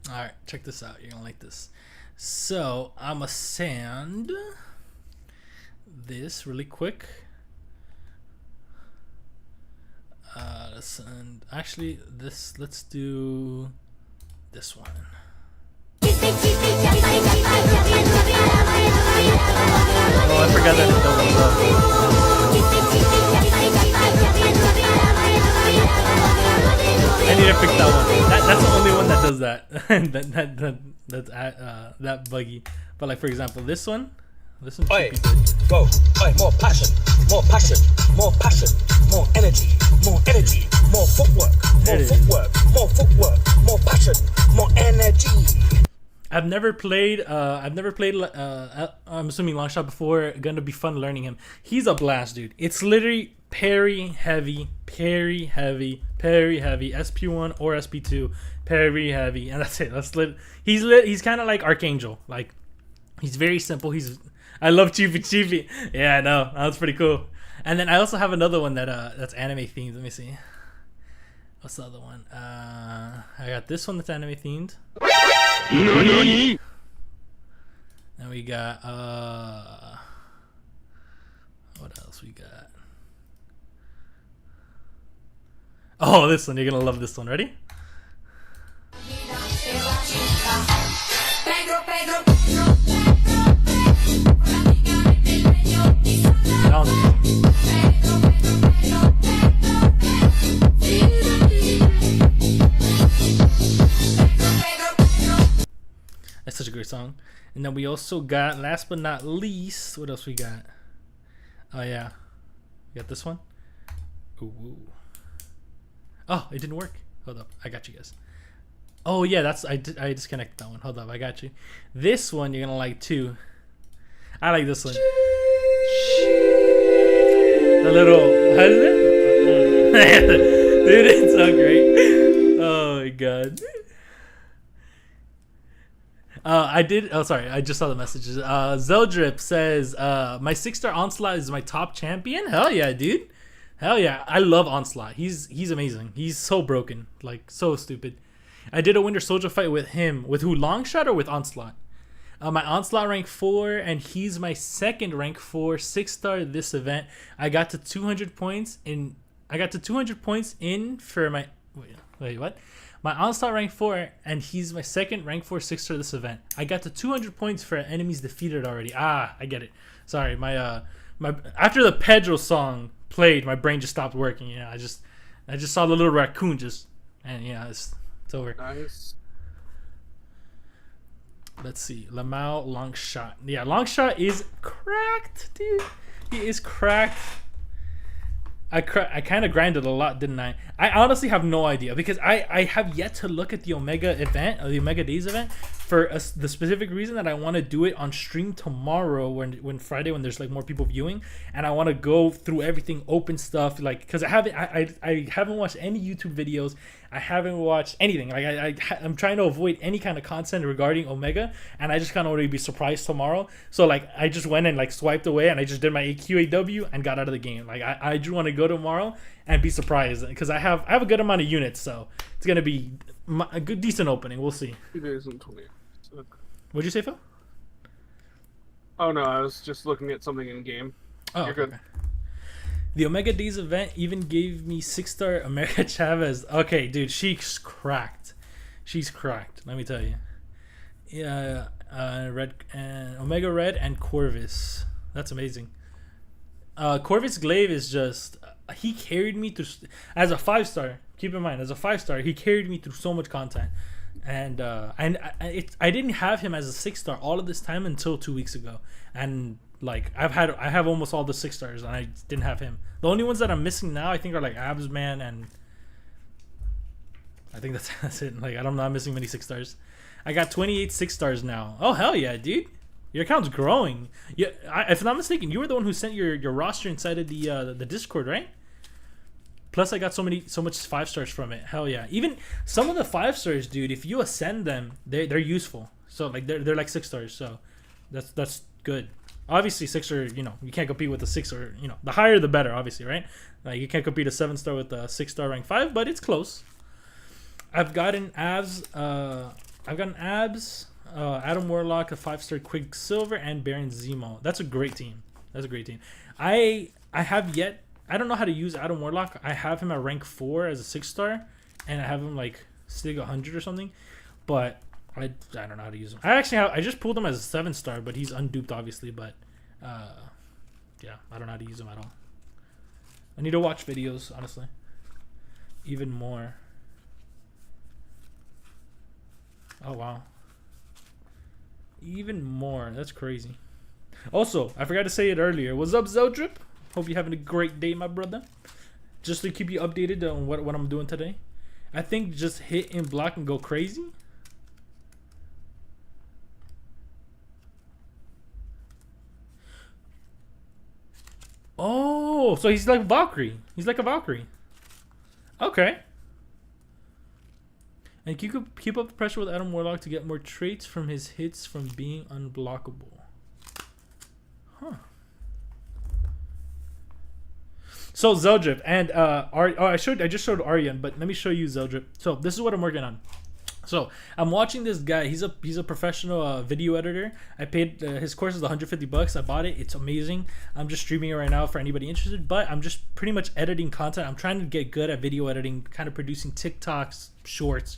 All right, check this out. You're gonna like this. So I'm gonna send this really quick. Actually, let's do this one. Oh, I forgot that it doubles up. I need to fix that one. That's the only one that does that. That buggy. But like for example, this one should be good.
Go. More passion, more passion, more passion, more energy, more energy, more footwork, more passion, more energy.
I've never played I'm assuming Longshot before. Gonna be fun learning him. He's a blast, dude. It's literally parry heavy, SP1 or SP2, parry heavy, and that's it. He's kind of like Archangel. Like, he's very simple. I love Chibi. Yeah, I know. That's pretty cool. And then I also have another one that's anime themed. Let me see. What's the other one? I got this one that's anime themed.
NANI?
And we got what else we got? Oh, this one. You're gonna love this one. Ready? That's such a great song. And then we also got, last but not least, what else we got? Oh yeah, we got this one. Ooh. Oh, it didn't work. Hold up, I got you guys. Oh yeah, I disconnected that one. Hold up, I got you. This one you're gonna like too. I like this one. The little, how is it? Dude, it's so great. Oh my god. I just saw the messages. Zeldrip says, my 6-star Onslaught is my top champion. Hell yeah, dude. Hell yeah. I love Onslaught. He's amazing. He's so broken. Like, so stupid. I did a Winter Soldier fight with him. With who? Longshot or with Onslaught? My Onslaught rank 4, and he's my second rank 4 6-star this event. I got to 200 points in. I got to 200 points in for my. Wait, what? My Onslaught rank 4, and he's my second rank 4 6-star this event. I got to 200 points for enemies defeated already. I get it. Sorry, my after the Pedro song played, my brain just stopped working. Yeah, I just saw the little raccoon and yeah, it's over.
Nice.
Let's see. Lamau long shot. Yeah, long shot is cracked, dude. He is cracked. I kind of grinded a lot, didn't I? I honestly have no idea because I have yet to look at the Omega event or the Omega Days event for the specific reason that I want to do it on stream tomorrow when Friday when there's like more people viewing, and I want to go through everything, open stuff, like because I haven't watched any YouTube videos. I haven't watched anything. Like I'm trying to avoid any kind of content regarding Omega, and I just kind of want to be surprised tomorrow. So like I just went and like swiped away, and I just did my AQAW and got out of the game. Like I just want to go tomorrow and be surprised because I have a good amount of units, so it's gonna be a good decent opening. We'll see.
2020.
What'd you say, Phil?
Oh no, I was just looking at something in game.
Oh,
You're good.
Okay. The Omega Days event even gave me 6-star America Chavez. Okay, dude, she's cracked. She's cracked. Let me tell you. Yeah, Red and Omega Red and Corvus. That's amazing. Corvus Glaive is just he carried me through as a 5-star. Keep in mind, as a 5-star, he carried me through so much content, and I didn't have him as a 6-star all of this time until 2 weeks ago, and like I have almost all the 6-stars, and I didn't have him. The only ones that I'm missing now, I think, are like Absman, and I think that's it. Like I'm not missing many 6-stars. I got 28 6-stars now. Oh hell yeah, dude! Your account's growing. Yeah, if I'm not mistaken, you were the one who sent your roster inside of the Discord, right? Plus, I got so much 5-stars from it. Hell yeah! Even some of the 5-stars, dude. If you ascend them, they're useful. So like they're like 6-stars. So that's good. Obviously, 6-star, you can't compete with a 6, or the higher the better. Obviously, right? Like you can't compete a 7-star with a 6-star rank 5, but it's close. I've gotten abs. Adam Warlock, a 5-star Quicksilver, and Baron Zemo. That's a great team. I have yet. I don't know how to use Adam Warlock. I have him at rank 4 as a 6-star, and I have him like Stig 100 or something. But I don't know how to use him. I just pulled him as a 7-star, but he's unduped obviously. But yeah, I don't know how to use him at all. I need to watch videos, honestly. Even more. Oh wow. Even more. That's crazy. Also, I forgot to say it earlier. What's up, Zeldrip? Hope you're having a great day, my brother. Just to keep you updated on what I'm doing today. I think just hit and block and go crazy. Oh, so he's like Valkyrie. He's like a Valkyrie. Okay. And you could keep up the pressure with Adam Warlock to get more traits from his hits from being unblockable. Huh. So Zeldrip and I just showed Aryan, but let me show you Zeldrip. So this is what I'm working on. So I'm watching this guy. He's a professional video editor. I paid his course is $150. I bought it. It's amazing. I'm just streaming it right now for anybody interested. But I'm just pretty much editing content. I'm trying to get good at video editing, kind of producing TikToks, shorts,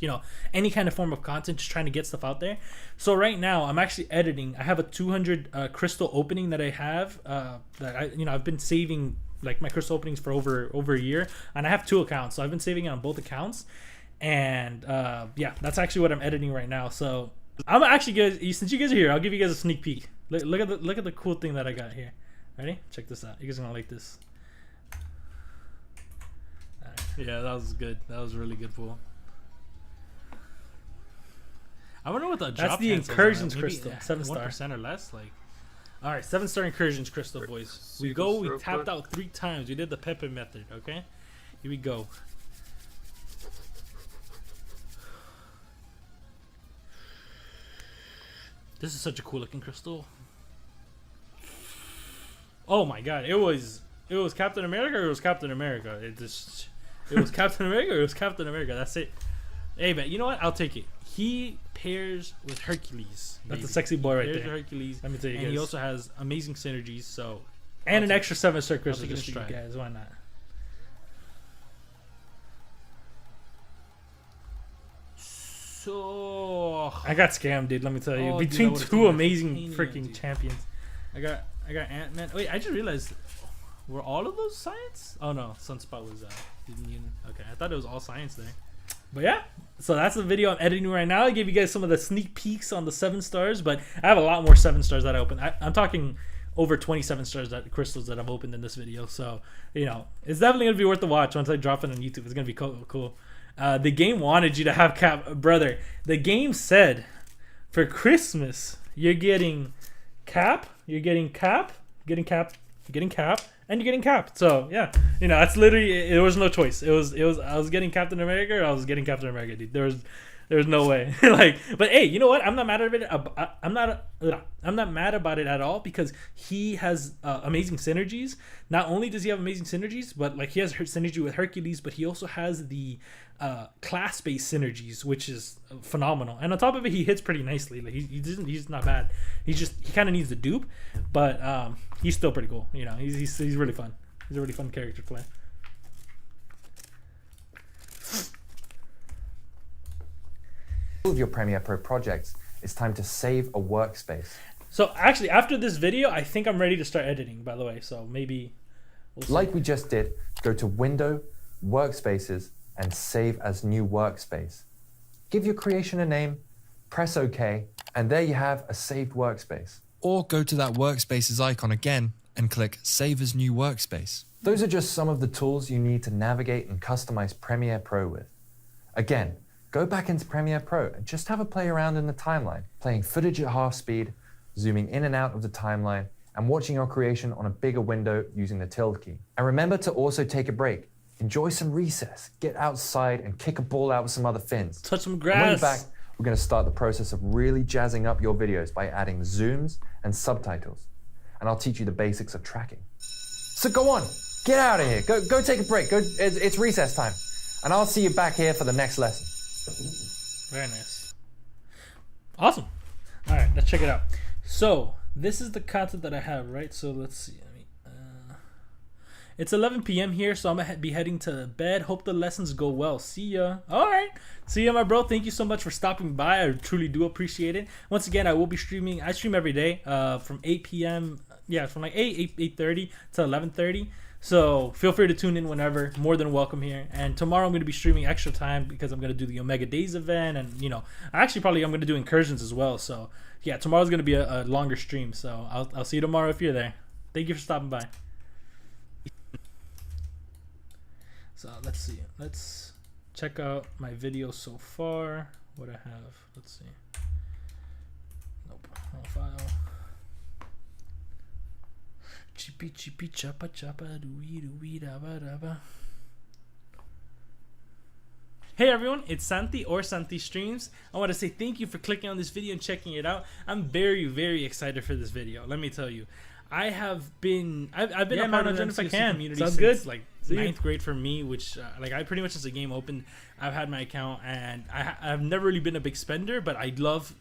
any kind of form of content. Just trying to get stuff out there. So right now I'm actually editing. I have a 200 crystal opening that I have. That I've been saving like my crystal openings for over a year, and I have 2 accounts. So I've been saving it on both accounts. And yeah, that's actually what I'm editing right now. So I'm actually since you guys are here, I'll give you guys a sneak peek. Look at the cool thing that I got here. Ready? Check this out. You guys are gonna like this. Yeah, that was good. That was really good pool. I wonder what the drop. That's the incursions crystal. 7-star. 1% or less. Like, all right, 7-star incursions crystal, boys. We tapped out 3 times. We did the Pepe method. Okay, here we go. This is such a cool looking crystal. Oh my god, it was Captain America or it was Captain America. It was Captain America or it was Captain America. That's it. Hey, man, you know what? I'll take it. He pairs with Hercules. That's a sexy boy right there. Hercules. Let me tell you, and he also has amazing synergies. So, and an extra 7-star crystal just for you guys. Why not? So I got scammed, dude. Let me tell you. Between two amazing freaking champions, I got Ant-Man. Wait, I just realized, were all of those science? Oh no, Sunspot was immune. Okay, I thought it was all science there. But yeah, so that's the video I'm editing right now. I gave you guys some of the sneak peeks on the 7 stars, but I have a lot more 7 stars that I opened. I'm talking over 27 stars crystals that I've opened in this video. So, you know, it's definitely gonna be worth the watch once I drop it on YouTube. It's gonna be cool. The game wanted you to have Cap, brother. The game said, for Christmas, you're getting Cap, and you're getting Cap. So yeah, you know, that's literally, there was no choice. It was I was getting Captain America or I was getting Captain America, dude. There was no way. Like, but hey, you know what? I'm not mad at it. I'm not mad about it at all because he has amazing synergies. Not only does he have amazing synergies, but like he has synergy with Hercules, but he also has the class-based synergies, which is phenomenal. And on top of it, he hits pretty nicely. Like he's not bad. He kind of needs the dupe, but he's still pretty cool. You know, he's really fun. He's a really fun character to play.
Of your Premiere Pro projects, it's time to save a workspace.
So actually, after this video, I think I'm ready to start editing, by the way. So maybe we'll see.
Like we just did, go to Window, Workspaces, and Save as New Workspace. Give your creation a name, press OK, and there you have a saved workspace.
Or go to that Workspaces icon again and click Save as New Workspace.
Those are just some of the tools you need to navigate and customize Premiere Pro with. Again, go back into Premiere Pro and just have a play around in the timeline, playing footage at half speed, zooming in and out of the timeline, and watching your creation on a bigger window using the tilde key. And remember to also take a break. Enjoy some recess, get outside and kick a ball out with some other fins.
Touch some
And
grass.
when you're back, we're going to start the process of really jazzing up your videos by adding zooms and subtitles. And I'll teach you the basics of tracking. So go on, get out of here, go take a break, it's recess time. And I'll see you back here for the next lesson.
Very nice. Awesome. All right, let's check it out. So this is the content that I have, right? So let's see. It's 11 p.m. here, so I'm gonna be heading to bed. Hope the lessons go well. See ya. All right. See ya, my bro. Thank you so much for stopping by. I truly do appreciate it. Once again, I will be streaming. I stream every day from 8 p.m. Yeah, from like 8:30 to 11:30. So feel free to tune in whenever. More than welcome here. And tomorrow I'm going to be streaming extra time because I'm going to do the Omega Days event. And, you know, I'm going to do incursions as well. So, yeah, tomorrow's going to be a longer stream. So I'll see you tomorrow if you're there. Thank you for stopping by. So let's see. Let's check out my video so far. What I have. Let's see. Nope. No file. Chippy chippy choppa choppa doo doo da ba da ba. Hey everyone, it's Santi or Santi Streams. I want to say thank you for clicking on this video and checking it out. I'm very excited for this video. Let me tell you, I've been a part of the MCC community since good. Like 9th grade for me, which like I pretty much since the game opened, I've had my account, and I've never really been a big spender, but I love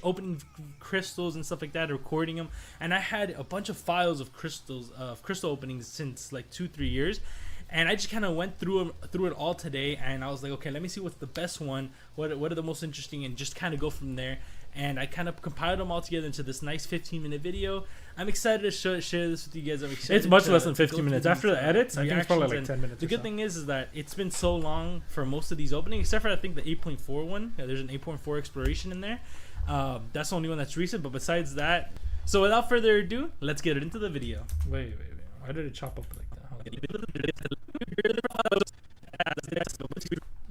opening crystals and stuff like that, recording them, and I had a bunch of files of crystals, crystal openings since like 2-3 years, and I just kind of went through it all today, and I was like, okay, let me see what's the best one, what are the most interesting, and just kind of go from there. And I kind of compiled them all together into this nice 15-minute video. I'm excited to share this with you guys. I'm excited. It's much less than 15 minutes. After the edits, I think it's probably like 10 minutes. The good thing is that it's been so long for most of these openings, except for I think the 8.4 one. Yeah, there's an 8.4 exploration in there. That's the only one that's recent. But besides that, so without further ado, let's get into the video. Wait. Why did it chop up like that?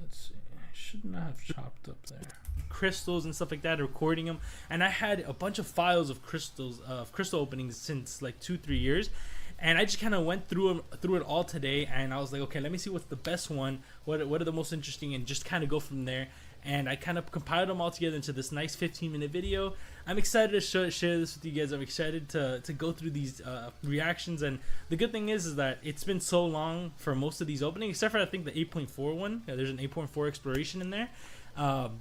Let's see. I should not have chopped up there. Crystals and stuff like that, recording them, and I had a bunch of files of crystals, crystal openings since like 2-3 years, and I just kind of went through it all today, and I was like, okay, let me see what's the best one, what are the most interesting, and just kind of go from there. and I kind of compiled them all together into this nice 15-minute video. I'm excited to share this with you guys. I'm excited to go through these reactions, and the good thing is that it's been so long for most of these openings, except for I think the 8.4 one. Yeah, there's an 8.4 exploration in there.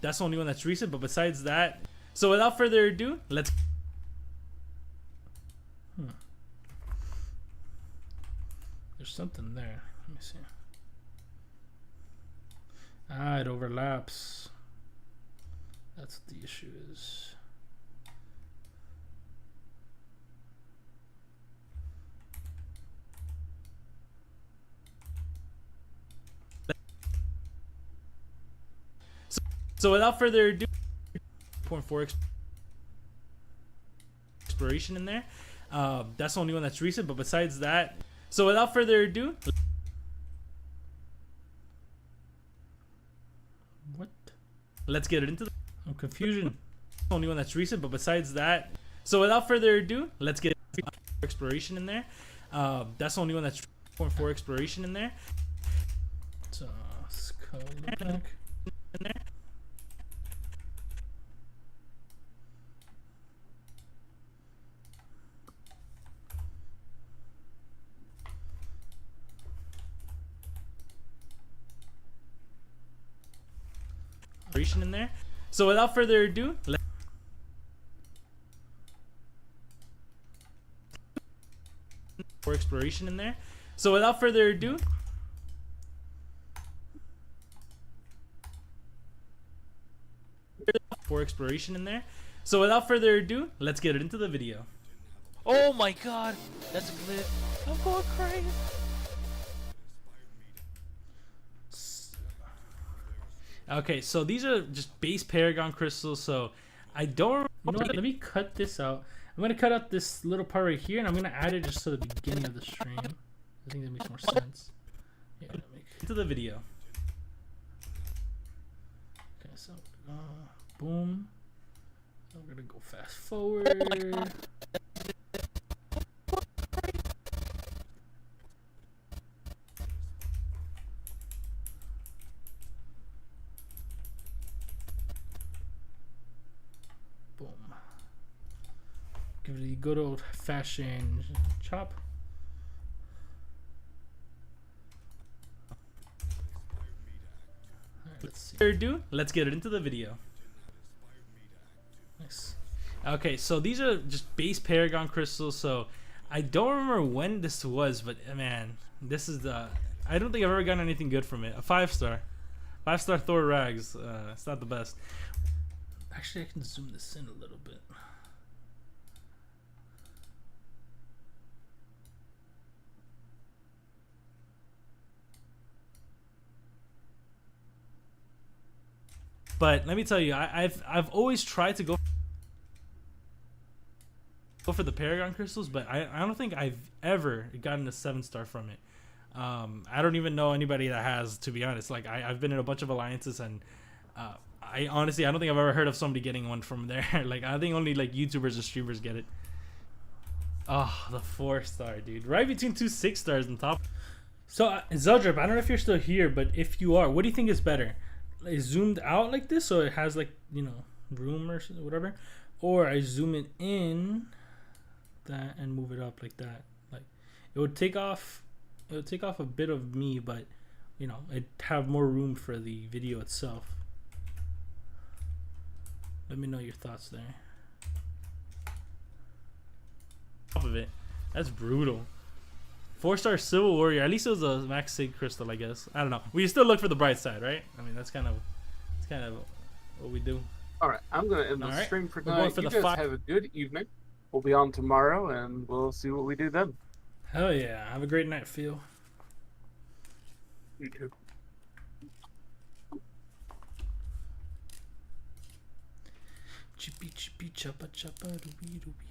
That's the only one that's recent, but besides that, so without further ado, let's... There's something there. Let me see. Ah, it overlaps. That's what the issue is. So without further ado, 0.4 exploration in there. That's the only one that's recent, but besides that, so without further ado, what? Let's get it into the confusion. Only one that's recent, but besides that, so without further ado, let's get exploration in there. That's the only one that's 0.4 exploration in there. So let's go back in there. In there. So without further ado, for exploration in there. So without further ado, for exploration in there. So without further ado, let's get it into the video.
Oh my god, that's a clip. I'm going crazy.
Okay, so these are just base Paragon crystals, so I don't... You know what, let me cut this out. I'm going to cut out this little part right here, and I'm going to add it just to the beginning of the stream. I think that makes more sense. Yeah, into the video. Okay, so, boom. I'm going to go fast forward. Give it a good old fashioned chop. Alright, let's see. Let's get it into the video. Nice. Okay, so these are just base Paragon crystals, so I don't remember when this was, but man, this is the... I don't think I've ever gotten anything good from it. A 5-star. 5-star Thor Rags. It's not the best. Actually, I can zoom this in a little bit. But let me tell you, I've always tried to go for the Paragon crystals, but I don't think I've ever gotten a 7-star from it. I don't even know anybody that has, to be honest. Like I've been in a bunch of alliances, and I honestly don't think I've ever heard of somebody getting one from there. Like I think only like YouTubers or streamers get it. Oh, the 4-star, dude, right between 2 6-stars on top. So Zeldrip, I don't know if you're still here, but if you are, what do you think is better? Is zoomed out like this, so it has like, you know, room or whatever, or I zoom it in that and move it up like that? Like it would take off a bit of me, but you know, it'd have more room for the video itself. Let me know your thoughts there. Top of it, that's brutal. 4-star Civil Warrior. At least it was a Max Sig crystal, I guess. I don't know. We still look for the bright side, right? I mean, that's kind of what we do.
All right, I'm gonna end the stream for tonight. You guys have a good evening. We'll be on tomorrow, and we'll see what we do then.
Hell yeah! Have a great night, Phil.
You too.
Chippy chippy choppa choppa dooby dooby.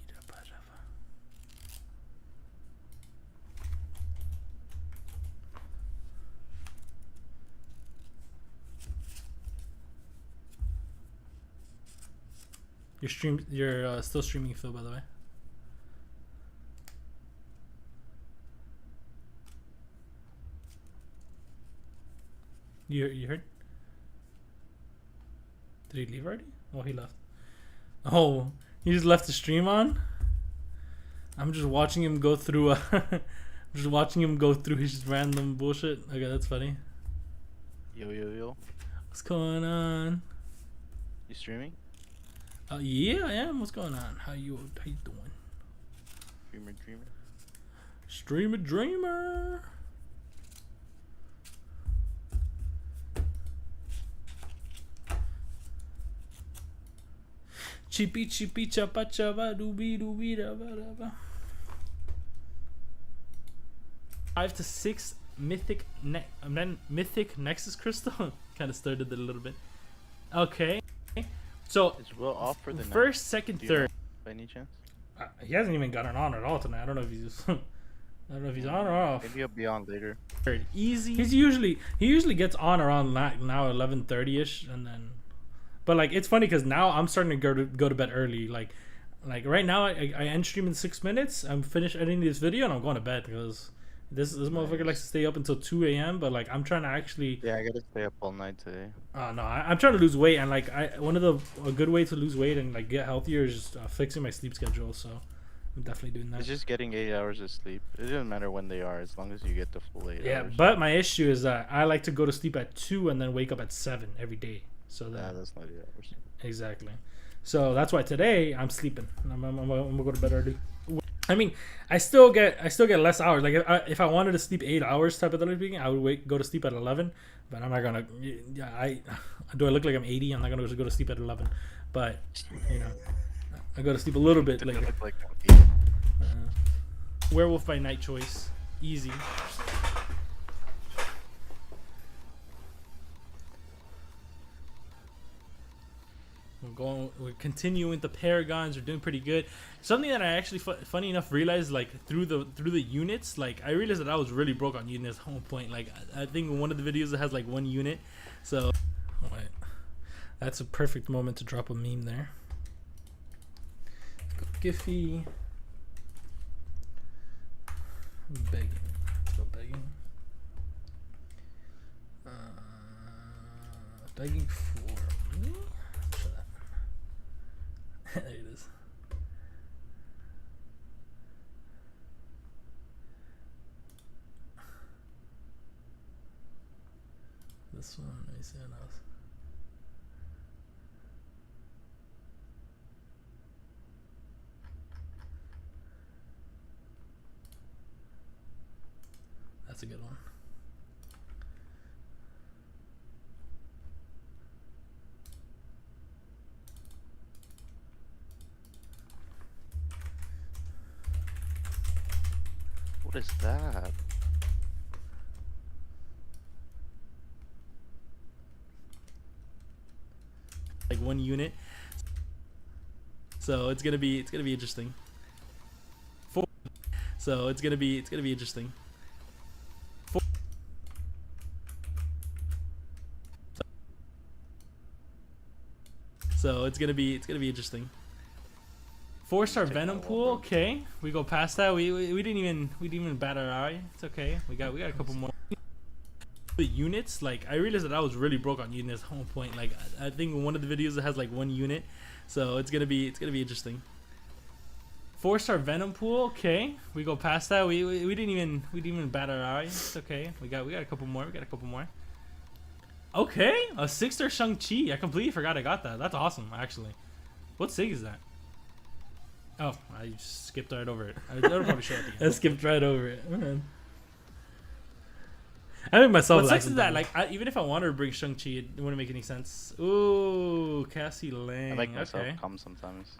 You're still streaming, Phil, by the way. You heard? Did he leave already? Oh, he left. Oh, he just left the stream on. I'm just watching him go through. I'm just watching him go through his random bullshit. Okay, that's funny.
Yo.
What's going on?
You streaming?
Yeah, I am. What's going on? How you doing? Dreamer. Chippy chapa chapa doobie da ba da ba. 5 to 6 mythic Nexus crystal. Kind of started it a little bit. Okay. So
Is Will off for the
first,
night?
second,
Do you
third.
know, by any chance?
He hasn't even gotten on at all tonight. I don't know if he's I don't know if he's on or off.
Maybe he'll be on later.
Easy. He usually gets on around now 11:30 ish, and then. But like it's funny because now I'm starting to go to bed early. Like right now I end stream in 6 minutes. I'm finished editing this video and I'm going to bed because this motherfucker likes to stay up until 2 a.m. But like I'm trying to actually.
Yeah, I gotta stay up all night today.
No, I'm trying to lose weight, and like a good way to lose weight and like get healthier is just fixing my sleep schedule. So I'm definitely doing that.
It's just getting 8 hours of sleep. It doesn't matter when they are, as long as you get the full 8 hours.
Yeah, but my issue is that I like to go to sleep at 2 and then wake up at 7 every day. So that
that's not 8 hours.
Exactly. So that's why today I'm sleeping. I'm gonna go to bed early. I mean, I still get less hours. Like if I wanted to sleep 8 hours type of thing, I would go to sleep at 11. But I'm not gonna. Yeah, do I look like I'm 80? I'm not gonna go to sleep at 11. But you know, I go to sleep a little bit later.
Look like
Werewolf by Night choice, easy. We're continuing the Paragons. We're doing pretty good. Something that I actually, funny enough, realized like through the units. Like I realized that I was really broke on units at one point. Like I think one of the videos that has like 1 unit. So, wait, that's a perfect moment to drop a meme there. Let's go Giphy. Begging. Let's go begging. Begging for me. There it is. This one, let me see what else. That's a good one.
What is that?
Like 1 unit. So it's gonna be interesting. So it's gonna be interesting. So it's gonna be interesting. 4-star Venom pool. Okay, we go past that. We didn't even bat our eye. It's okay. We got a couple more. The units, like I realized that I was really broke on units at one point. Like I think one of the videos that has like 1 unit. So it's gonna be interesting. 4-star Venom pool. Okay, we go past that. We didn't even bat our eye. It's okay. We got a couple more. Okay, a 6-star Shang-Chi. I completely forgot I got that. That's awesome, actually. What sig is that? Oh, I skipped right over it. I'll probably show it to you. I skipped right over it. Man. I think myself. What sucks is that, like, even if I wanted to bring Shang-Chi, it wouldn't make any sense. Ooh, Cassie Lang.
I like myself come sometimes.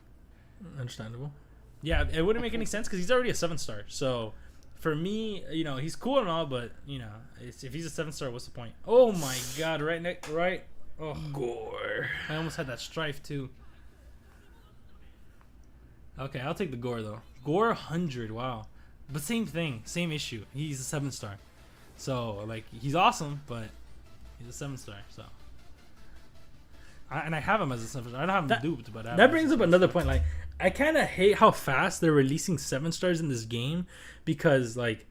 Understandable. Yeah, it wouldn't make any sense because he's already a 7-star. So, for me, you know, he's cool and all, but you know, if he's a 7-star, what's the point? Oh my God! Right. Oh, gore. I almost had that strife too. Okay, I'll take the gore though. Gore 100. Wow, but same thing, same issue. He's a 7-star. So like he's awesome, but he's a 7-star. So. And I have him as a 7-star. I don't have him duped, but that brings up another point. Like, I kind of hate how fast they're releasing 7-stars in this game, because like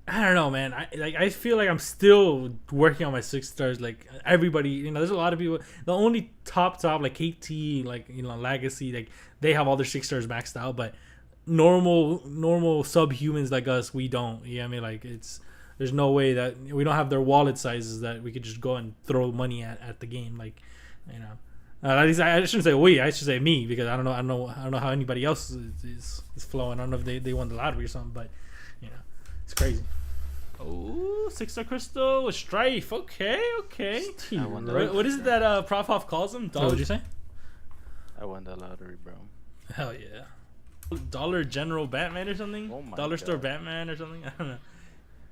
I don't know, man. I feel like I'm still working on my 6 stars. Like everybody, there's a lot of people. The only top like KT, like Legacy, like they have all their 6 stars maxed out, but normal subhumans like us, we don't. You know what I mean? Like there's no way that we don't have their wallet sizes that we could just go and throw money at the game. Like, at least I shouldn't say we. I should say me, because I don't know how anybody else is flowing. I don't know if they won the lottery or something, but it's crazy. Oh, 6-star crystal with strife. Okay. What is it that Prof Hoff calls him? Dollar? What'd you say?
I won the lottery, bro.
Hell yeah. Dollar General Batman or something?
Oh my
Dollar
God.
Store Batman or something? I don't know.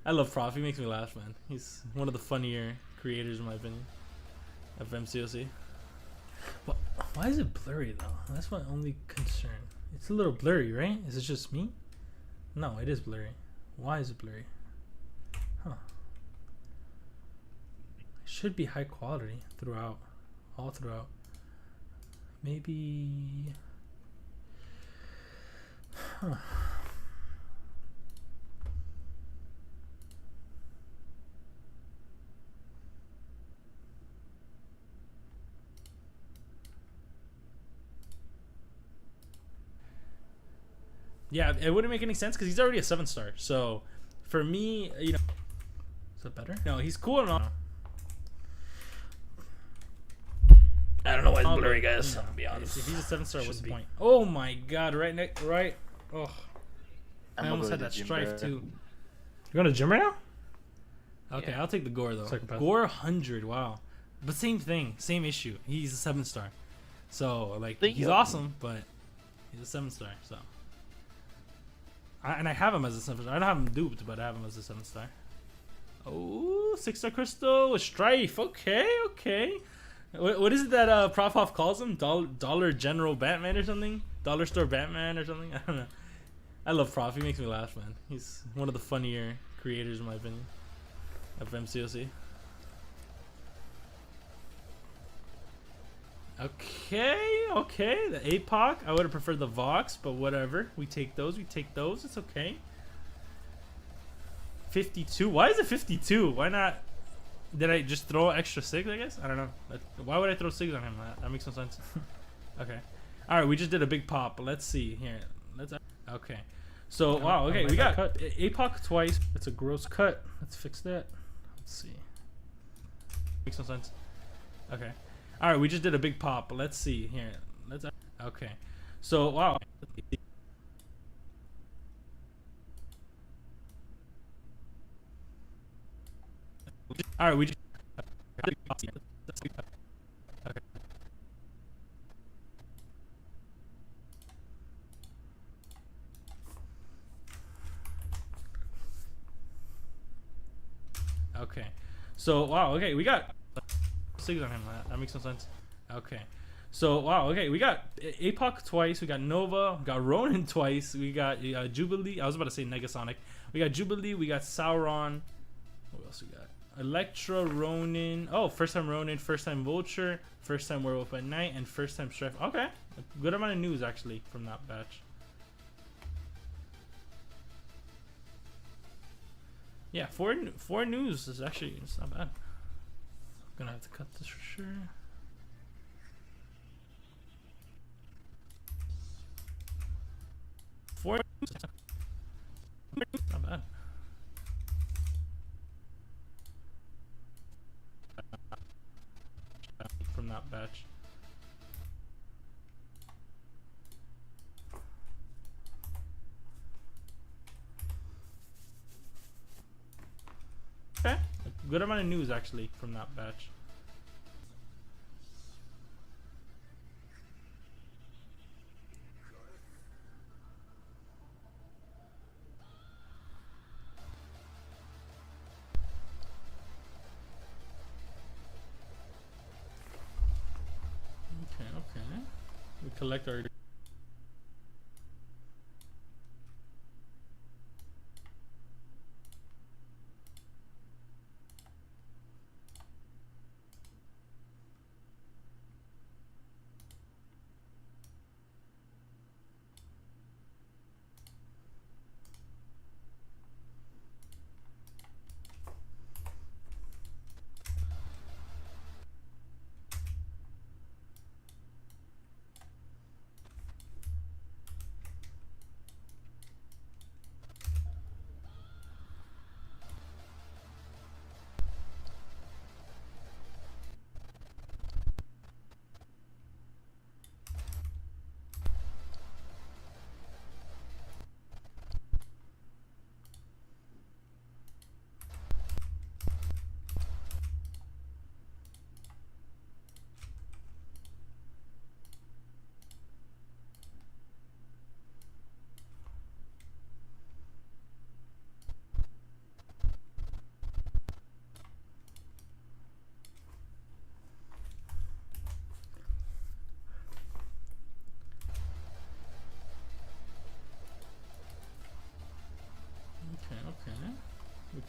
I love Prof. He makes me laugh, man. He's one of the funnier creators, in my opinion, of MCOC. But why is it blurry, though? That's my only concern. It's a little blurry, right? Is it just me? No, it is blurry. Why is it blurry? Huh. It should be high quality throughout. All throughout. Maybe... Huh. Yeah, it wouldn't make any sense because he's already a 7-star. So, for me, is that better? No, he's cool enough. I don't know why it's blurry, guys. I'll be honest. If he's a 7-star, what's the point? Oh my God! Right. Oh, I almost had that strife too. You going to the gym right now? Okay, yeah. I'll take the Gore though. Gore 100. Wow, but same thing, same issue. He's a 7-star, so like he's awesome, but he's a 7-star. So. And I have him as a 7-star. I don't have him duped, but I have him as a 7-star. Oh, 6-star crystal with strife. Okay. What is it that Prof Hoff calls him? Dollar General Batman or something? Dollar Store Batman or something? I don't know. I love Prof. He makes me laugh, man. He's one of the funnier creators, in my opinion, of MCOC. Okay. The APOC. I would have preferred the Vox, but whatever. We take those. It's okay. 52. Why is it 52? Why not? Did I just throw extra 6, I guess? I don't know. Why would I throw 6 on him? That makes no sense. Okay. Alright, we just did a big pop. Let's see. Here. Okay. So, wow. Okay, we got APOC twice. It's a gross cut. Let's fix that. Let's see. Makes no sense. Okay. All right, we just did a big pop. Let's see here. Okay. So wow. All right, we just. Okay. Okay. So wow. Okay, we got 6 on him. That makes no sense. Okay. So wow. Okay, we got APOC twice. We got Nova. We got Ronin twice. We got Jubilee. I was about to say Negasonic. We got Jubilee. We got Sauron. What else we got? Electra, Ronin. Oh, first time Ronin, first time Vulture, first time Werewolf at Night, and first time Strife. Okay, a good amount of news actually from that batch. Yeah, four news is actually, it's not bad. Gonna have to cut this for sure. Four news. Not bad. From that batch. Okay, a good amount of news actually from that batch. Okay. We collect our.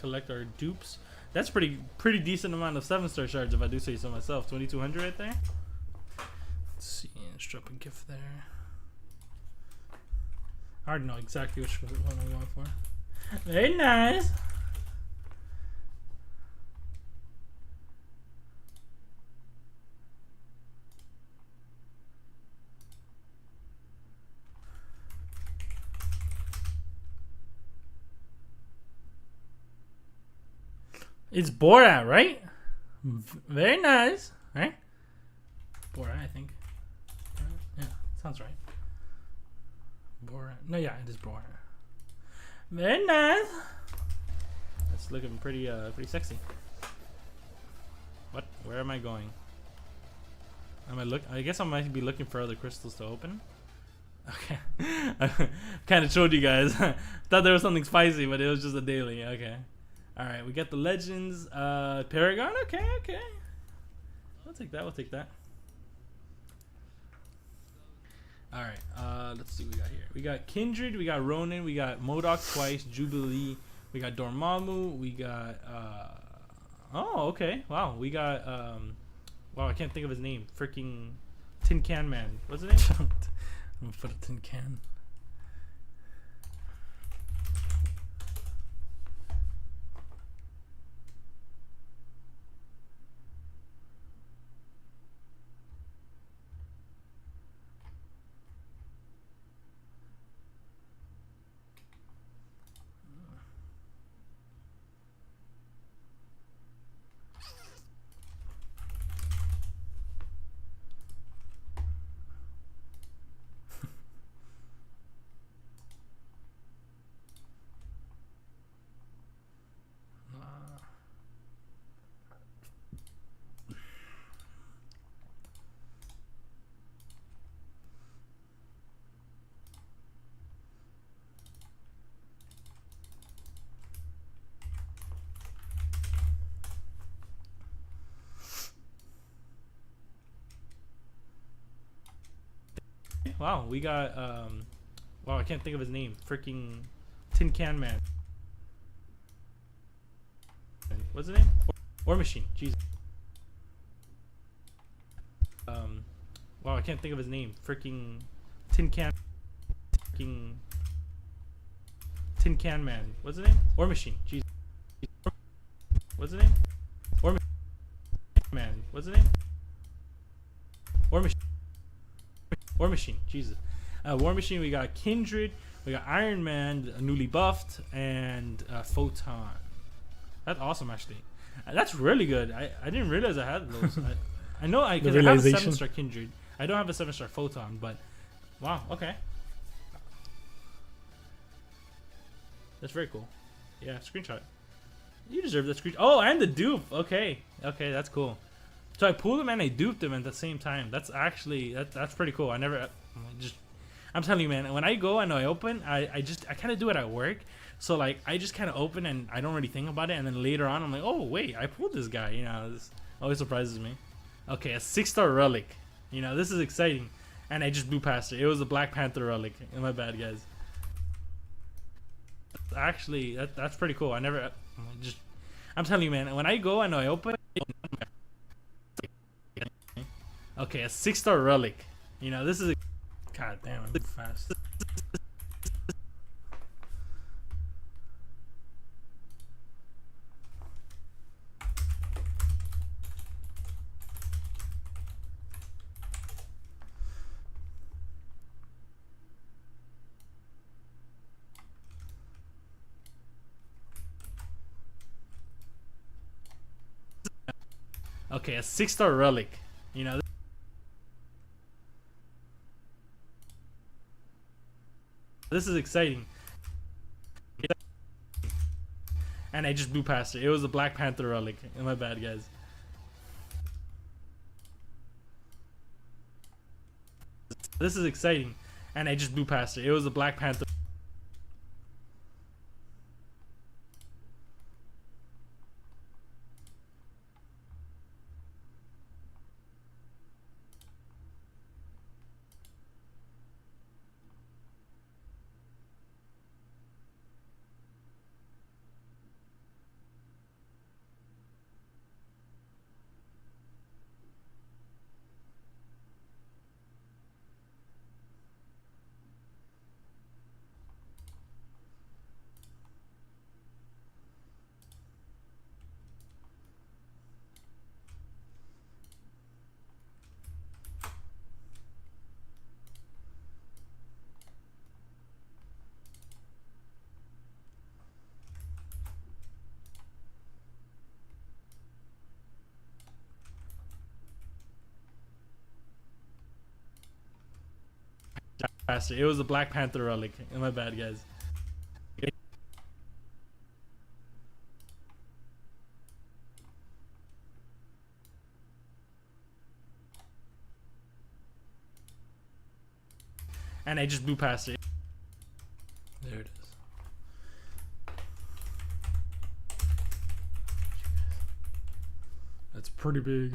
collect our dupes. That's pretty decent amount of 7-star shards if I do say so myself. 2,200 right there. Let's see, let's drop a gift there. I already know exactly which one I'm going for. Very nice. It's Borat, right? Very nice, right? Borat, I think. Yeah, sounds right. Borat. No, yeah, it is Borat. Very nice. That's looking pretty sexy. What? Where am I going? I guess I might be looking for other crystals to open. Okay. I kind of showed you guys. Thought there was something spicy, but it was just a daily. Okay. Alright, we got the legends. Paragon? Okay. We'll take that. Alright, let's see what we got here. We got Kindred, we got Ronin, we got MODOK twice, Jubilee, we got Dormammu, we got oh, okay. Wow, we got wow, I can't think of his name. Freaking Tin Can Man. What's his name? I'm gonna put a tin can. Wow, we got wow, I can't think of his name. Freaking Tin Can Man. What's his name? War Machine. Jesus. Wow, I can't think of his name. Freaking Tin Can. Freaking Tin Can Man. What's his name? War Machine. Jesus. What's his name? War Man. What's his name? War Machine. War Machine, Jesus. War Machine, we got Kindred, we got Iron Man, newly buffed, and Photon. That's awesome, actually. That's really good. I didn't realize I had those. I know because I have a 7-star Kindred. I don't have a 7-star Photon, but wow, okay. That's very cool. Yeah, screenshot. You deserve that screenshot. Oh, and the dupe. Okay, that's cool. So I pulled him and I duped him at the same time. That's actually that's pretty cool. I'm telling you, man. When I go and I open, I kind of do it at work. So like I just kind of open and I don't really think about it. And then later on, I'm like, oh wait, I pulled this guy. You know, this always surprises me. Okay, a 6-star relic. You know, this is exciting. And I just blew past it. It was a Black Panther relic. My bad, guys. Actually, that's pretty cool. I'm telling you, man. When I go and I open. Okay, a 6-star relic. You know, this is god damn, I'm fast. Okay, a 6-star relic. You know, this is exciting. And I just blew past it. It was a Black Panther relic. My bad, guys. This is exciting. And I just blew past it. It was a Black Panther. past it. It was a Black Panther relic. My bad, guys. And I just blew past it. There it is. That's pretty big.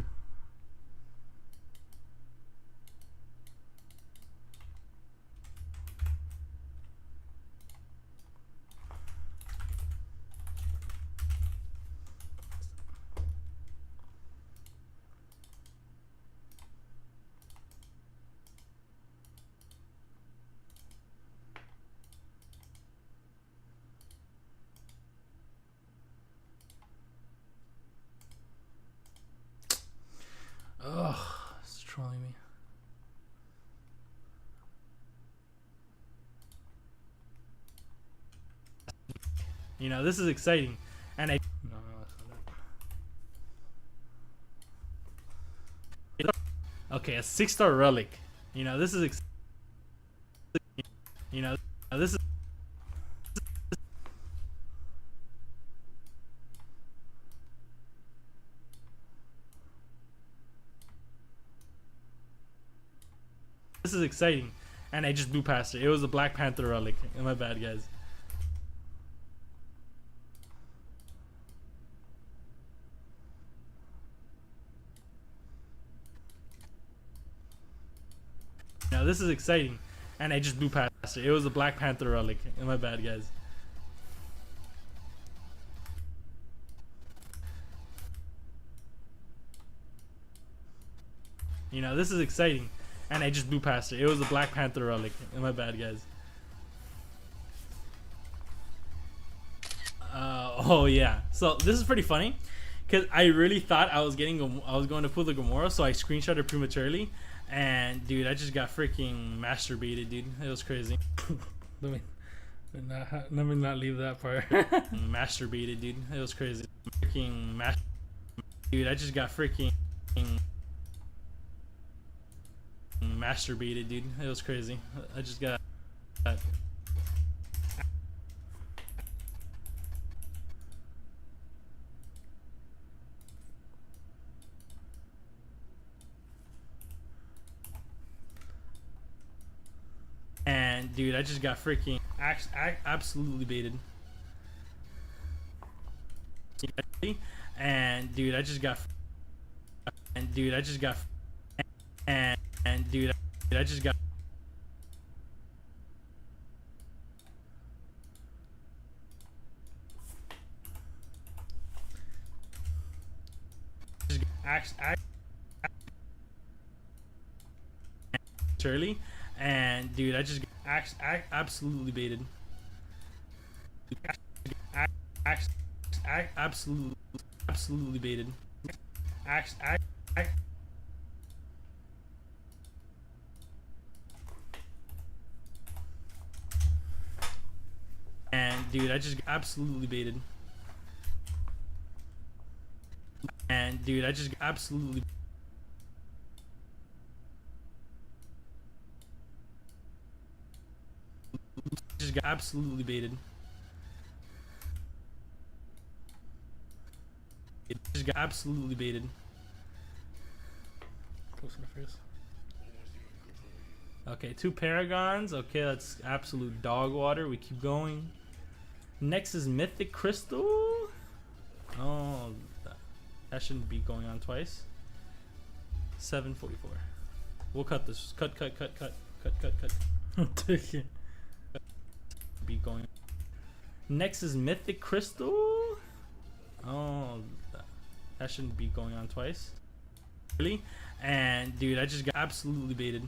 Ugh, it's trolling me. You know, this is exciting. And I... No, that's not it. Okay, a 6-star relic. You know, this is... You know, this is... This is exciting, and I just blew past it. It was a Black Panther relic. My bad, guys. Now this is exciting, and I just blew past it. It was a Black Panther relic. My bad, guys. You know, this is exciting. And I just blew past it. It was a Black Panther relic. My bad, guys. Oh yeah. So this is pretty funny, cause I really thought I was going to pull the Gamora, so I screenshotted prematurely, and dude, I just got freaking masturbated, dude. It was crazy. let me not leave that part. Masturbated, dude. It was crazy. Dude, I just got freaking masturbated, dude. It was crazy. I just got and dude, I just got freaking absolutely baited. And dude, I just got and dude, I just got and dude, I just got Shirley, and dude, I just absolutely baited. Absolutely baited. And dude, I just absolutely baited. And dude, I just absolutely got absolutely baited. It just got absolutely baited. Close to the face. Okay, 2 paragons. Okay, that's absolute dog water. We keep going. Next is Mythic Crystal. Oh, that shouldn't be going on twice. 744. We'll cut this. Cut. Take it. Be going. Next is Mythic Crystal. Oh, that shouldn't be going on twice. Really? And dude, I just got absolutely baited.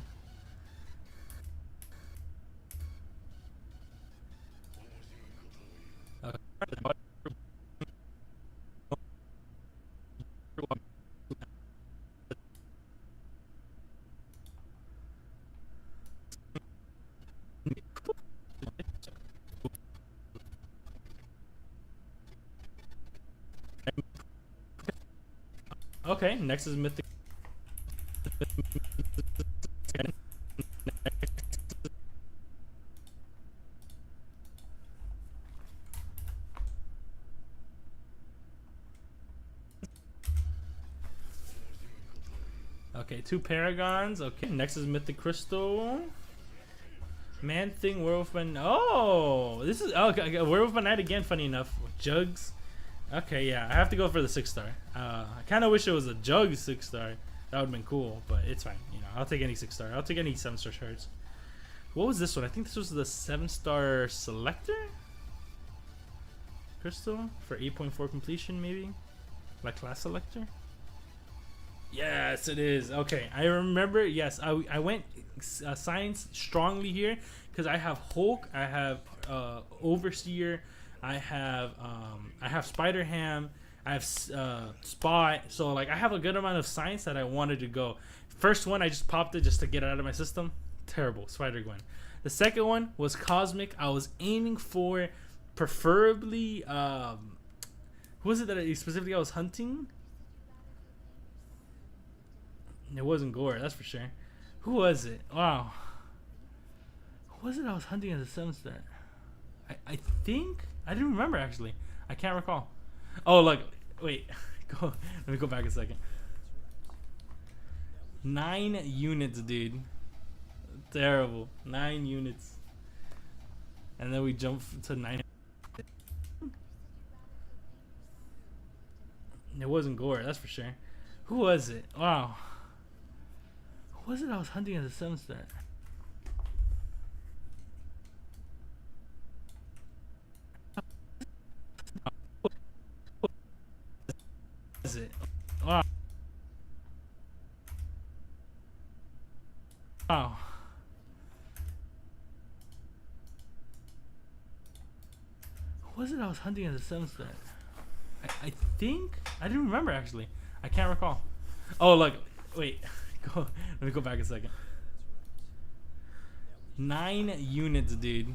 Okay, next is Mythic. Okay, 2 paragons. Okay, next is Mythic Crystal. Man Thing, Werewolf by Night. Oh, this is okay. Werewolf by Night again. Funny enough, Jugs. Okay, yeah, I have to go for the 6-star. I kind of wish it was a Jugs 6-star. That would have been cool, but it's fine. You know, I'll take any 6-star. I'll take any 7-star shards. What was this one? I think this was the 7-star Selector Crystal for 8.4 completion, maybe, like Class Selector. Yes, it is. Okay, I remember. Yes, I went science strongly here because I have Hulk, I have Overseer, I have Spider Ham, I have Spot. So like I have a good amount of science that I wanted to go. First one I just popped it just to get it out of my system. Terrible, Spider Gwen. The second one was Cosmic. I was aiming for preferably who was it that specifically I was hunting? It wasn't Gore, that's for sure. Who was it? Wow. Who was it I was hunting as a 7-star? I think I didn't remember actually. I can't recall. Oh, like wait. Let me go back a second. 9 units, dude. Terrible. 9 units. And then we jump to 9. It wasn't Gore, that's for sure. Who was it? Wow. Who was it I was hunting as a 7-star? Is it? Wow. Wow. Who was it I was hunting as a 7-star? I think I didn't remember actually. I can't recall. Oh, like wait. Let me go back a second. 9 units, dude.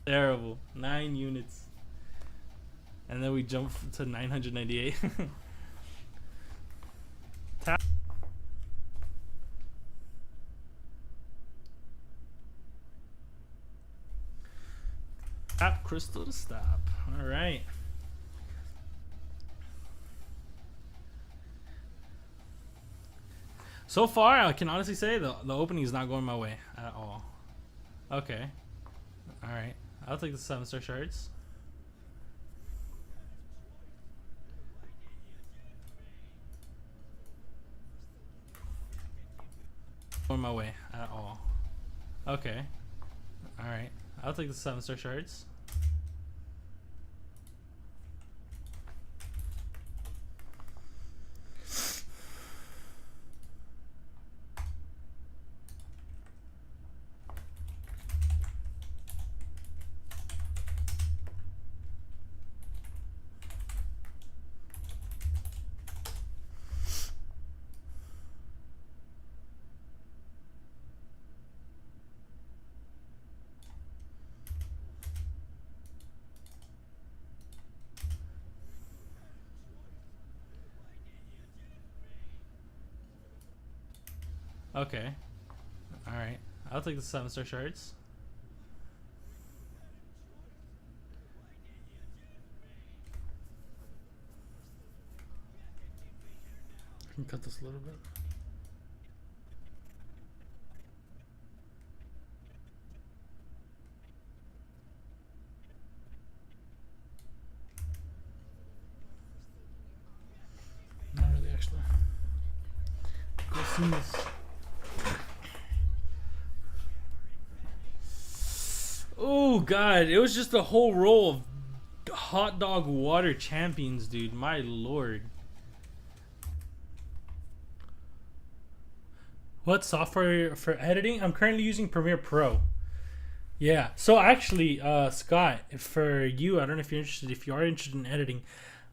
Terrible. 9 units. And then we jump to 998. Tap. Tap crystal to stop. Alright. So far, I can honestly say the opening is not going my way at all. Okay. Alright. I'll take the 7-star shards. On my way at all. Okay. Alright. I'll take the 7-star shards. Okay. Alright. I'll take the 7-star shards. I can cut this a little bit. Not really, actually. Go see this. Oh god, it was just a whole roll of hot dog water champions, dude. My lord. What software for editing? I'm currently using Premiere Pro. Yeah. So actually, Scott, for you, I don't know if you're interested. If you are interested in editing,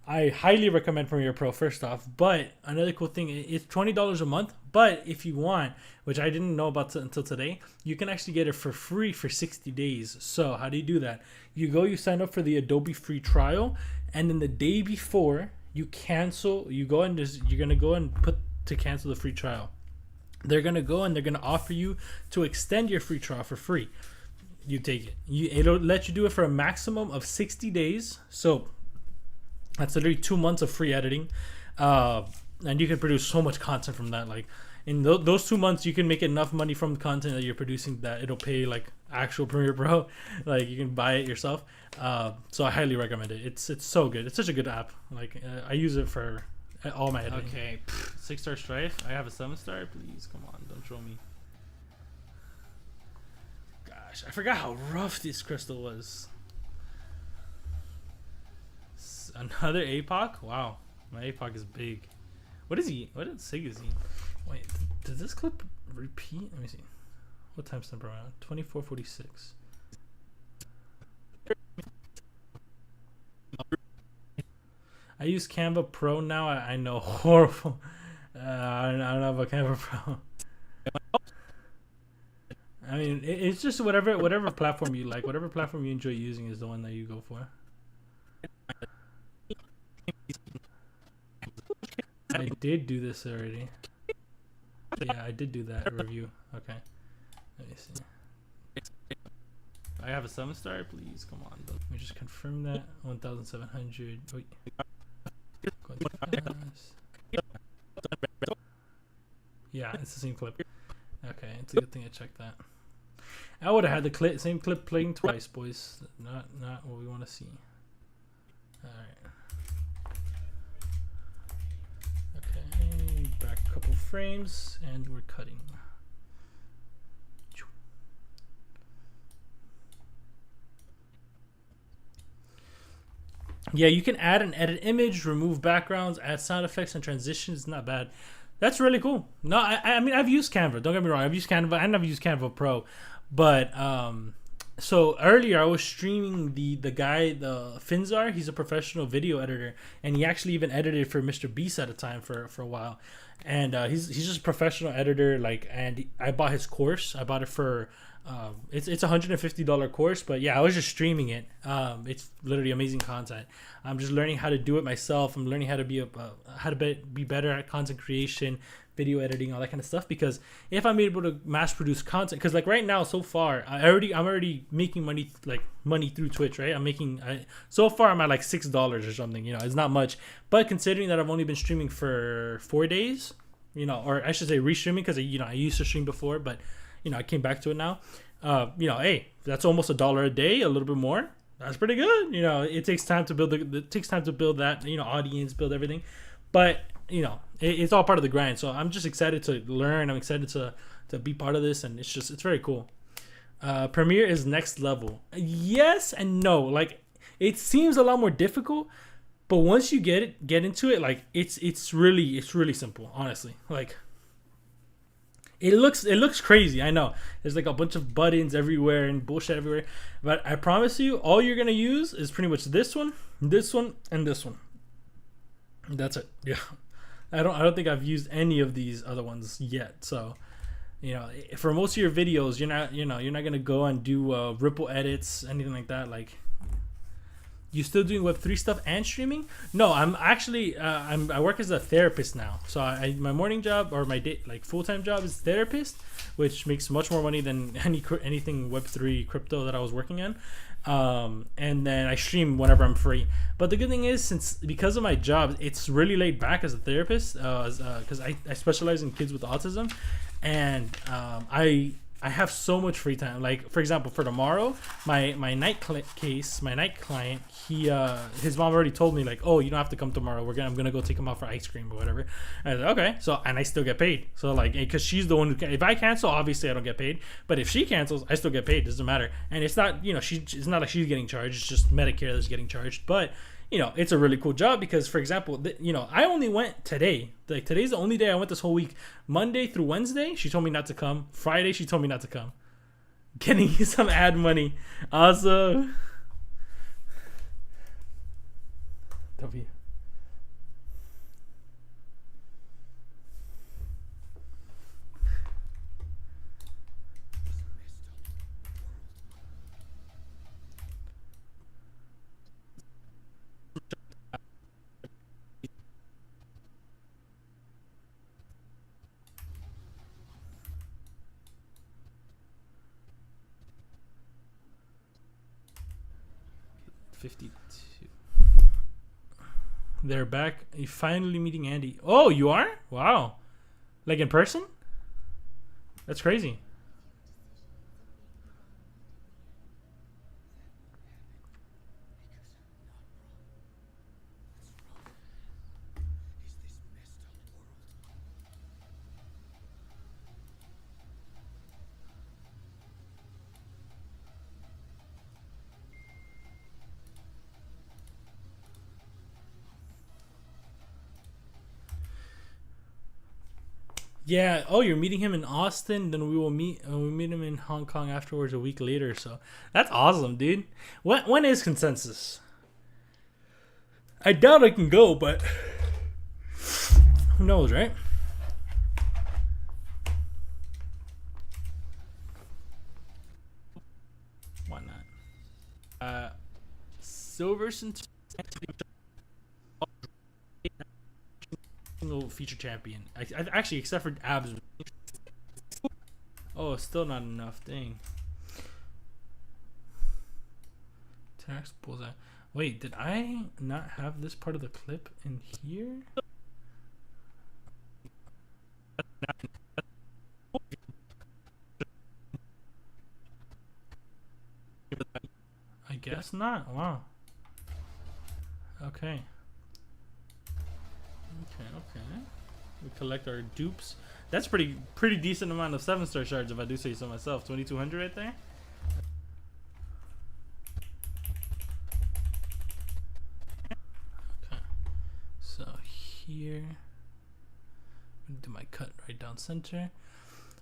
I highly recommend Premiere Pro first off. But another cool thing, it's $20 a month. But if you want, which I didn't know about until today, you can actually get it for free for 60 days. So how do you do that? You sign up for the Adobe free trial, and then the day before you cancel, you're gonna go and put to cancel the free trial. They're gonna go and they're gonna offer you to extend your free trial for free. You take it. It'll let you do it for a maximum of 60 days. So that's literally 2 months of free editing, and you can produce so much content from that. Like in those 2 months, you can make enough money from the content that you're producing that it'll pay like actual Premiere Pro. Like you can buy it yourself. So I highly recommend it. It's so good. It's such a good app. Like I use it for all my editing. Okay, 6-star strife. I have a 7-star. Please, come on, don't show me. Gosh, I forgot how rough this crystal was. Another APOC? Wow, my APOC is big. What is he? What sig is he? Wait, does this clip repeat? Let me see. What timestamp are we on? 24:46. I use Canva Pro now. I know, horrible. I don't know about Canva Pro. I mean, it's just whatever platform you like, whatever platform you enjoy using is the one that you go for. I did do this already. Yeah, I did do that review. Okay, let me see. I have a 7-star. Please, come on. Let me just confirm that. 1,700. Wait. Yeah, it's the same clip. Okay, it's a good thing I checked that. I would have had the same clip playing twice, boys. Not what we want to see. All right. Okay, back a couple frames, and we're cutting. Yeah, you can add and edit image, remove backgrounds, add sound effects and transitions. Not bad. That's really cool. No, I mean, I've used Canva. Don't get me wrong. I've used Canva and I've used Canva Pro. But so earlier I was streaming the guy, the Finzar. He's a professional video editor, and he actually even edited for Mr. Beast at a time for a while. And he's just a professional editor. Like, and I bought his course. I bought it for it's a $150 course, but yeah, I was just streaming it. It's literally amazing content. I'm just learning how to do it myself. I'm learning how to be better at content creation, video editing, all that kind of stuff. Because if I'm able to mass produce content, because like right now, so far, I'm already making money through Twitch, right? So far I'm at like $6 or something. You know, it's not much, but considering that I've only been streaming for 4 days, you know, or I should say restreaming, because I used to stream before, but you know, I came back to it now. You know, hey, that's almost $1 a day, a little bit more. That's pretty good. You know, it takes time to build that, you know, audience, build everything. But, you know, it's all part of the grind. So I'm just excited to learn. I'm excited to be part of this, and it's very cool. Premiere is next level. Yes and no. Like, it seems a lot more difficult, but once you get into it, like it's really simple, honestly. Like, It looks crazy, I know. There's like a bunch of buttons everywhere and bullshit everywhere. But I promise you, all you're gonna use is pretty much this one, and this one. That's it. Yeah. I don't think I've used any of these other ones yet. So, you know, for most of your videos, you're not gonna go and do ripple edits, anything like that. Like, you still doing Web3 stuff and streaming? No, I'm actually I work as a therapist now. So my morning job, or my day, like full-time job, is therapist, which makes much more money than anything Web3 crypto that I was working in. And then I stream whenever I'm free. But the good thing is, because of my job, it's really laid back as a therapist, because I specialize in kids with autism, and I have so much free time. Like, for example, for tomorrow, my night client, he his mom already told me, like, oh, you don't have to come tomorrow. I'm gonna go take him out for ice cream or whatever. And I was like, okay. So, and I still get paid. So, like, because she's the one who if I cancel, obviously I don't get paid. But if she cancels, I still get paid. Doesn't matter. And it's not, it's not like she's getting charged. It's just Medicare that's getting charged. But it's a really cool job because, for example, I only went today. Like, today's the only day I went this whole week. Monday through Wednesday, she told me not to come. Friday, she told me not to come. Getting you some ad money. Awesome. W. They're back. You finally meeting Andy. Oh, you are? Wow. Like in person? That's crazy. Yeah. Oh, you're meeting him in Austin. Then we meet him in Hong Kong afterwards a week later. So that's awesome, dude. When is consensus? I doubt I can go, but who knows, right? Why not? Silverson single feature champion. I actually, except for abs. Oh, still not enough. Dang. Tax bullseye. Wait, did I not have this part of the clip in here? I guess not. Wow. Okay. Okay. We collect our dupes. That's pretty decent amount of 7-star shards if I do say so myself. 2,200 right there. Okay. So here, I'm gonna do my cut right down center.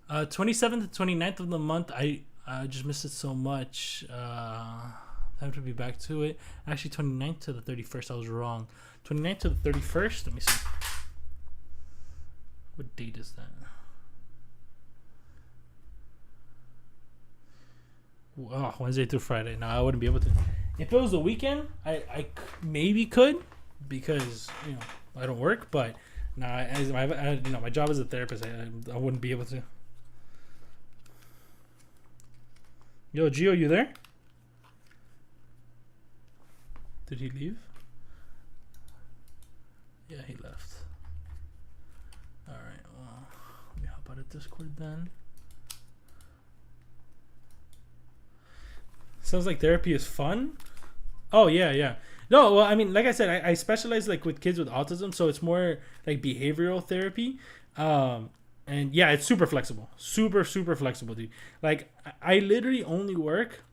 27th to 29th of the month. I just missed it so much. I have to be back to it. Actually, 29th to the 31st. I was wrong. 29th to the 31st. Let me see. What date is that? Oh, Wednesday through Friday. No, I wouldn't be able to. If it was a weekend, I maybe could, because I don't work. But my job as a therapist, I wouldn't be able to. Yo, Gio, you there? Did he leave? Yeah, he left. Alright, well, let me hop out of Discord then. Sounds like therapy is fun. Oh, yeah. No, well, I mean, like I said, I specialize like with kids with autism, so it's more like behavioral therapy. And yeah, it's super flexible. Super flexible, dude. Like, I literally only work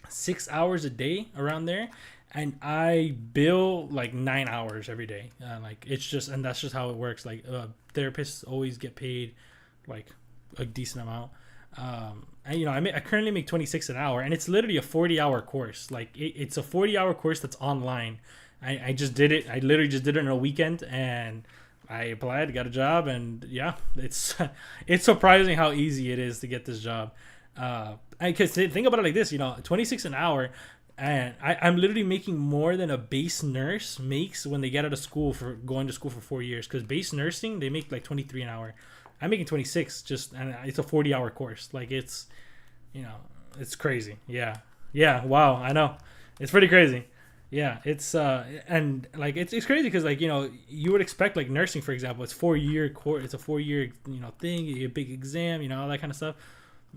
6 hours a day around there. And I bill like 9 hours every day. Like, it's just, and that's just how it works. Like, therapists always get paid like a decent amount. And I currently make 26 an hour, and it's literally a 40-hour course. Like, it's a 40-hour course that's online. I just did it. I literally just did it in a weekend, and I applied, got a job, and yeah, it's surprising how easy it is to get this job. Because think about it like this, 26 an hour. And I'm literally making more than a base nurse makes when they get out of school for going to school for 4 years. Because base nursing, they make like 23 an hour. I'm making 26 and it's a 40-hour course. Like, it's, it's crazy. Yeah. Wow. I know. It's pretty crazy. Yeah. It's, and like, it's crazy because, like, you would expect, like, nursing, for example, it's 4-year course. It's a 4-year, thing, a big exam, all that kind of stuff.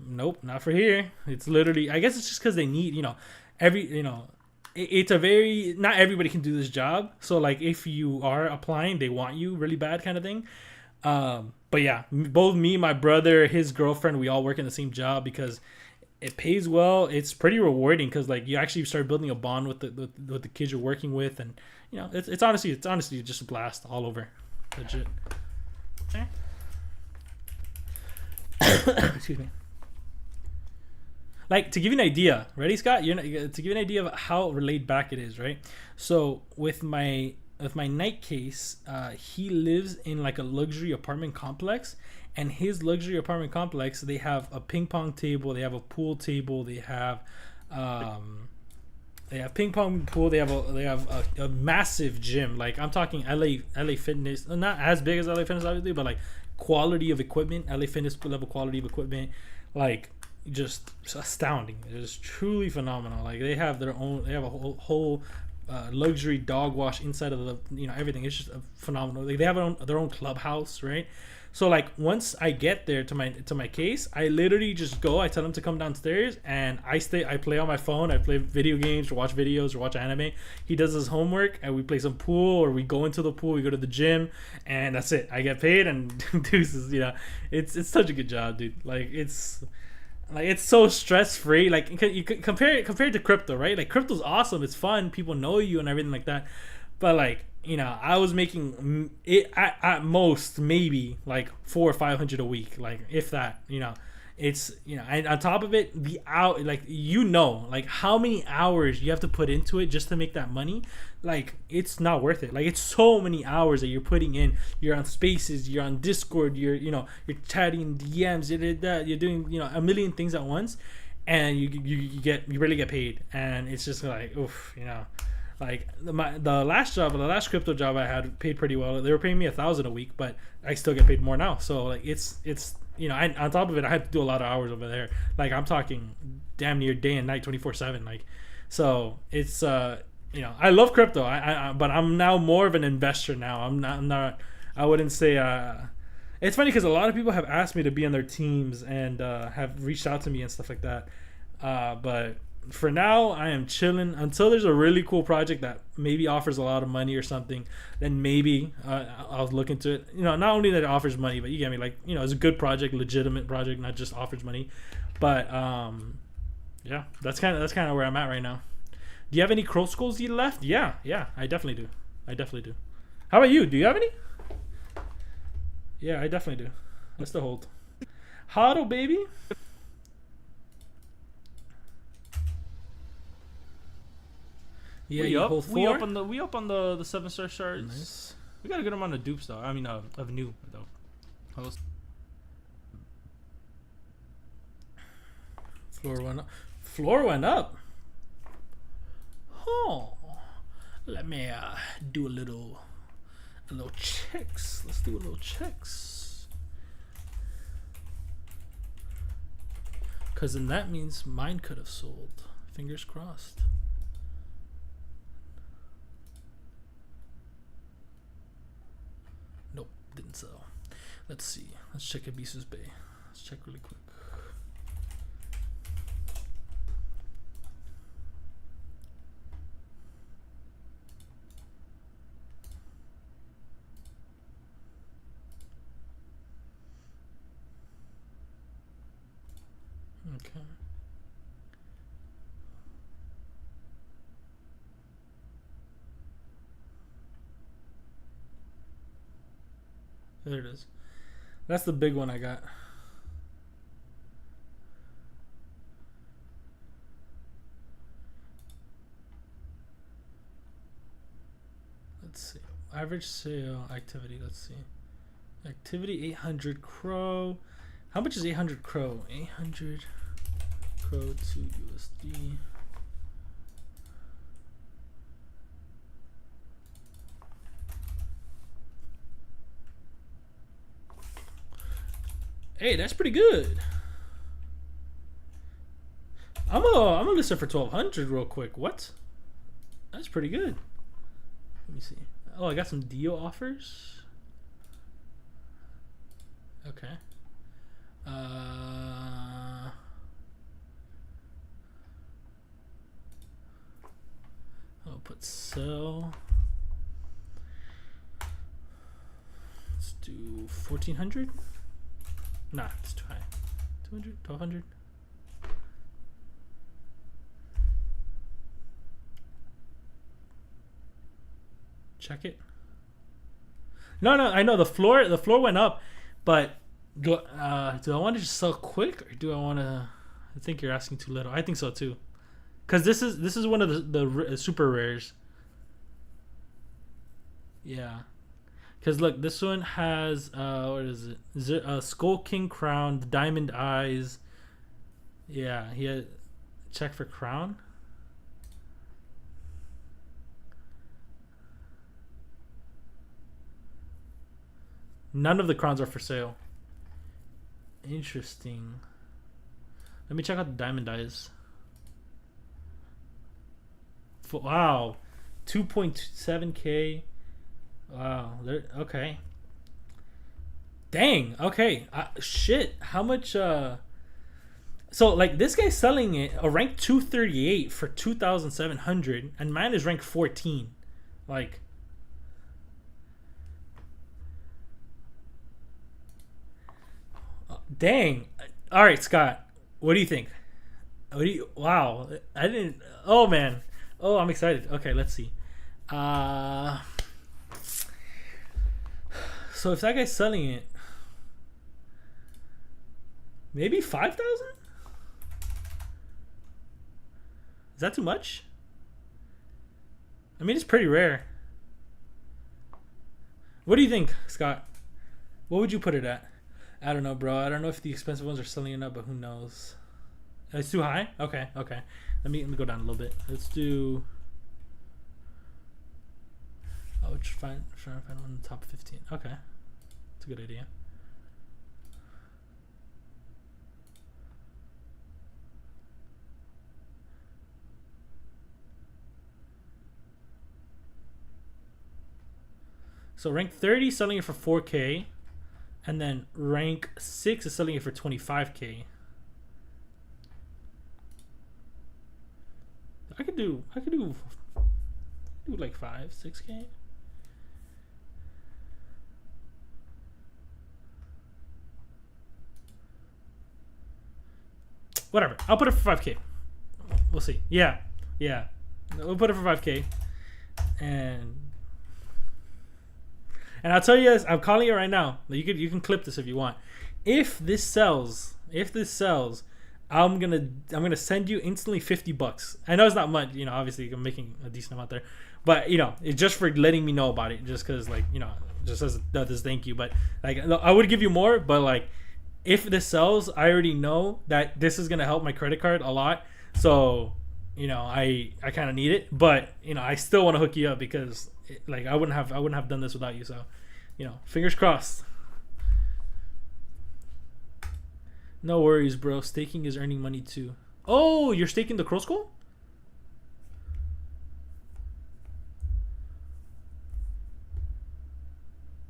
Nope, not for here. It's literally, I guess it's just because they need, it's a very, not everybody can do this job. So like if you are applying, they want you really bad kind of thing. But yeah, both me, my brother, his girlfriend, we all work in the same job because it pays well. It's pretty rewarding because like you actually start building a bond with the kids you're working with, and it's honestly just a blast all over, legit. Okay. Excuse me. Like, to give you an idea, ready, Scott? To give you an idea of how laid back it is, right? So with my night case, he lives in like a luxury apartment complex, and his luxury apartment complex, they have a ping pong table, they have a pool table, they have ping pong pool, they have a massive gym. Like I'm talking LA Fitness, not as big as LA Fitness obviously, but like quality of equipment, LA Fitness level quality of equipment, like just astounding. It is truly phenomenal. Like they have a whole luxury dog wash inside of the everything. It's just phenomenal. Like they have their own clubhouse, right? So like once I get there to my case, I literally just go. I tell him to come downstairs, and I play on my phone. I play video games or watch videos or watch anime. He does his homework, and we play some pool, or we go into the pool. We go to the gym, and that's it. I get paid, and deuces. It's such a good job, dude. Like it's so stress free. Like you compare it to crypto, right? Like crypto's awesome. It's fun. People know you and everything like that. But like I was making it at most maybe like 400 or 500 a week, like if that. It's and on top of it, like how many hours you have to put into it just to make that money. Like it's not worth it. Like it's so many hours that you're putting in. You're on Spaces, you're on Discord, you're chatting DMs, you're doing a million things at once, and you really get paid, and it's just like oof, like the last crypto job I had paid pretty well. They were paying me $1,000 a week, but I still get paid more now. So like it's and on top of it, I had to do a lot of hours over there. Like I'm talking damn near day and night, 24/7. Like, so it's I love crypto. But I'm now more of an investor now. I'm not. I wouldn't say. It's funny because a lot of people have asked me to be on their teams and have reached out to me and stuff like that. But for now, I am chilling until there's a really cool project that maybe offers a lot of money or something. Then maybe I'll look into it. Not only that it offers money, but you get me. Like it's a good project, legitimate project, not just offers money. But yeah, that's kind of where I'm at right now. Do you have any crow skulls you left? Yeah, I definitely do. How about you? Do you have any? Yeah, I definitely do. I still hold. Huddle, baby. Yeah,
we
you
up.
hold
We
four?
up on the 7-star shards.
Nice.
We got a good amount of dupes though. I mean, of new though.
Floor went up. Oh, let me do a little checks. Let's do a little checks. Cause then that means mine could have sold. Fingers crossed. Nope, didn't sell. Let's see. Let's check Abisus Bay. Let's check really quick. Okay. There it is. That's the big one I got. Let's see. Average sale activity. Let's see. Activity 800 crow. How much is 800 crow? 800 crow to USD. Hey, that's pretty good. I'm gonna listen for 1200 real quick. What? That's pretty good. Let me see. Oh, I got some deal offers. Okay. let's sell. Let's do 1400. Nah, it's too high. 200, 1200. Check it. No, I know the floor went up, but do I want to just sell quick, or do I want to? I think you're asking too little. I think so too, because this is one of the super rares. Yeah, because look, this one has what is it? Skull King crown, the diamond eyes. Yeah, he had check for crown. None of the crowns are for sale. Interesting. Let me check out the diamond eyes. Wow, 2.7K. Wow, okay. Dang. Okay. Shit. How much? So like this guy's selling it a rank 238 for 2,700, and mine is rank 14. Like. Dang. All right, Scott. What do you think? Wow. I didn't. Oh man. Oh, I'm excited. Okay, let's see. So if that guy's selling it, maybe 5,000? Is that too much? I mean, it's pretty rare. What do you think, Scott? What would you put it at? I don't know, bro. I don't know if the expensive ones are selling enough, but who knows? It's too high? Okay. Let me go down a little bit. Let's do. Oh, trying to find one in the top 15. Okay, that's a good idea. So rank 30 selling it for 4K. And then rank 6 is selling it for 25K. I could do like 5, 6K. Whatever. I'll put it for 5K. We'll see. Yeah. We'll put it for 5K. And I'll tell you this, I'm calling it right now. You can clip this if you want. If this sells, I'm gonna send you instantly $50. I know it's not much, obviously I'm making a decent amount there, but it's just for letting me know about it, just because just as this thank you. But like I would give you more, but like if this sells, I already know that this is gonna help my credit card a lot. So I kind of need it, but I still want to hook you up because. Like I wouldn't have done this without you, so fingers crossed. No worries, bro. Staking is earning money too. Oh, you're staking the Crow Skull?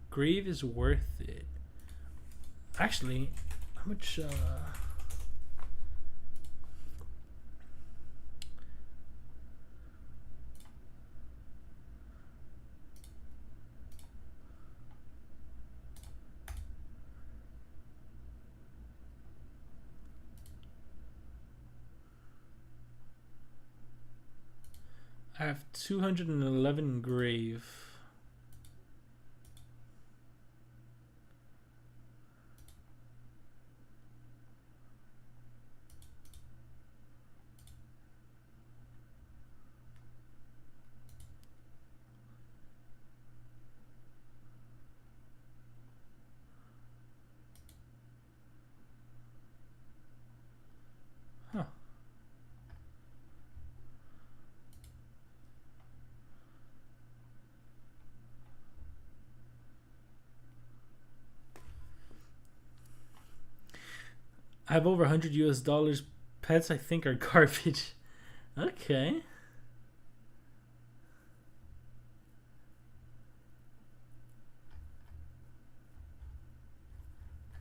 Grave is worth it. Actually, how much I have 211 grave. Huh. I have over 100 US dollars. Pets I think are garbage. Okay.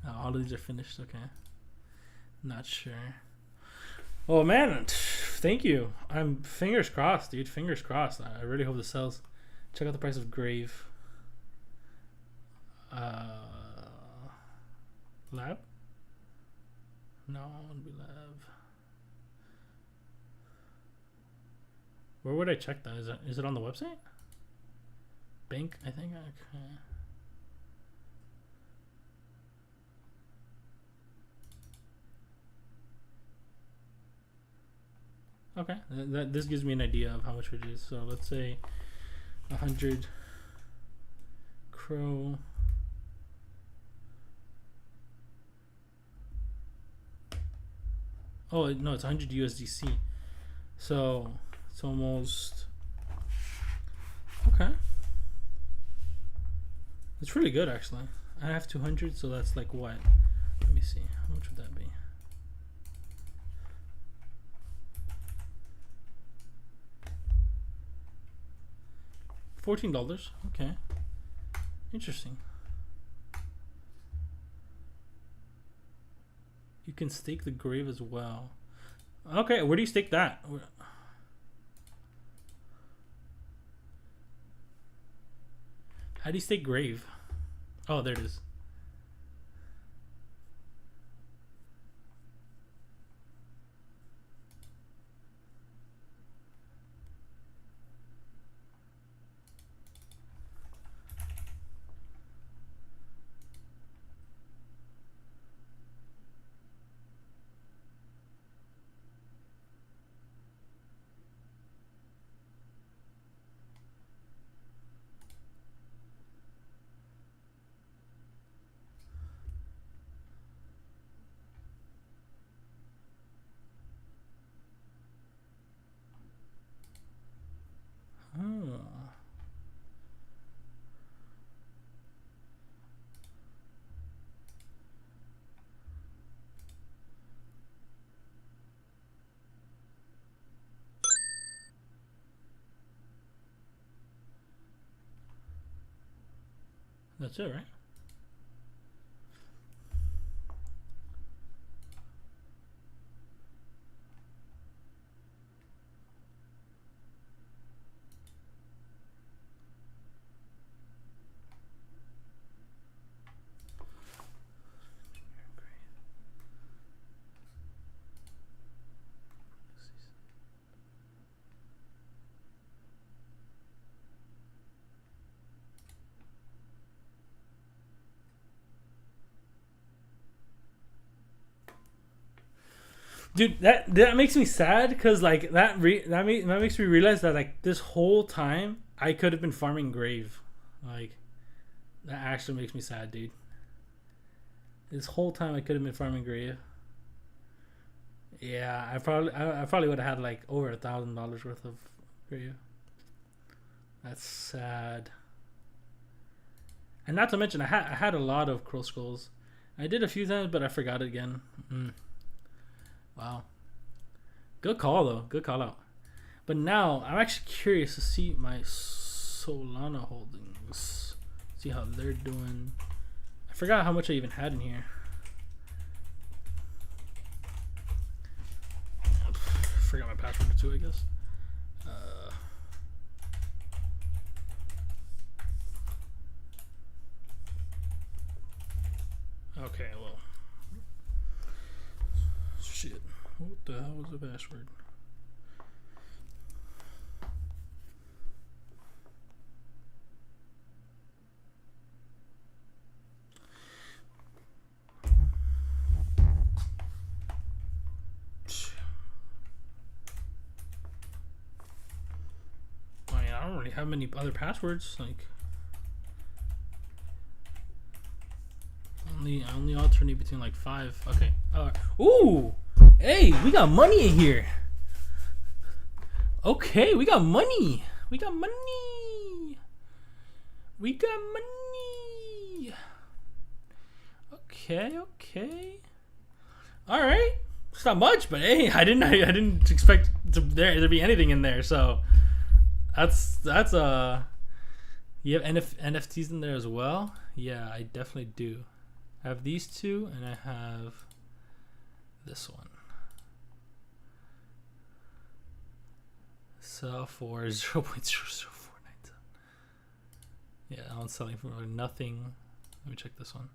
Oh, all of these are finished. Okay. Not sure. Oh man, Thank you. I'm fingers crossed, dude. Fingers crossed. I really hope this sells. Check out the price of Grave. Lab? No, I wouldn't be Lab. Where would I check that? Is it on the website? Bank, I think. Okay. This gives me an idea of how much it is. So let's say 100 Crow. Oh no, it's 100 USDC. So it's almost okay. It's really good actually. I have 200, so that's like what? Let me see. How much would that be? $14. Okay. Interesting. You can stake the Grave as well. Okay, where do you stake that? How do you stake Grave? Oh, there it is. Oh. That's it, right? Dude, that makes me sad because like that makes me realize that like this whole time I could have been farming Grave. Like that actually makes me sad, dude. This whole time I could have been farming Grave. Yeah, I probably would have had like over $1,000 worth of Grave. That's sad. And not to mention I had a lot of Crow Skulls. I did a few times, but I forgot it again. Wow. Good call though. Good call out. But now I'm actually curious to see my Solana holdings. See how they're doing. I forgot how much I even had in here. I forgot my password too, I guess. Okay, well. Shit. What the hell was the password? I mean, I don't really have many other passwords. Like, I only alternate between like 5. Okay. Ooh! Hey, we got money in here. Okay, we got money. We got money. We got money. Okay. All right. It's not much, but hey, I didn't expect there to be anything in there. So that's you have NFTs in there as well. Yeah, I definitely do. I have these two, and I have this one. sell for 0.00497. Yeah, that one's selling for nothing. Let me check this one.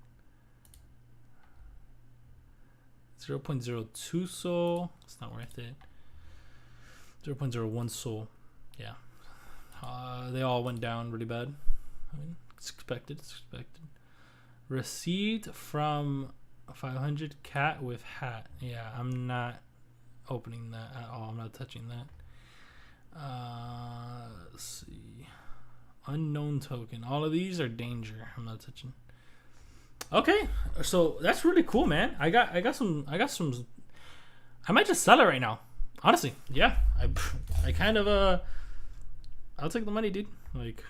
0.02 soul. It's not worth it. 0.01 soul. Yeah. They all went down really bad. I mean, it's expected. It's expected. Received from 500 cat with hat. Yeah, I'm not opening that at all. I'm not touching that. Let's see. Unknown token. All of these are danger. I'm not touching. Okay, so that's really cool, man. I got some. I might just sell it right now. Honestly, yeah. I kind of I'll take the money, dude. Like,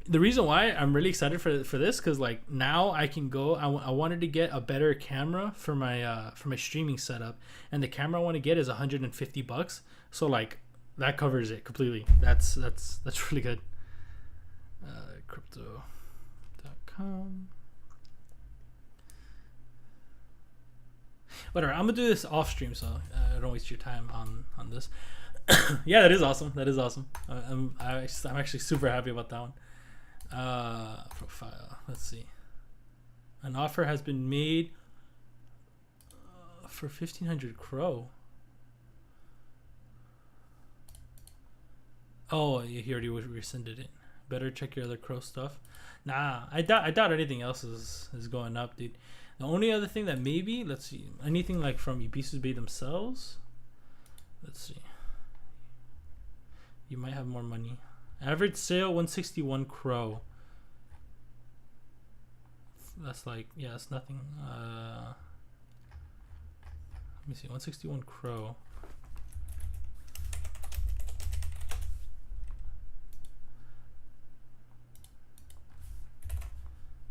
the reason why I'm really excited for this, because like now I can go. I wanted to get a better camera for my streaming setup, and the camera I want to get is $150. So like that covers it completely. That's really good. Crypto.com. Whatever. I'm gonna do this off stream, so I don't waste your time on this. Yeah, that is awesome. That is awesome. I'm actually super happy about that one. Profile. Let's see. An offer has been made for 1,500 crow. Oh, he already rescinded it. Better check your other crow stuff. Nah, I doubt anything else is going up, dude. The only other thing that maybe, let's see, anything like from Ibisus Bay themselves. Let's see. You might have more money. Average sale 161 crow. That's like, yeah, that's nothing. Let me see, 161 crow.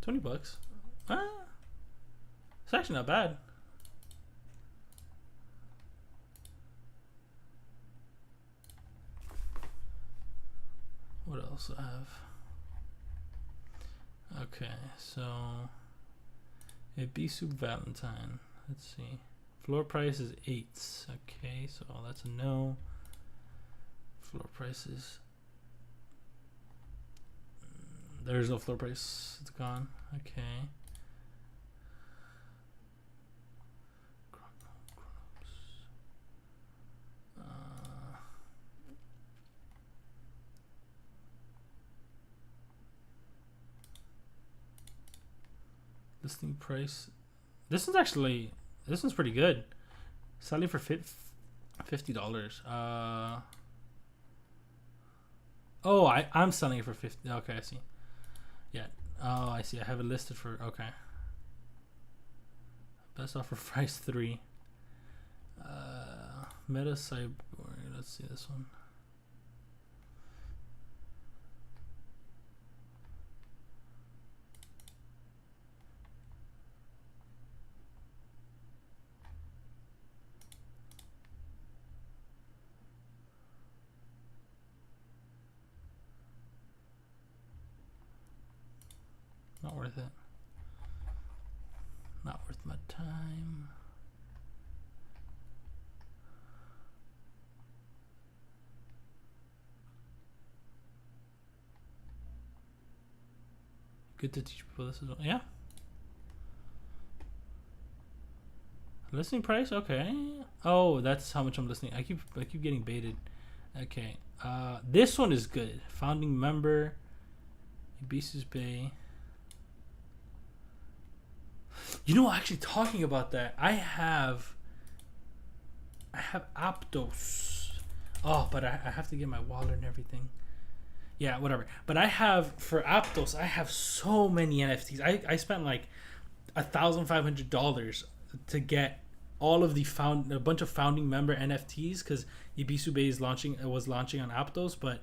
$20. It's actually not bad. What else I have? Okay, so Ibisu Valentine. Let's see. Floor price is 8. Okay, so that's a no. Floor price is. There's no floor price. It's gone. Okay. Listing price. This one's pretty good. Selling for $50. Oh, I'm selling it for 50. Okay, I see. Yeah. Oh, I see. I have it listed for, okay. Best offer price 3. Meta Cyborg. Let's see this one. Not worth it. Not worth my time. Good to teach people this as well. Yeah. Listing price? Okay. Oh, that's how much I'm listening. I keep getting baited. Okay. This one is good. Founding member, Ibisus Bay. You know, actually talking about that, I have Aptos. Oh, but I have to get my wallet and everything. Yeah, whatever. But I have, for Aptos, I have so many NFTs. I spent like $1,500 to get all of a bunch of founding member NFTs, because Ibisu Bay was launching on Aptos, but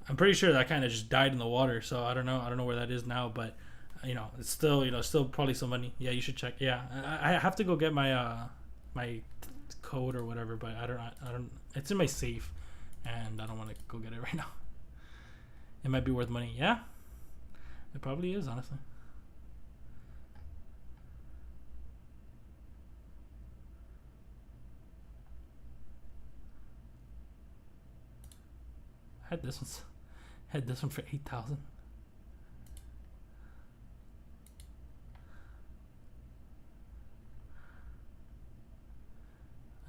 I'm pretty sure that kind of just died in the water. So I don't know where that is now, but you know, it's still, still probably some money. Yeah, you should check. Yeah, I have to go get my my code or whatever, but I don't. It's in my safe, and I don't want to go get it right now. It might be worth money. Yeah, it probably is, honestly. had this one. Had this one for 8,000.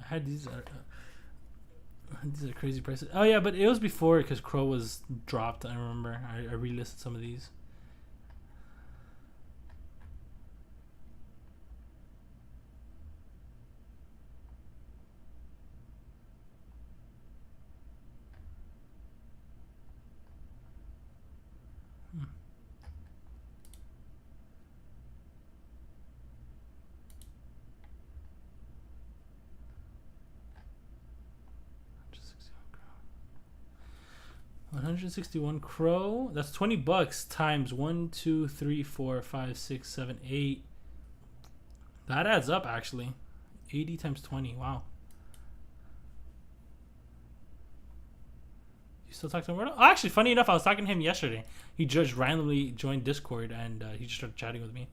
I had these. These are crazy prices. Oh yeah, but it was before because Crow was dropped. I remember. I relisted some of these. $161 Crow. That's $20 times 1, 2, 3, 4, 5, 6, 7, 8. That adds up actually. 80 times 20. Wow. You still talk to him? Oh, actually, funny enough, I was talking to him yesterday. He just randomly joined Discord and he just started chatting with me.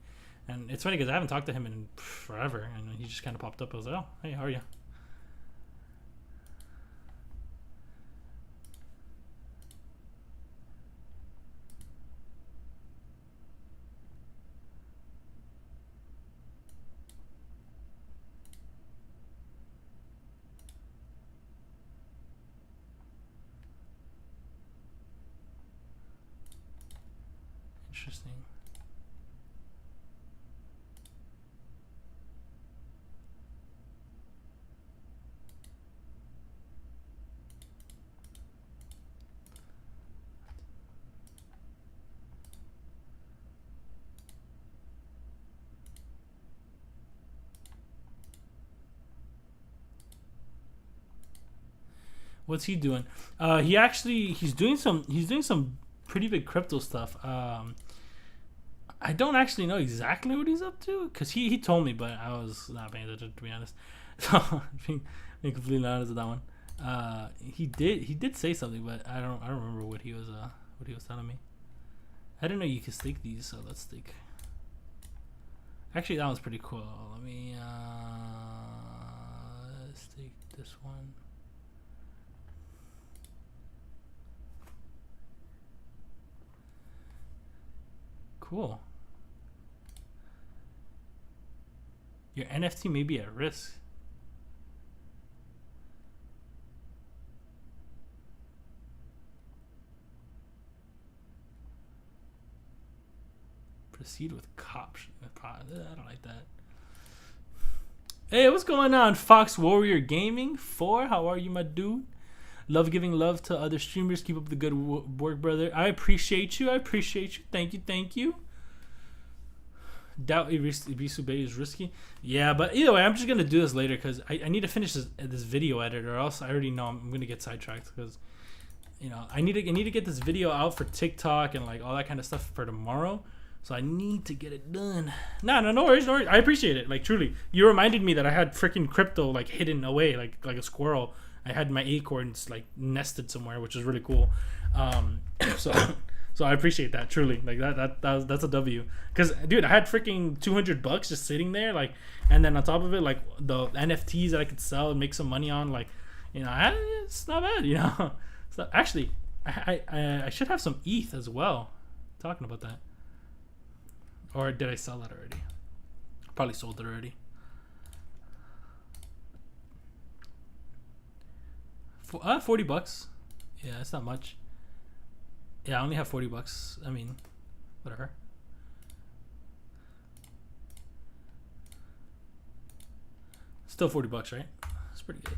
And it's funny because I haven't talked to him in forever, and he just kind of popped up. I was like, oh, hey, how are you? Interesting. What's he doing? He's doing some pretty big crypto stuff. I don't actually know exactly what he's up to because he told me, but I was not paying attention, to be honest. So being completely honest with that one. He did say something, but I don't remember what he was telling me. I didn't know you could stake these, so let's stake. Actually, that one's pretty cool. Let me stake this one. Cool. Your NFT may be at risk. Proceed with cops. I don't like that. Hey, what's going on, Fox Warrior Gaming 4? How are you, my dude? Love giving love to other streamers. Keep up the good work, brother. I appreciate you. Thank you. Doubt Ibisu Bay is risky. Yeah, but either way, I'm just gonna do this later because I need to finish this video editor, or else I already know I'm gonna get sidetracked because I need to get this video out for TikTok and like all that kind of stuff for tomorrow. So I need to get it done. No worries. I appreciate it. Like truly, you reminded me that I had freaking crypto like hidden away like a squirrel. I had my acorns like nested somewhere, which is really cool. So I appreciate that truly. Like that's a W. Cause dude, I had freaking $200 just sitting there, like, and then on top of it, like the NFTs that I could sell and make some money on, like, it's not bad, So actually, I should have some ETH as well. Talking about that, or did I sell that already? Probably sold it already. $40. Yeah, it's not much. Yeah, I only have $40. I mean, whatever. Still $40, right? That's pretty good.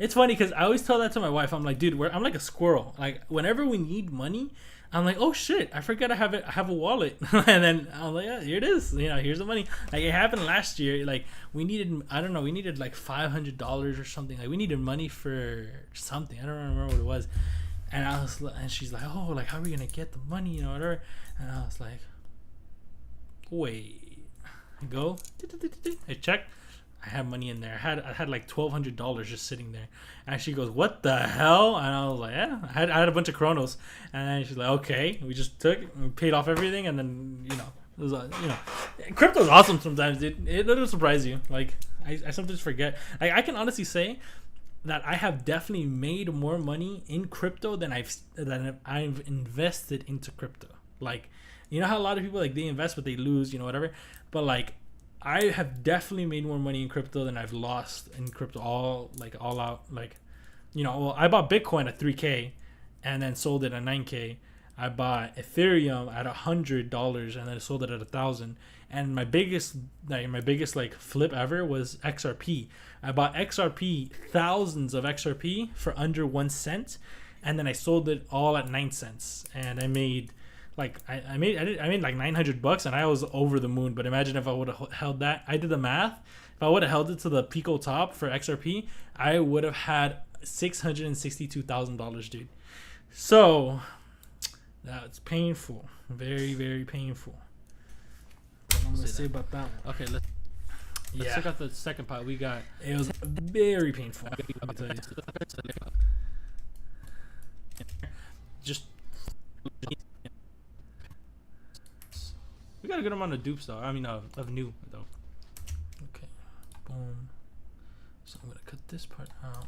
It's funny because I always tell that to my wife. I'm like, dude, I'm like a squirrel. Like, whenever we need money, I'm like, oh shit, I forgot I have a wallet. And then I'm like, yeah, here it is. Here's the money. Like, it happened last year. Like, we needed like $500 or something. Like, we needed money for something. I don't remember what it was. And she's like, oh, like, how are we gonna get the money, whatever. And I was like, wait. I go, I check. I have money in there. I had like $1,200 just sitting there. And she goes, what the hell? And I was like, yeah. I had a bunch of Chronos. And she's like, okay. We just took it and we paid off everything. And then, it was, crypto's awesome sometimes, dude. It'll surprise you. Like, I sometimes forget. Like, I can honestly say that I have definitely made more money in crypto than I've invested into crypto. Like, you know how a lot of people like they invest but they lose, whatever. But like, I have definitely made more money in crypto than I've lost in crypto all out. Like, well, I bought Bitcoin at 3K and then sold it at 9K. I bought Ethereum at $100 and then sold it at 1,000. And my biggest like flip ever was XRP. I bought XRP, thousands of XRP for under 1 cent, and then I sold it all at 9 cents. And I made like I made like $900, and I was over the moon. But imagine if I would have held that. I did the math. If I would have held it to the Pico top for XRP, I would have had $662,000, dude. So that's painful, very, very painful. What I'm gonna say about that one.
Okay, let's check out the second part. We got.
It was very painful. Let me tell you. Just.
We got a good amount of dupes though. I mean, of new though.
Okay. Boom. So I'm gonna cut this part out.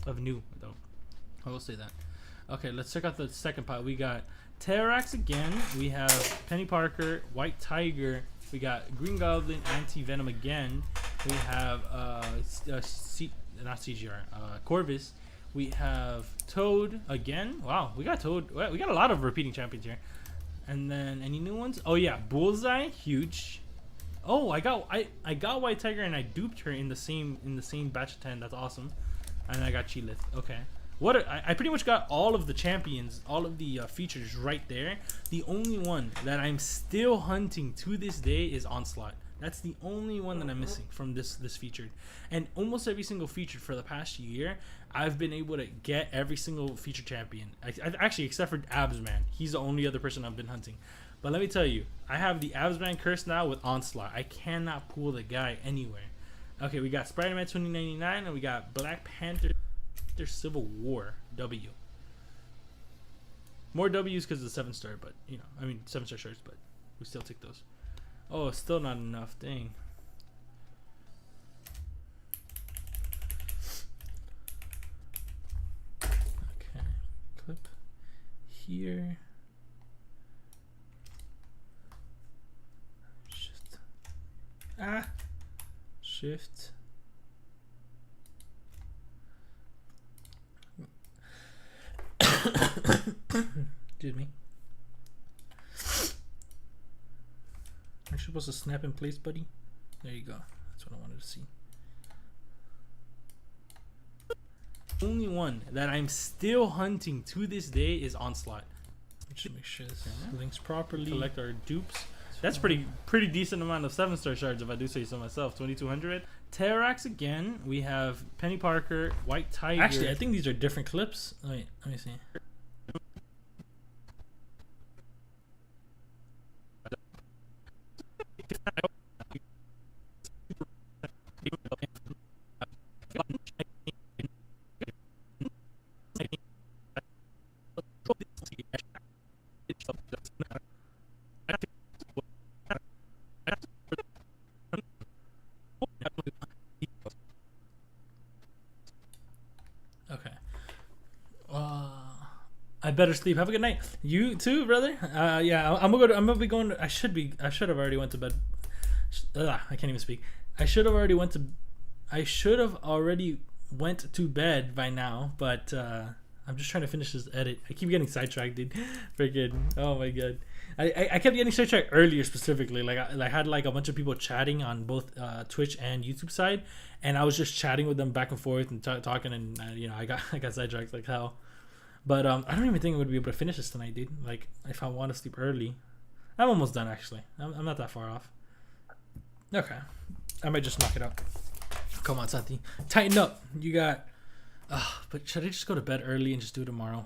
Of new though. I will say that. Okay, let's check out the second part. We got Terrax again. We have Penny Parker, White Tiger. We got Green Goblin, Anti-Venom again. We have not CGR, Corvus. We have Toad again. Wow, we got Toad. We got a lot of repeating champions here. And then any new ones? Oh yeah, Bullseye, huge. Oh, I got White Tiger and I duped her in the same batch of 10. That's awesome. And I got Chilith. Okay. I pretty much got all of the champions, all of the features right there. The only one that I'm still hunting to this day is Onslaught. That's the only one that I'm missing from this featured. And almost every single feature for the past year, I've been able to get every single feature champion. I actually, except for Absman. He's the only other person I've been hunting. But let me tell you, I have the Absman curse now with Onslaught. I cannot pull the guy anywhere. Okay, we got Spider-Man 2099 and we got Black Panther Civil War W. More W's because of the 7-star, but 7-star shirts, but we still take those. Oh, still not enough. Dang. Okay, clip here. Shift. Excuse me. Are you supposed to snap in place, buddy? There you go. That's what I wanted to see. The only one that I'm still hunting to this day is Onslaught. Let's make sure this links properly. Collect our dupes. That's pretty decent amount of 7-star shards if I do say so myself. 2,200. Terrax again. We have Penny Parker, White Tiger.
Actually, I think these are different clips. Wait, let me see. Okay. I better sleep. Have a good night. You too, brother. Yeah, I'm gonna be going. I should have already went to bed. I can't even speak. I should have already went to bed by now, but I'm just trying to finish this edit. I keep getting sidetracked, dude. Freaking, oh my god. I kept getting sidetracked earlier specifically. Like I had like a bunch of people chatting on both Twitch and YouTube side, and I was just chatting with them back and forth and talking, and I got sidetracked like hell. But I don't even think I'm gonna be able to finish this tonight, dude. Like if I want to sleep early, I'm almost done actually. I'm not that far off. Okay, I might just knock it out. Come on, Sati, tighten up. You got. But should I just go to bed early and just do it tomorrow?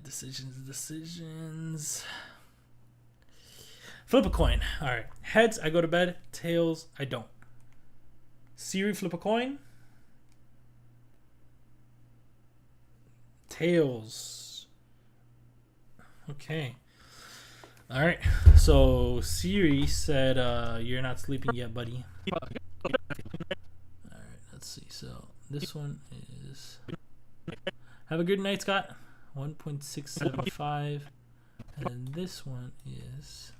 Decisions. Flip a coin. All right. Heads, I go to bed. Tails, I don't. Siri, flip a coin. Tails. Okay.
All right. So Siri said, "You're not sleeping yet, buddy." All right. Let's see. So this one is. Have a good night, Scott. 1.675, and this one is.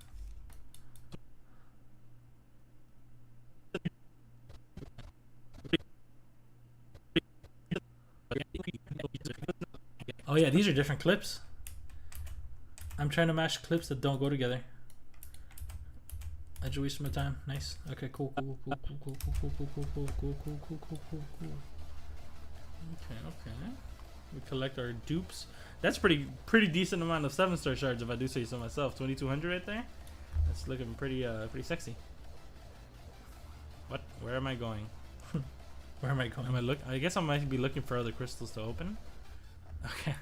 Oh yeah, these are different clips. I'm trying to match clips that don't go together. I just wasted my time. Nice. Okay, cool. Okay. We collect our dupes. That's pretty decent amount of 7-star shards if I do say so myself. 2,200 right there. That's looking pretty sexy. What? Where am I going? Where am I going? I guess I might be looking for other crystals to open. Okay.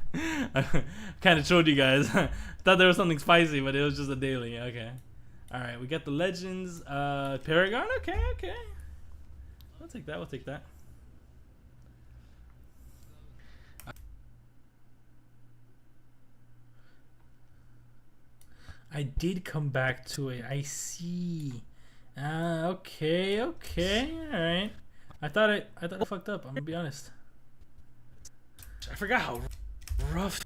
I kind of showed you guys. Thought there was something spicy, but it was just a daily. Okay. All right. We got the legends. Paragon. Okay. We'll take that. I did come back to it. I see. Okay. All right. I thought I fucked up. I'm gonna be honest. I forgot how rough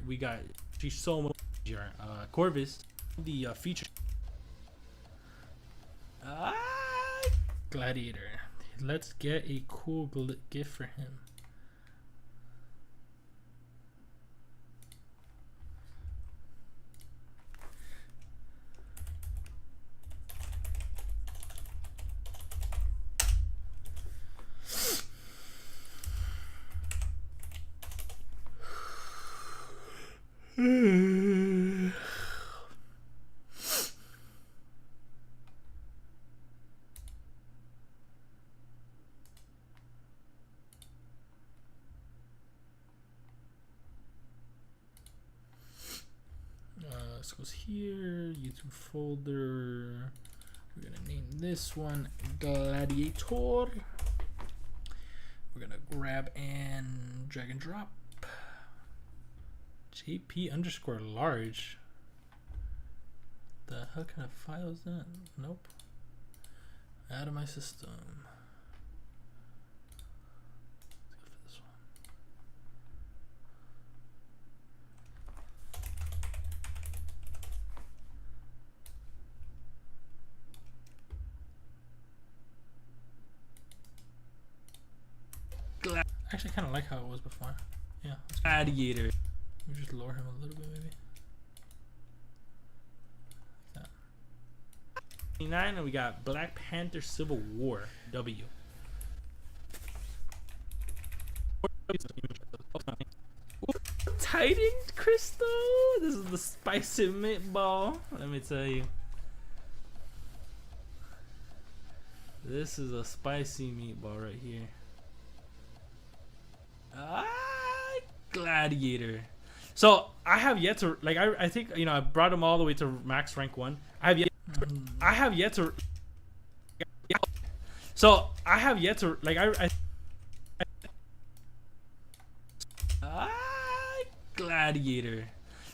we got. She's so much easier. Corvus, the feature. Gladiator. Let's get a cool gift for him. This goes here. YouTube folder. We're gonna name this one Gladiator. We're gonna grab and drag and drop. JP_large. The hell kind of file is that? Nope. Out of my system. Let's go for this one. Actually, I kind of like how it was before. Yeah. Gladiator. We just lower him a little bit, maybe. Like that. 29, and we got Black Panther Civil War W. Tightened crystal. This is the spicy meatball. Let me tell you. This is a spicy meatball right here. Gladiator. So I have yet to I think I brought him all the way to max rank 1. I have yet to So I have yet to Gladiator.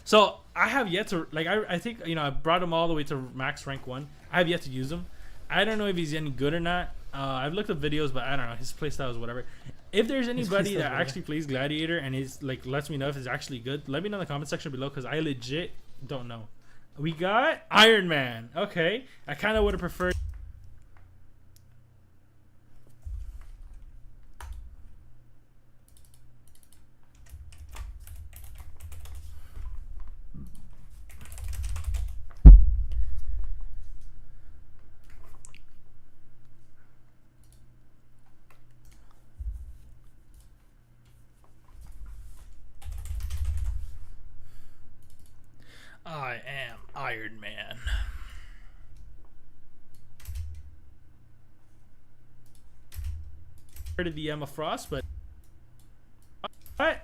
So I have yet to I think I brought him all the way to max rank 1. I have yet to use him. I don't know if he's any good or not. I've looked at videos, but I don't know. His playstyle is whatever. If there's anybody that actually plays Gladiator and is lets me know if it's actually good, let me know in the comment section below, because I legit don't know. We got Iron Man. Okay, I kind of would have preferred. I am Iron Man. Heard of the Emma Frost, but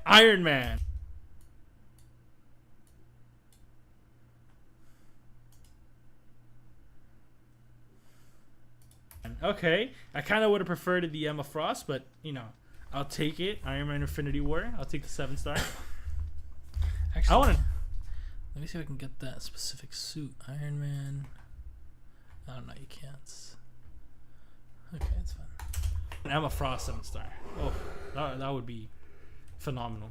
Iron Man. Okay, I kind of would have preferred the Emma Frost, but I'll take it. Iron Man Infinity War. I'll take the 7-star. Actually, I want to. Let me see if I can get that specific suit. Iron Man. I don't know. You can't. Okay, it's fine. Emma Frost 7-star. Oh, that would be phenomenal.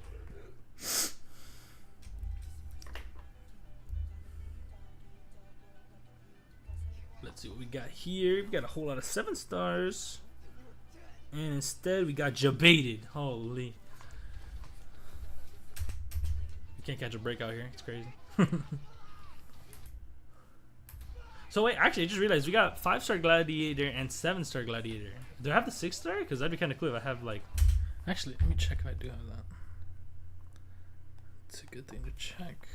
Let's see what we got here. We got a whole lot of 7 stars. And instead, we got Jabated. Holy. You can't catch a break out here. It's crazy. So wait, actually, I just realized we got 5-star Gladiator and 7-star Gladiator. Do I have the 6-star? Because that'd be kind of cool if I have like... Actually, let me check if I do have that. It's a good thing to check.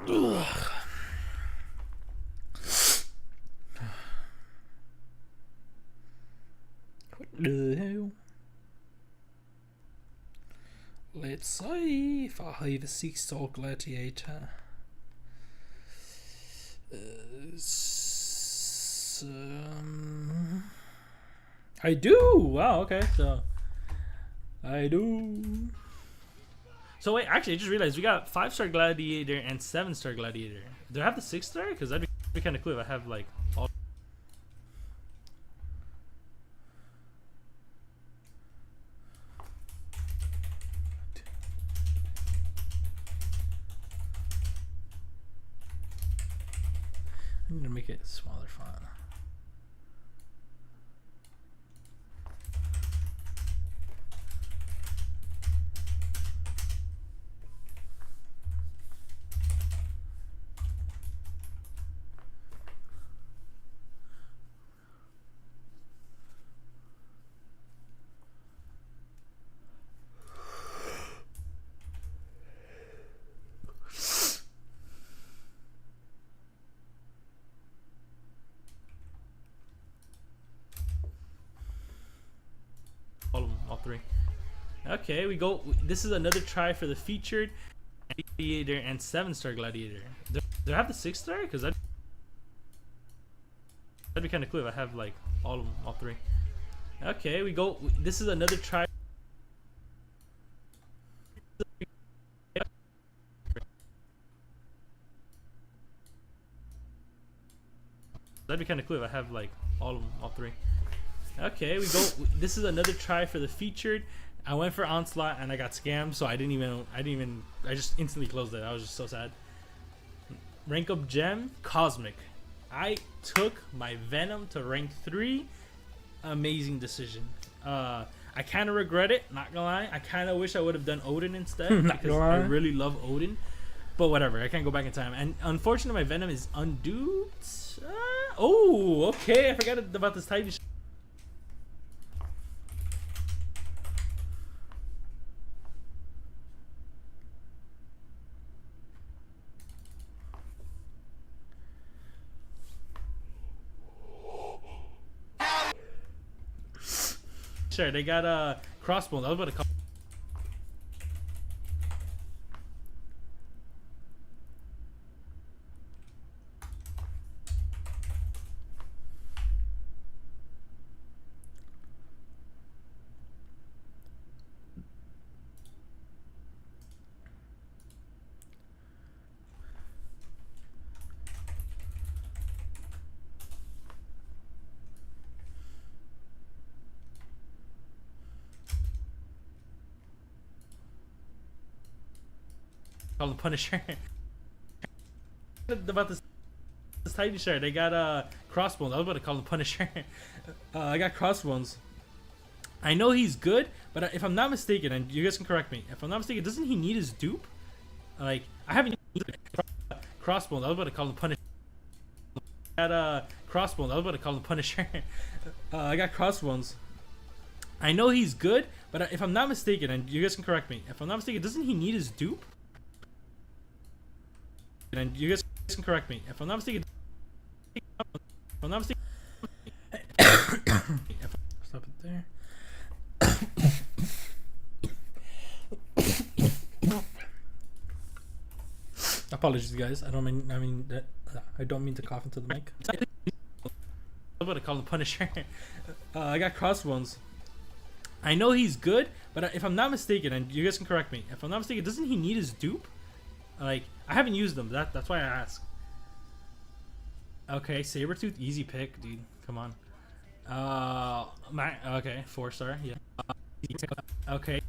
Ugh. What the hell? Let's see if I have a 6-star Gladiator. I do. Wow. Okay. So I do. So wait, actually, I just realized we got 5-star Gladiator and 7-star Gladiator. Do I have the 6-star? Because that'd be kind of cool if I have like all. I need to make it smaller font. All 3. Okay, we go. This is another try for the featured Gladiator and 7-star Gladiator. Do I have the 6-star? Because that'd be kind of cool if I have like all 3. Okay, we go. This is another try. That'd be kind of cool if I have like all 3. Okay, we go. This is another try for the featured. I went for Onslaught and I got scammed, so I just instantly closed it. I was just so sad. Rank up gem, Cosmic. I took my Venom to rank 3. Amazing decision. I kind of regret it, not gonna lie. I kind of wish I would have done Odin instead because I really love Odin. But whatever, I can't go back in time. And unfortunately, my Venom is unduped. Oh, okay. I forgot about this Titan. Sure, they got crossbones. I was about to call. Call the Punisher. About this Titan shirt, they got crossbones. I was about to call the Punisher. I got crossbones. I know he's good, but if I'm not mistaken, and you guys can correct me, if I'm not mistaken, doesn't he need his dupe? Like, I haven't crossbones. I was about to call the Punisher. I got crossbones. I was about to call the Punisher. I got crossbones. I know he's good, but if I'm not mistaken, and you guys can correct me, if I'm not mistaken, doesn't he need his dupe? And you guys can correct me if I'm not mistaken. Stop it there. Apologies, guys. I don't mean that. I don't mean to cough into the mic. I'm gonna call him Punisher. I got Crossbones. I know he's good, but if I'm not mistaken, and you guys can correct me, if I'm not mistaken, doesn't he need his dupe? Like, I haven't used them. That's why I asked. Okay, Sabretooth, easy pick, dude. Come on. Okay, 4-star. Yeah. Okay.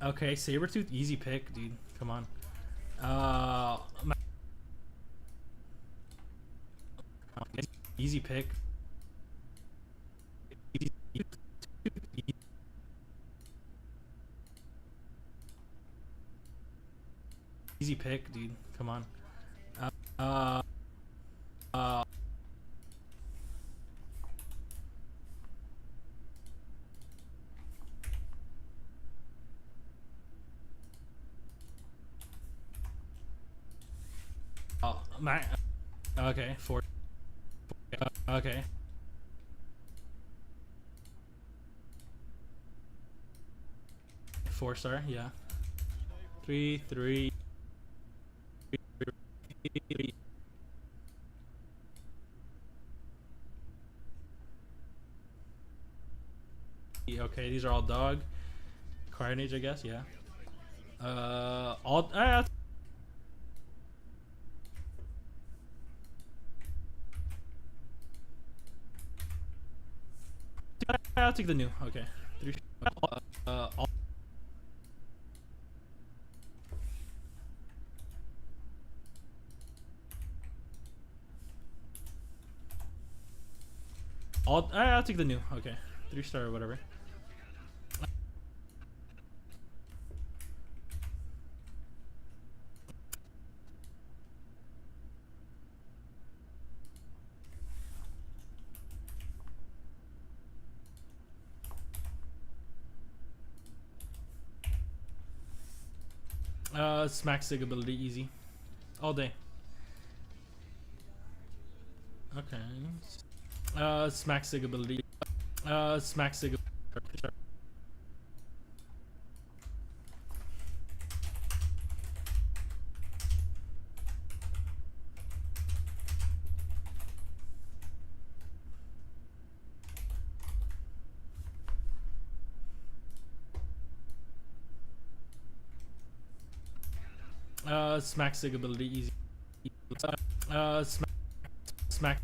Okay, Sabretooth, easy pick, dude. Come on. Easy pick. Easy pick, dude. Come on. Okay, 4. Okay. Four-star, yeah. 3. Okay, these are all dog. Carnage, I guess, yeah. All. I'll take the new. Okay. 3. I'll take the new. Okay. 3-star or whatever. Smack Sig ability, easy. All day. Okay. Smack Sig ability. Smack Sig. Smack Sig ability, easy. Smack.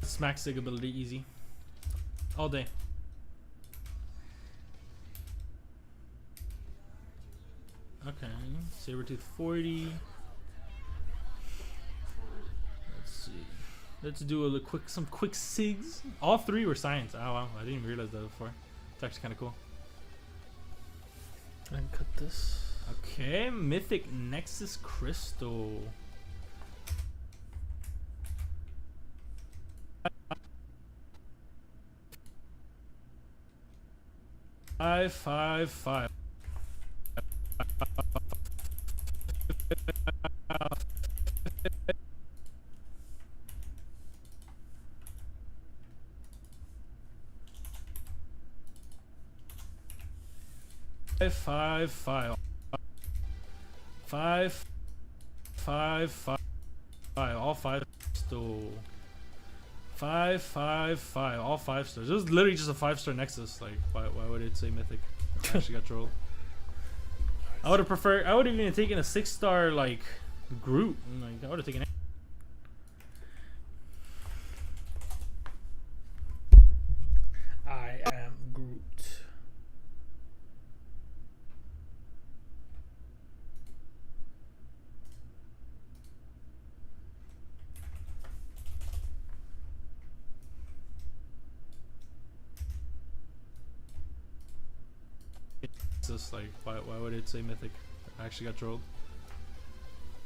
Smack Sig ability, easy. All day. Okay. Sabretooth 40. Let's see. Let's do some quick SIGs. All 3 were science. Oh wow, I didn't even realize that before. It's actually kind of cool.
And cut this.
Okay, Mythic Nexus Crystal. Five. All 5 stole. 5. All 5 stars. It was literally just a 5-star Nexus. Like, why would it say Mythic? I actually got trolled. I would have preferred. I would have even taken a 6-star like Groot. Like, I would have taken.
I am Groot.
useless. Like, why would it say mythic? I actually got trolled.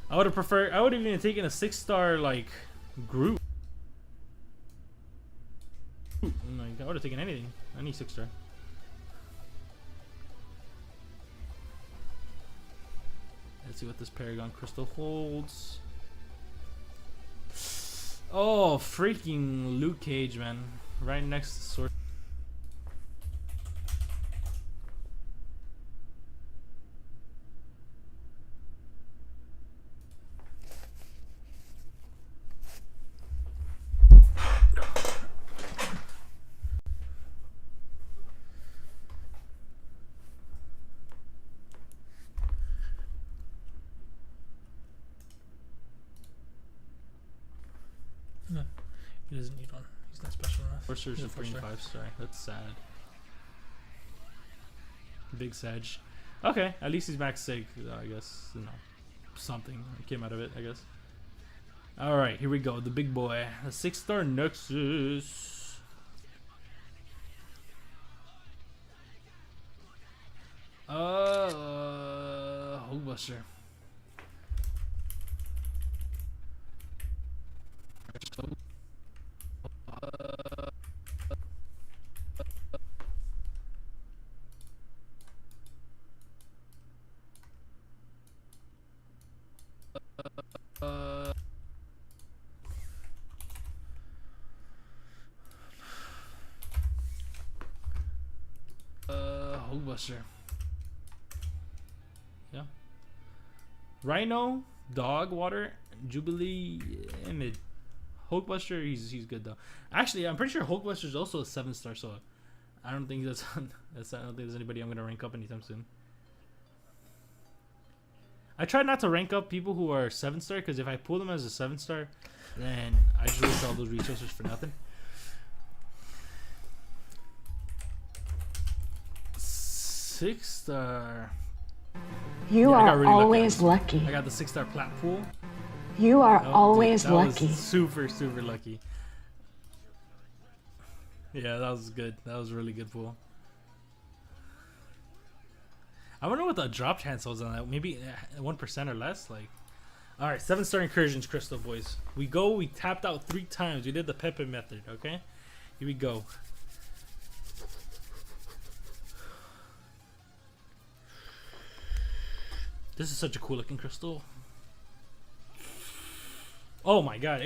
I would have preferred. I would have even taken a 6-star like group. Like, I would have taken anything. Any 6-star. Let's see what this Paragon Crystal holds. Oh, freaking Luke Cage, man! Right next to Sword.
No, he doesn't need one. He's not special enough.
Sorcerer's
He's a
Supreme
4-star.
5-star. That's sad. Big Sag. Okay, at least he's max sig. I guess, you know, something came out of it, I guess. Alright, here we go. The big boy. The 6-star Nexus. Hulkbuster. Hulkbuster. Yeah. Rhino, Dog, Water, Jubilee, Mid. Hulkbuster, he's good though. Actually, I'm pretty sure Hulkbuster is also a 7-star, so I don't think that's I don't think there's anybody I'm gonna rank up anytime soon. I try not to rank up people who are 7-star because if I pull them as a 7-star, then I just waste all those resources for nothing. 6-star.
You
I got
are
really
always lucky.
I got the 6-star plat pool.
You are
Oh,
always
dude, that
lucky.
was super lucky. Yeah, that was good. That was a really good pool. I wonder what the drop chance was on that. Maybe 1% or less. Like, all right, 7-star incursions, Crystal boys. We go. We tapped out 3 times. We did the Pepe method. Okay, here we go. This is such a cool looking crystal. Oh my god.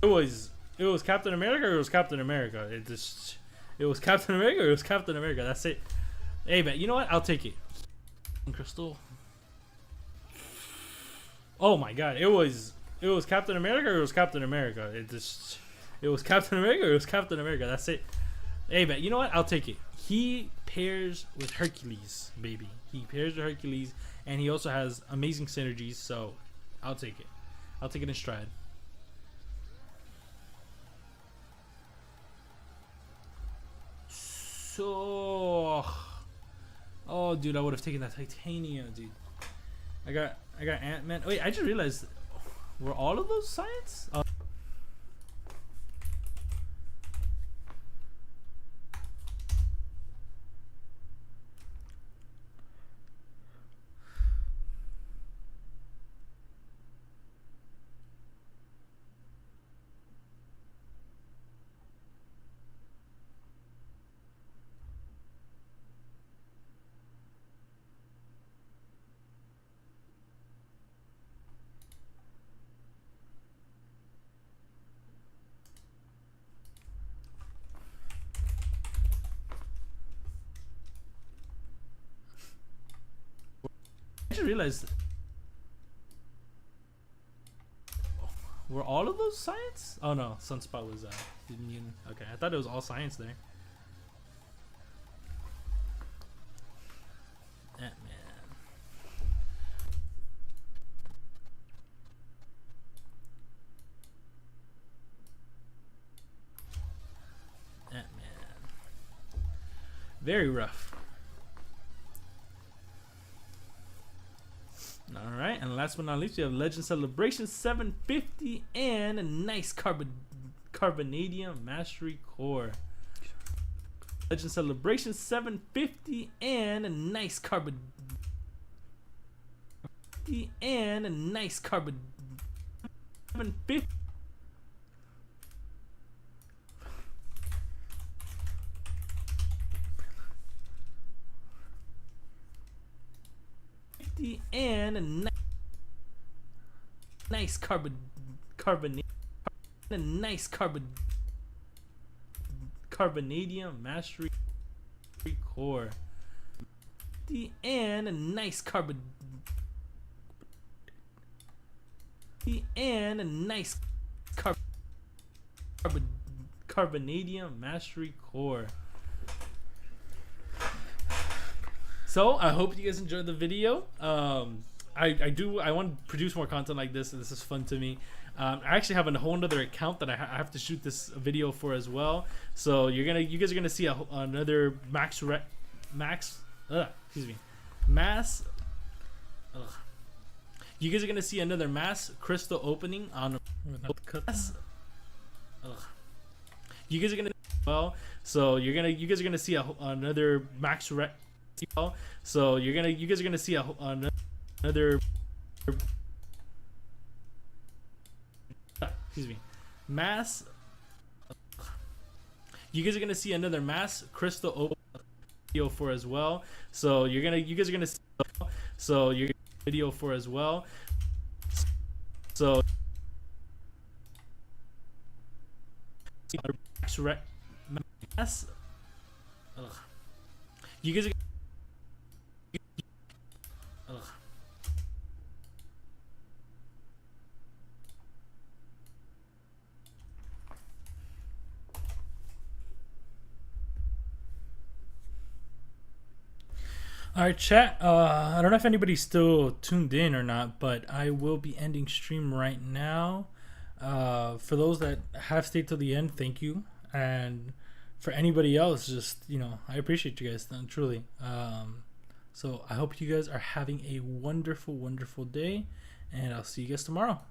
It was Captain America or it was Captain America. It was Captain America or it was Captain America. That's it. Hey man, you know what? I'll take it. Crystal. Oh my god. It was Captain America or it was Captain America. It was Captain America or it was Captain America. That's it. Hey man, you know what? I'll take it. He pairs with Hercules, baby. He pairs with Hercules and he also has amazing synergies, so I'll take it. I'll take it in stride. So, oh, dude, I would have taken that titanium, dude. I got Ant-Man. Wait, I just realized, were all of those science? just realized. Were all of those science? Oh no, Sunspot was immune. Okay, I thought it was all science there. Ant-Man. Ant-Man. Very rough. Alright, and last but not least, we have Legend Celebration 750 and a nice Carbonadium Mastery Core. Legend Celebration 750 and a nice Carbonadium and a nice 750. And a nice carbonadium mastery core. And a nice carbonadium mastery core. So I hope you guys enjoyed the video. I want to produce more content like this, and this is fun to me. I actually have a whole other account that I have to shoot this video for as well. So you guys are gonna see another You guys are gonna see another mass crystal opening on. You guys are gonna So you guys are gonna see another max. So you guys are gonna see another mass. You guys are gonna see another mass crystal video for as well. So you guys are gonna see video for as well. So mass. You guys are. All right, chat. I don't know if anybody's still tuned in or not, but I will be ending stream right now. For those that have stayed till the end, thank you. And for anybody else, just, I appreciate you guys, truly. So I hope you guys are having a wonderful, wonderful day, and I'll see you guys tomorrow.